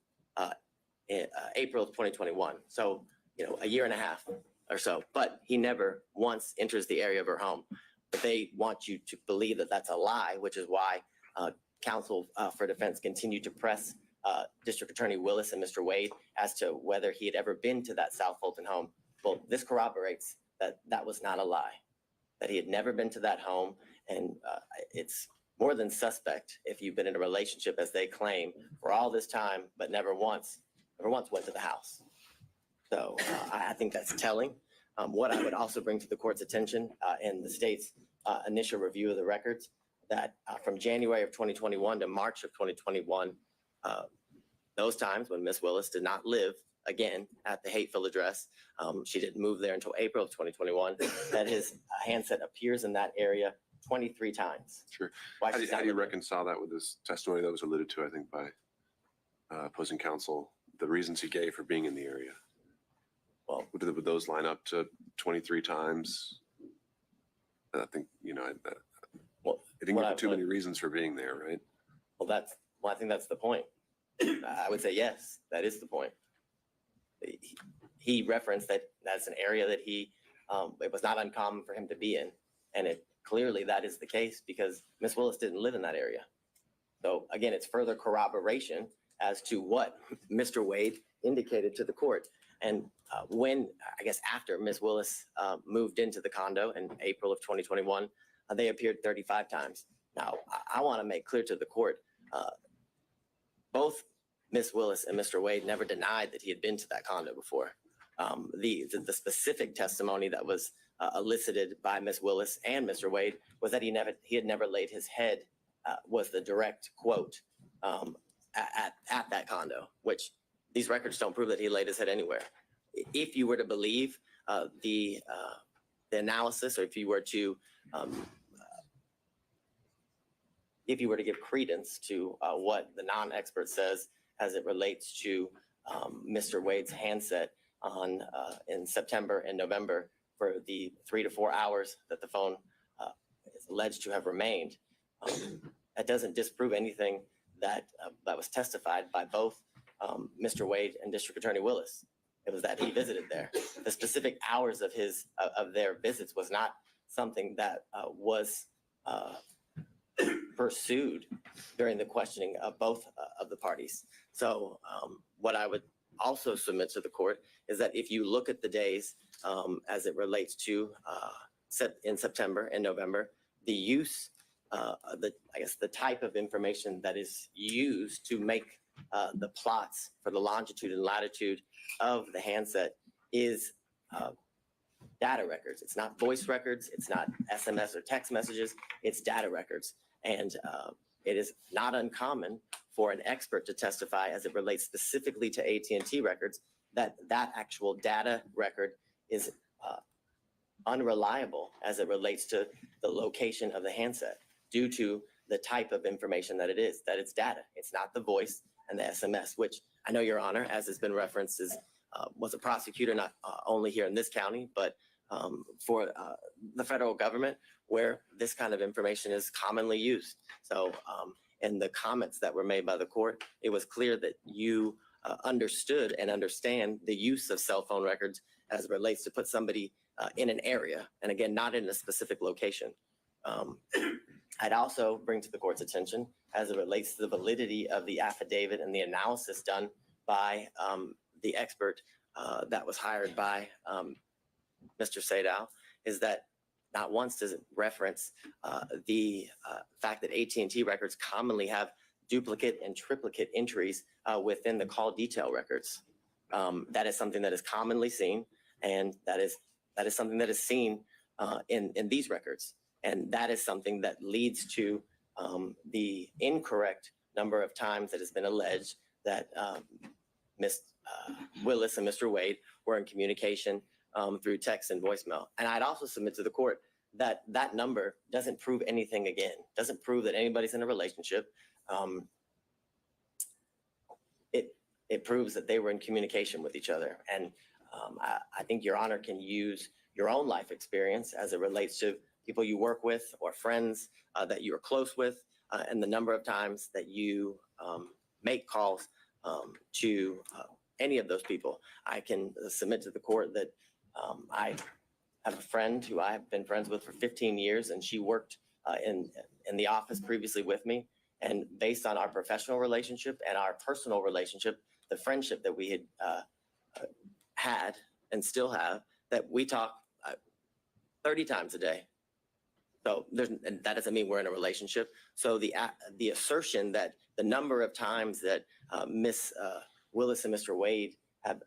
in April of 2021. So, a year and a half or so, but he never once enters the area of her home. But they want you to believe that that's a lie, which is why counsel for defense continued to press District Attorney Willis and Mr. Wade as to whether he had ever been to that South Fulton home. Well, this corroborates that that was not a lie, that he had never been to that home. And it's more than suspect if you've been in a relationship, as they claim, for all this time, but never once went to the house. So I think that's telling. What I would also bring to the court's attention in the state's initial review of the records, that from January of 2021 to March of 2021, those times when Ms. Willis did not live again at the Hateville address, she didn't move there until April of 2021, that his handset appears in that area 23 times. Sure. How do you reconcile that with this testimony that was alluded to, I think, by opposing counsel, the reasons he gave for being in the area? Well, would those line up to 23 times? I think, well, I didn't give too many reasons for being there, right? Well, I think that's the point. I would say, yes, that is the point. He referenced that that's an area that it was not uncommon for him to be in. And clearly that is the case because Ms. Willis didn't live in that area. So again, it's further corroboration as to what Mr. Wade indicated to the court. And after Ms. Willis moved into the condo in April of 2021, they appeared 35 times. Now, I want to make clear to the court, both Ms. Willis and Mr. Wade never denied that he had been to that condo before. The specific testimony that was elicited by Ms. Willis and Mr. Wade was that he had never laid his head, was the direct quote at that condo, which these records don't prove that he laid his head anywhere. If you were to believe the analysis, or if you were to give credence to what the non-expert says as it relates to Mr. Wade's handset in September and November for the 3 to 4 hours that the phone is alleged to have remained. That doesn't disprove anything that was testified by both Mr. Wade and District Attorney Willis. It was that he visited there. The specific hours of their visits was not something that was pursued during the questioning of both of the parties. So what I would also submit to the court is that if you look at the days as it relates to in September and November, the use, the type of information that is used to make the plots for the longitude and latitude of the handset is data records. It's not voice records. It's not SMS or text messages. It's data records. And it is not uncommon for an expert to testify as it relates specifically to AT&T records that actual data record is unreliable as it relates to the location of the handset due to the type of information that it is, that it's data. It's not the voice and the SMS, which I know, Your Honor, as has been referenced, was a prosecutor not only here in this county, but for the federal government, where this kind of information is commonly used. So in the comments that were made by the court, it was clear that you understood and understand the use of cell phone records as it relates to put somebody in an area, and again, not in a specific location. I'd also bring to the court's attention as it relates to the validity of the affidavit and the analysis done by the expert that was hired by Mr. Sadow, is that not once does it reference the fact that AT&T records commonly have duplicate and triplicate entries within the call detail records. That is something that is commonly seen, and that is something that is seen in these records. And that is something that leads to the incorrect number of times that has been alleged that Ms. Willis and Mr. Wade were in communication through text and voicemail. And I'd also submit to the court that that number doesn't prove anything again, doesn't prove that anybody's in a relationship. It proves that they were in communication with each other. And I think Your Honor can use your own life experience as it relates to people you work with or friends that you're close with, and the number of times that you make calls to any of those people. I can submit to the court that I have a friend who I have been friends with for 15 years, and she worked in the office previously with me. And based on our professional relationship and our personal relationship, the friendship that we had and still have, that we talk 30 times a day. So and that doesn't mean we're in a relationship. So the assertion that the number of times that Miss Willis and Mr. Wade have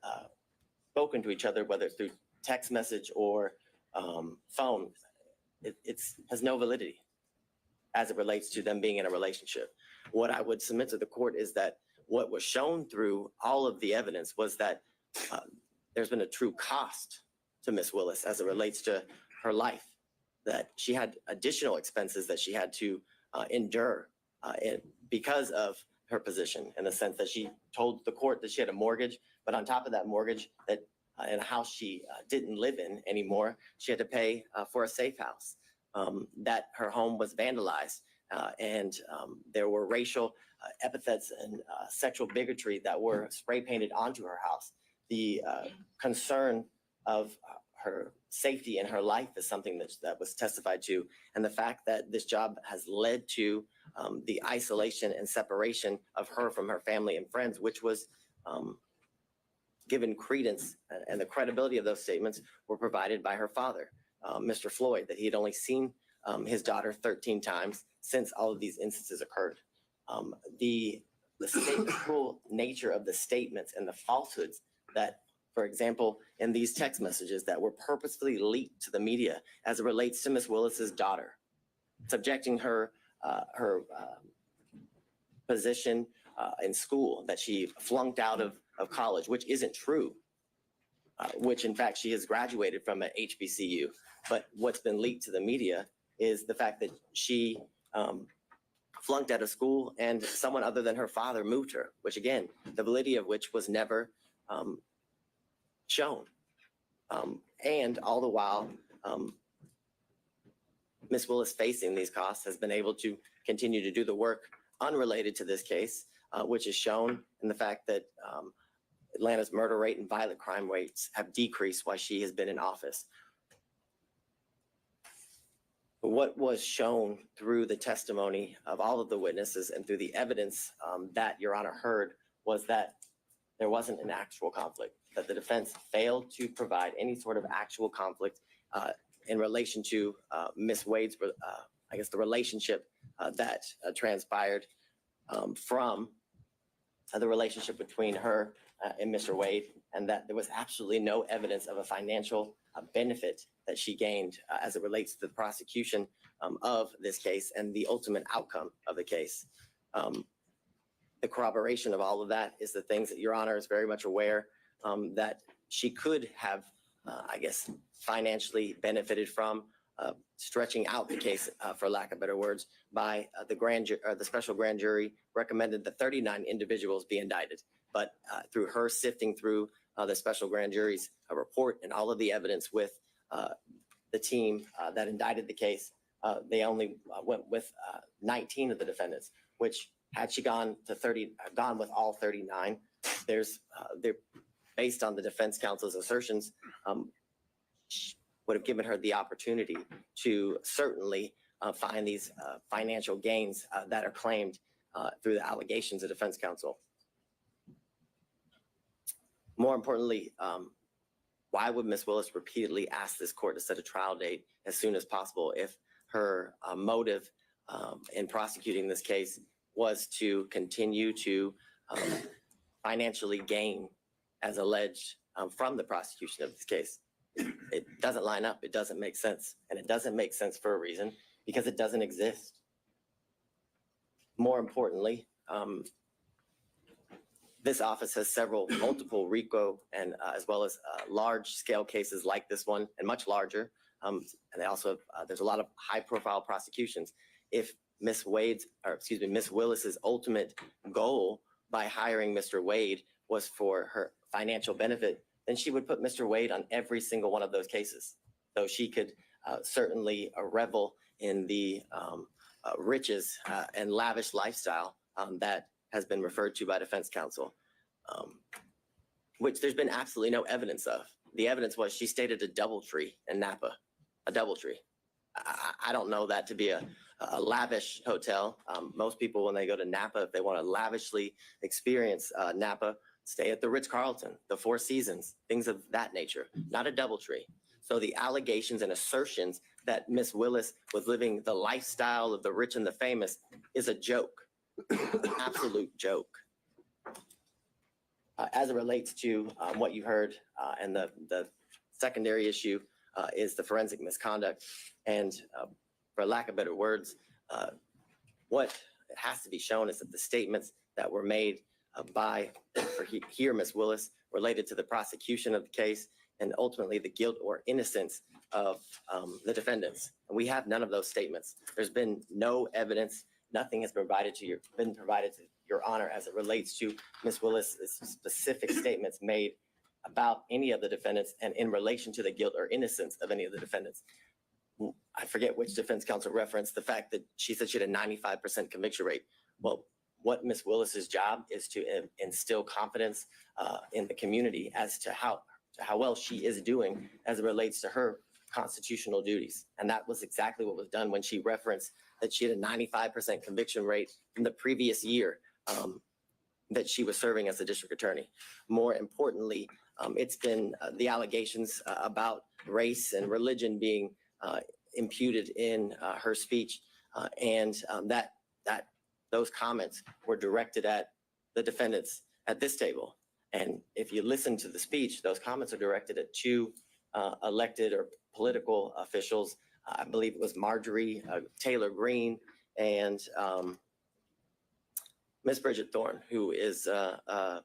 spoken to each other, whether it's through text message or phone, it has no validity as it relates to them being in a relationship. What I would submit to the court is that what was shown through all of the evidence was that there's been a true cost to Miss Willis as it relates to her life, that she had additional expenses that she had to endure because of her position, in the sense that she told the court that she had a mortgage, but on top of that mortgage, that in a house she didn't live in anymore, she had to pay for a safe house, that her home was vandalized, and there were racial epithets and sexual bigotry that were spray painted onto her house. The concern of her safety and her life is something that was testified to. And the fact that this job has led to the isolation and separation of her from her family and friends, which was given credence, and the credibility of those statements were provided by her father, Mr. Floyd, that he had only seen his daughter 13 times since all of these instances occurred. The stateful nature of the statements and the falsehoods that, for example, in these text messages that were purposefully leaked to the media as it relates to Miss Willis's daughter, subjecting her position in school, that she flunked out of college, which isn't true, which in fact she has graduated from an HBCU. But what's been leaked to the media is the fact that she flunked out of school and someone other than her father moved her, which again, the validity of which was never shown. And all the while, Ms. Willis facing these costs has been able to continue to do the work unrelated to this case, which is shown in the fact that Atlanta's murder rate and violent crime rates have decreased while she has been in office. What was shown through the testimony of all of the witnesses and through the evidence that Your Honor heard was that there wasn't an actual conflict, that the defense failed to provide any sort of actual conflict in relation to Ms. Wade's, I guess, the relationship that transpired from the relationship between her and Mr. Wade, and that there was absolutely no evidence of a financial benefit that she gained as it relates to the prosecution of this case and the ultimate outcome of the case. The corroboration of all of that is the things that Your Honor is very much aware that she could have, I guess, financially benefited from stretching out the case, for lack of better words, by the special grand jury recommended that 39 individuals be indicted. But through her sifting through the special grand jury's report and all of the evidence with the team that indicted the case, they only went with 19 of the defendants, which had she gone with all 39, they're based on the defense counsel's assertions, would have given her the opportunity to certainly find these financial gains that are claimed through the allegations of defense counsel. More importantly, why would Ms. Willis repeatedly ask this court to set a trial date as soon as possible if her motive in prosecuting this case was to continue to financially gain as alleged from the prosecution of this case? It doesn't line up. It doesn't make sense. And it doesn't make sense for a reason, because it doesn't exist. More importantly, this office has multiple RICO and as well as large scale cases like this one and much larger. And they also, there's a lot of high profile prosecutions. If Ms. Willis's ultimate goal by hiring Mr. Wade was for her financial benefit, then she would put Mr. Wade on every single one of those cases. So she could certainly revel in the riches and lavish lifestyle that has been referred to by defense counsel, which there's been absolutely no evidence of. The evidence was she stayed at a DoubleTree in Napa, a DoubleTree. I don't know that to be a lavish hotel. Most people, when they go to Napa, if they want to lavishly experience Napa, stay at the Ritz-Carlton, the Four Seasons, things of that nature, not a DoubleTree. So the allegations and assertions that Ms. Willis was living the lifestyle of the rich and the famous is a joke, absolute joke. As it relates to what you heard, and the secondary issue is the forensic misconduct. And for lack of better words, what has to be shown is that the statements that were made by Ms. Willis related to the prosecution of the case and ultimately the guilt or innocence of the defendants. And we have none of those statements. There's been no evidence. Nothing has been provided to Your Honor as it relates to Ms. Willis's specific statements made about any of the defendants and in relation to the guilt or innocence of any of the defendants. I forget which defense counsel referenced the fact that she said she had a 95% conviction rate. Well, what Ms. Willis's job is to instill confidence in the community as to how well she is doing as it relates to her constitutional duties. And that was exactly what was done when she referenced that she had a 95% conviction rate in the previous year that she was serving as a district attorney. More importantly, it's been the allegations about race and religion being imputed in her speech, and that those comments were directed at the defendants at this table. And if you listen to the speech, those comments are directed at two elected or political officials. I believe it was Marjorie Taylor Greene and Ms. Bridget Thorne, who is a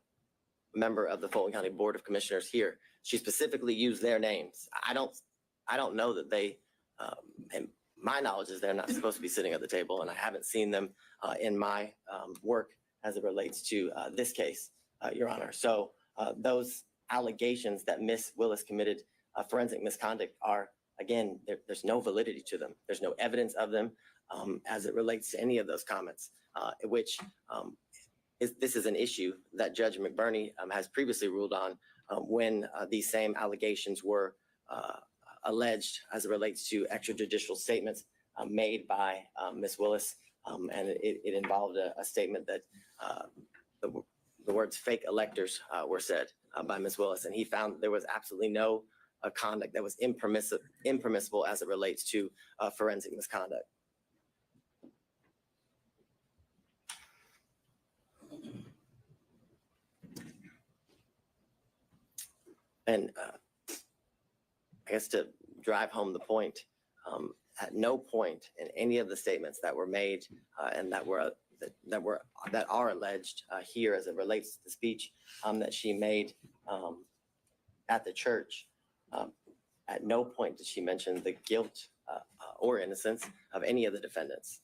member of the Fulton County Board of Commissioners here. She specifically used their names. I don't know that they, and my knowledge is they're not supposed to be sitting at the table, and I haven't seen them in my work as it relates to this case, Your Honor. So those allegations that Ms. Willis committed forensic misconduct are, again, there's no validity to them. There's no evidence of them as it relates to any of those comments, which this is an issue that Judge McBurney has previously ruled on when these same allegations were alleged as it relates to extrajudicial statements made by Ms. Willis. And it involved a statement that the words fake electors were said by Ms. Willis. And he found there was absolutely no conduct that was impermissible as it relates to forensic misconduct. And I guess to drive home the point, at no point in any of the statements that were made and that are alleged here as it relates to the speech that she made at the church, at no point did she mention the guilt or innocence of any of the defendants.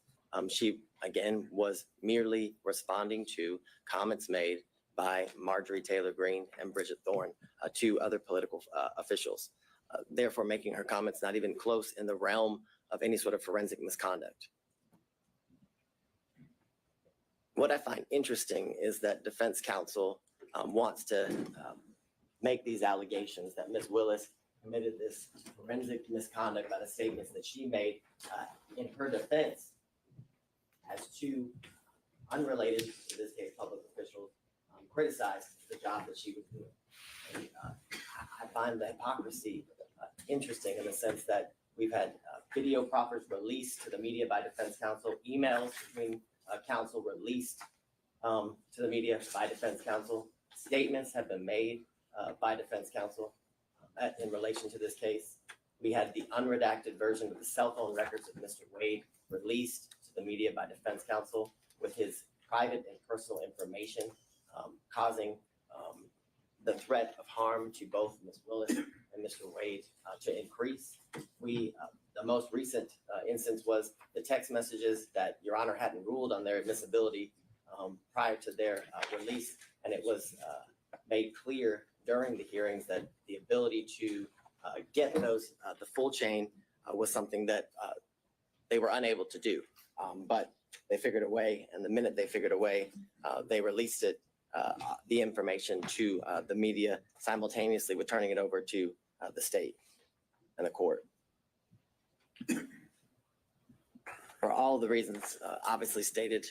She, again, was merely responding to comments made by Marjorie Taylor Greene and Bridget Thorne, two other political officials, therefore making her comments not even close in the realm of any sort of forensic misconduct. What I find interesting is that defense counsel wants to make these allegations that Ms. Willis committed this forensic misconduct by the statements that she made in her defense as two unrelated, in this case, public officials criticized the job that she was doing. And I find the hypocrisy interesting in the sense that we've had video proffers released to the media by defense counsel, emails between counsel released to the media by defense counsel, statements have been made by defense counsel in relation to this case. We had the unredacted version of the cell phone records of Mr. Wade released to the media by defense counsel with his private and personal information causing the threat of harm to both Ms. Willis and Mr. Wade to increase. The most recent instance was the text messages that Your Honor hadn't ruled on their admissibility prior to their release, and it was made clear during the hearings that the ability to get those, the full chain was something that they were unable to do. But they figured a way, and the minute they figured a way, they released it, the information to the media simultaneously with turning it over to the state and the court. For all the reasons obviously stated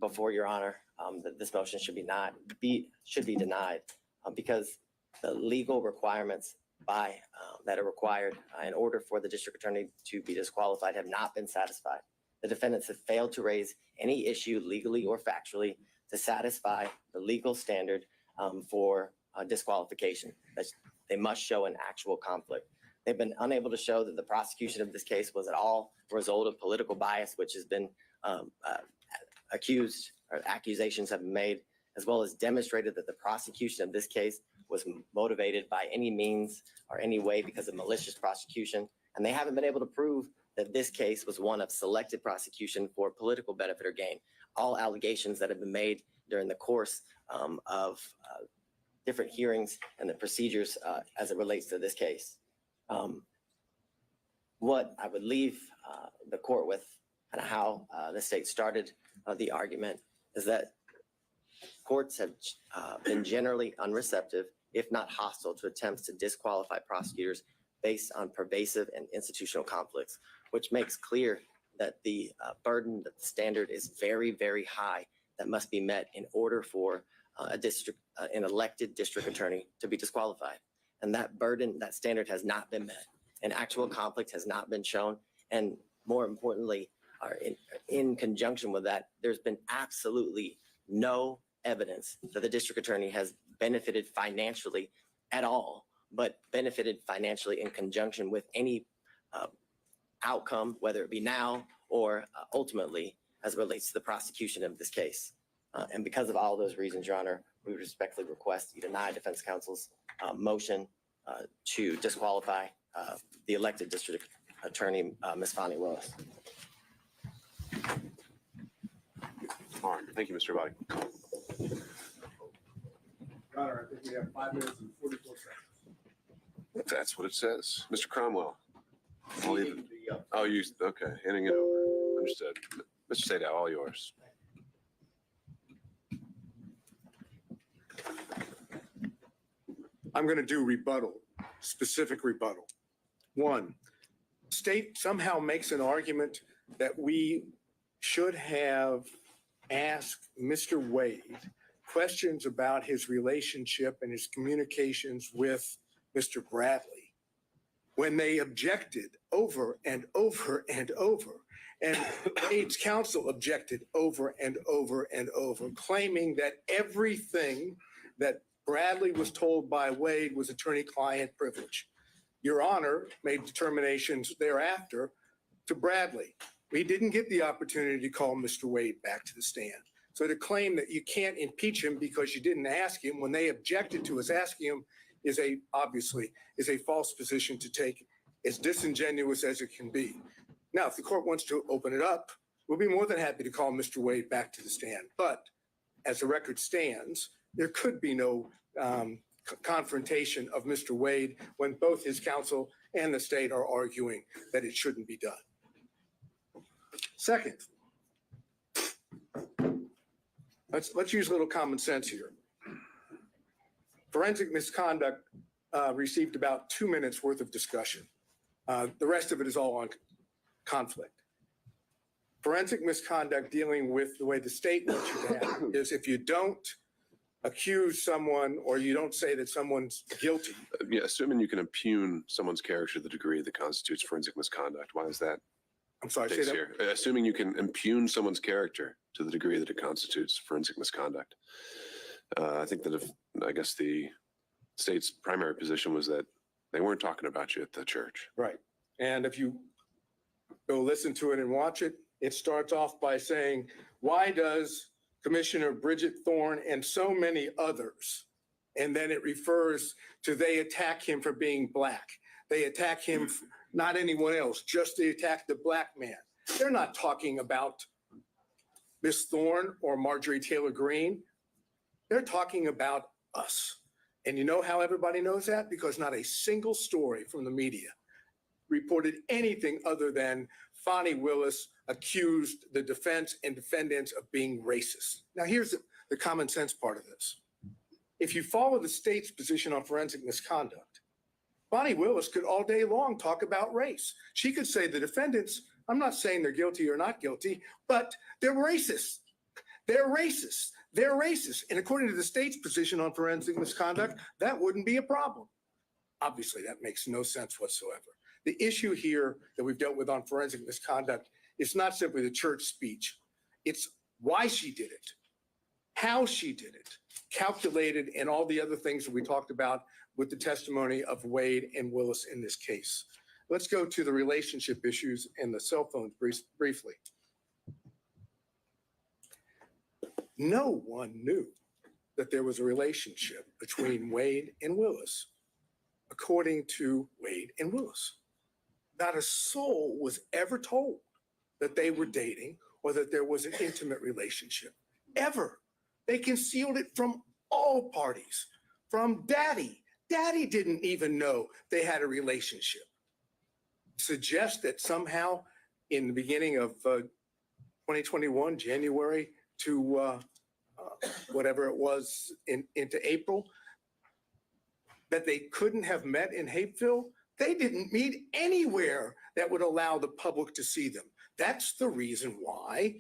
before Your Honor, that this motion should be denied because the legal requirements that are required in order for the district attorney to be disqualified have not been satisfied. The defendants have failed to raise any issue legally or factually to satisfy the legal standard for disqualification. They must show an actual conflict. They've been unable to show that the prosecution of this case was at all a result of political bias, which has been accused, or accusations have been made, as well as demonstrated that the prosecution of this case was motivated by any means or any way because of malicious prosecution. And they haven't been able to prove that this case was one of selected prosecution for political benefit or gain. All allegations that have been made during the course of different hearings and the procedures as it relates to this case. What I would leave the court with and how the state started the argument is that courts have been generally unreceptive, if not hostile, to attempts to disqualify prosecutors based on pervasive and institutional conflicts, which makes clear that the burden, that the standard is very, very high that must be met in order for an elected district attorney to be disqualified. And that burden, that standard has not been met. An actual conflict has not been shown. And more importantly, in conjunction with that, there's been absolutely no evidence that the district attorney has benefited financially at all, but benefited financially in conjunction with any outcome, whether it be now or ultimately as it relates to the prosecution of this case. And because of all those reasons, Your Honor, we respectfully request you deny defense counsel's motion to disqualify the elected district attorney, Ms. Fani Willis. All right, thank you, Mr. Body. Your Honor, I think we have 5 minutes and 44 seconds. That's what it says. Mr. Cromwell. I'll leave it. Oh, you, okay, handing it over. Understood. Mr. Sadow, all yours. I'm going to do rebuttal, specific rebuttal. One, state somehow makes an argument that we should have asked Mr. Wade questions about his relationship and his communications with Mr. Bradley when they objected over and over and over. And Wade's counsel objected over and over and over, claiming that everything that Bradley was told by Wade was attorney-client privilege. Your Honor made determinations thereafter to Bradley. We didn't get the opportunity to call Mr. Wade back to the stand. So to claim that you can't impeach him because you didn't ask him when they objected to us asking him obviously is a false position to take, as disingenuous as it can be. Now, if the court wants to open it up, we'll be more than happy to call Mr. Wade back to the stand. But as the record stands, there could be no confrontation of Mr. Wade when both his counsel and the state are arguing that it shouldn't be done. Second, let's use a little common sense here. Forensic misconduct received about 2 minutes worth of discussion. The rest of it is all on conflict. Forensic misconduct dealing with the way the state wants you to have it is if you don't accuse someone or you don't say that someone's guilty. Yeah, assuming you can impugn someone's character to the degree that constitutes forensic misconduct. Why is that? I'm sorry, say Case that. here? Assuming you can impugn someone's character to the degree that it constitutes forensic misconduct. I think that I guess the state's primary position was that they weren't talking about you at the church. Right. And if you go listen to it and watch it, it starts off by saying, why does Commissioner Bridget Thorne and so many others, and then it refers to they attack him for being black. They attack him, not anyone else, just they attack the black man. They're not talking about Miss Thorne or Marjorie Taylor Greene. They're talking about us. And you know how everybody knows that? Because not a single story from the media reported anything other than Fani Willis accused the defense and defendants of being racist. Now, here's the common sense part of this. If you follow the state's position on forensic misconduct, Fani Willis could all day long talk about race. She could say the defendants, I'm not saying they're guilty or not guilty, but they're racist. They're racist. They're racist. And according to the state's position on forensic misconduct, that wouldn't be a problem. Obviously, that makes no sense whatsoever. The issue here that we've dealt with on forensic misconduct is not simply the church speech. It's why she did it, how she did it, calculated, and all the other things that we talked about with the testimony of Wade and Willis in this case. Let's go to the relationship issues and the cell phones briefly. No one knew that there was a relationship between Wade and Willis, according to Wade and Willis. Not a soul was ever told that they were dating or that there was an intimate relationship, ever. They concealed it from all parties, from Daddy. Daddy didn't even know they had a relationship. Suggest that somehow in the beginning of 2021, January to whatever it was into April, that they couldn't have met in Hapeville. They didn't meet anywhere that would allow the public to see them. That's the reason why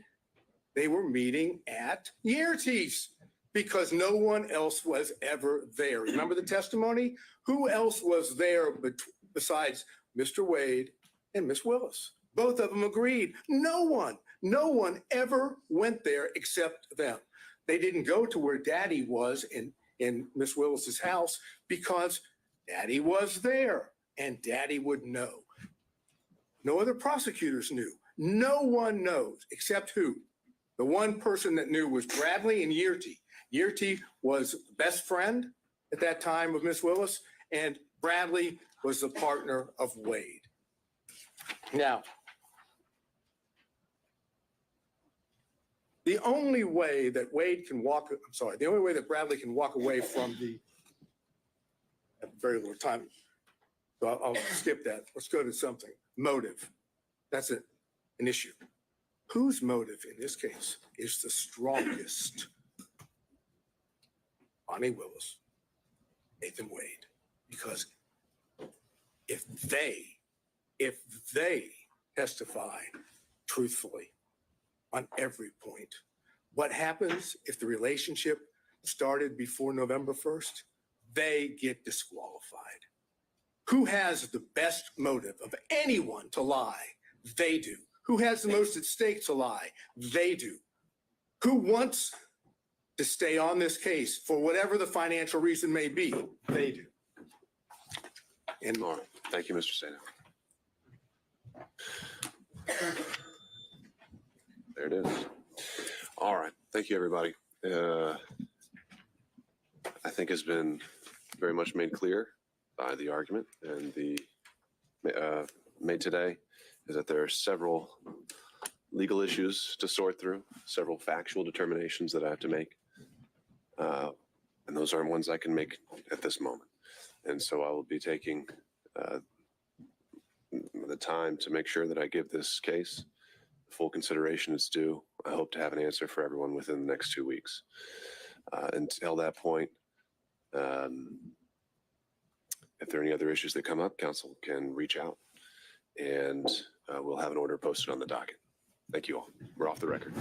they were meeting at Yertes, because no one else was ever there. Remember the testimony? Who else was there besides Mr. Wade and Miss Willis? Both of them agreed. No one ever went there except them. They didn't go to where Daddy was in Miss Willis's house because Daddy was there and Daddy would know. No other prosecutors knew. No one knows except who? The one person that knew was Bradley and Yertes. Yertes was the best friend at that time of Miss Willis, and Bradley was the partner of Wade. Now, the only way that the only way that Bradley can walk away from I have very little time. So I'll skip that. Let's go to something. Motive. That's an issue. Whose motive in this case is the strongest? Fani Willis, Nathan Wade. Because if they testify truthfully on every point, what happens if the relationship started before November 1st? They get disqualified. Who has the best motive of anyone to lie? They do. Who has the most at stake to lie? They do. Who wants to stay on this case for whatever the financial reason may be? They do. And All right. Thank you, Mr. Sano. There it is. All right. Thank you, everybody. I think has been very much made clear by the argument and the made today is that there are several legal issues to sort through, several factual determinations that I have to make. And those aren't ones I can make at this moment. And so I will be taking the time to make sure that I give this case full consideration it's due. I hope to have an answer for everyone within the next 2 weeks. Until that point, if there are any other issues that come up, council can reach out and we'll have an order posted on the docket. Thank you all. We're off the record.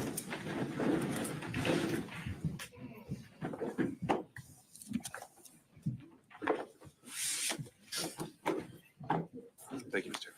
Thank you, Mr. Chair.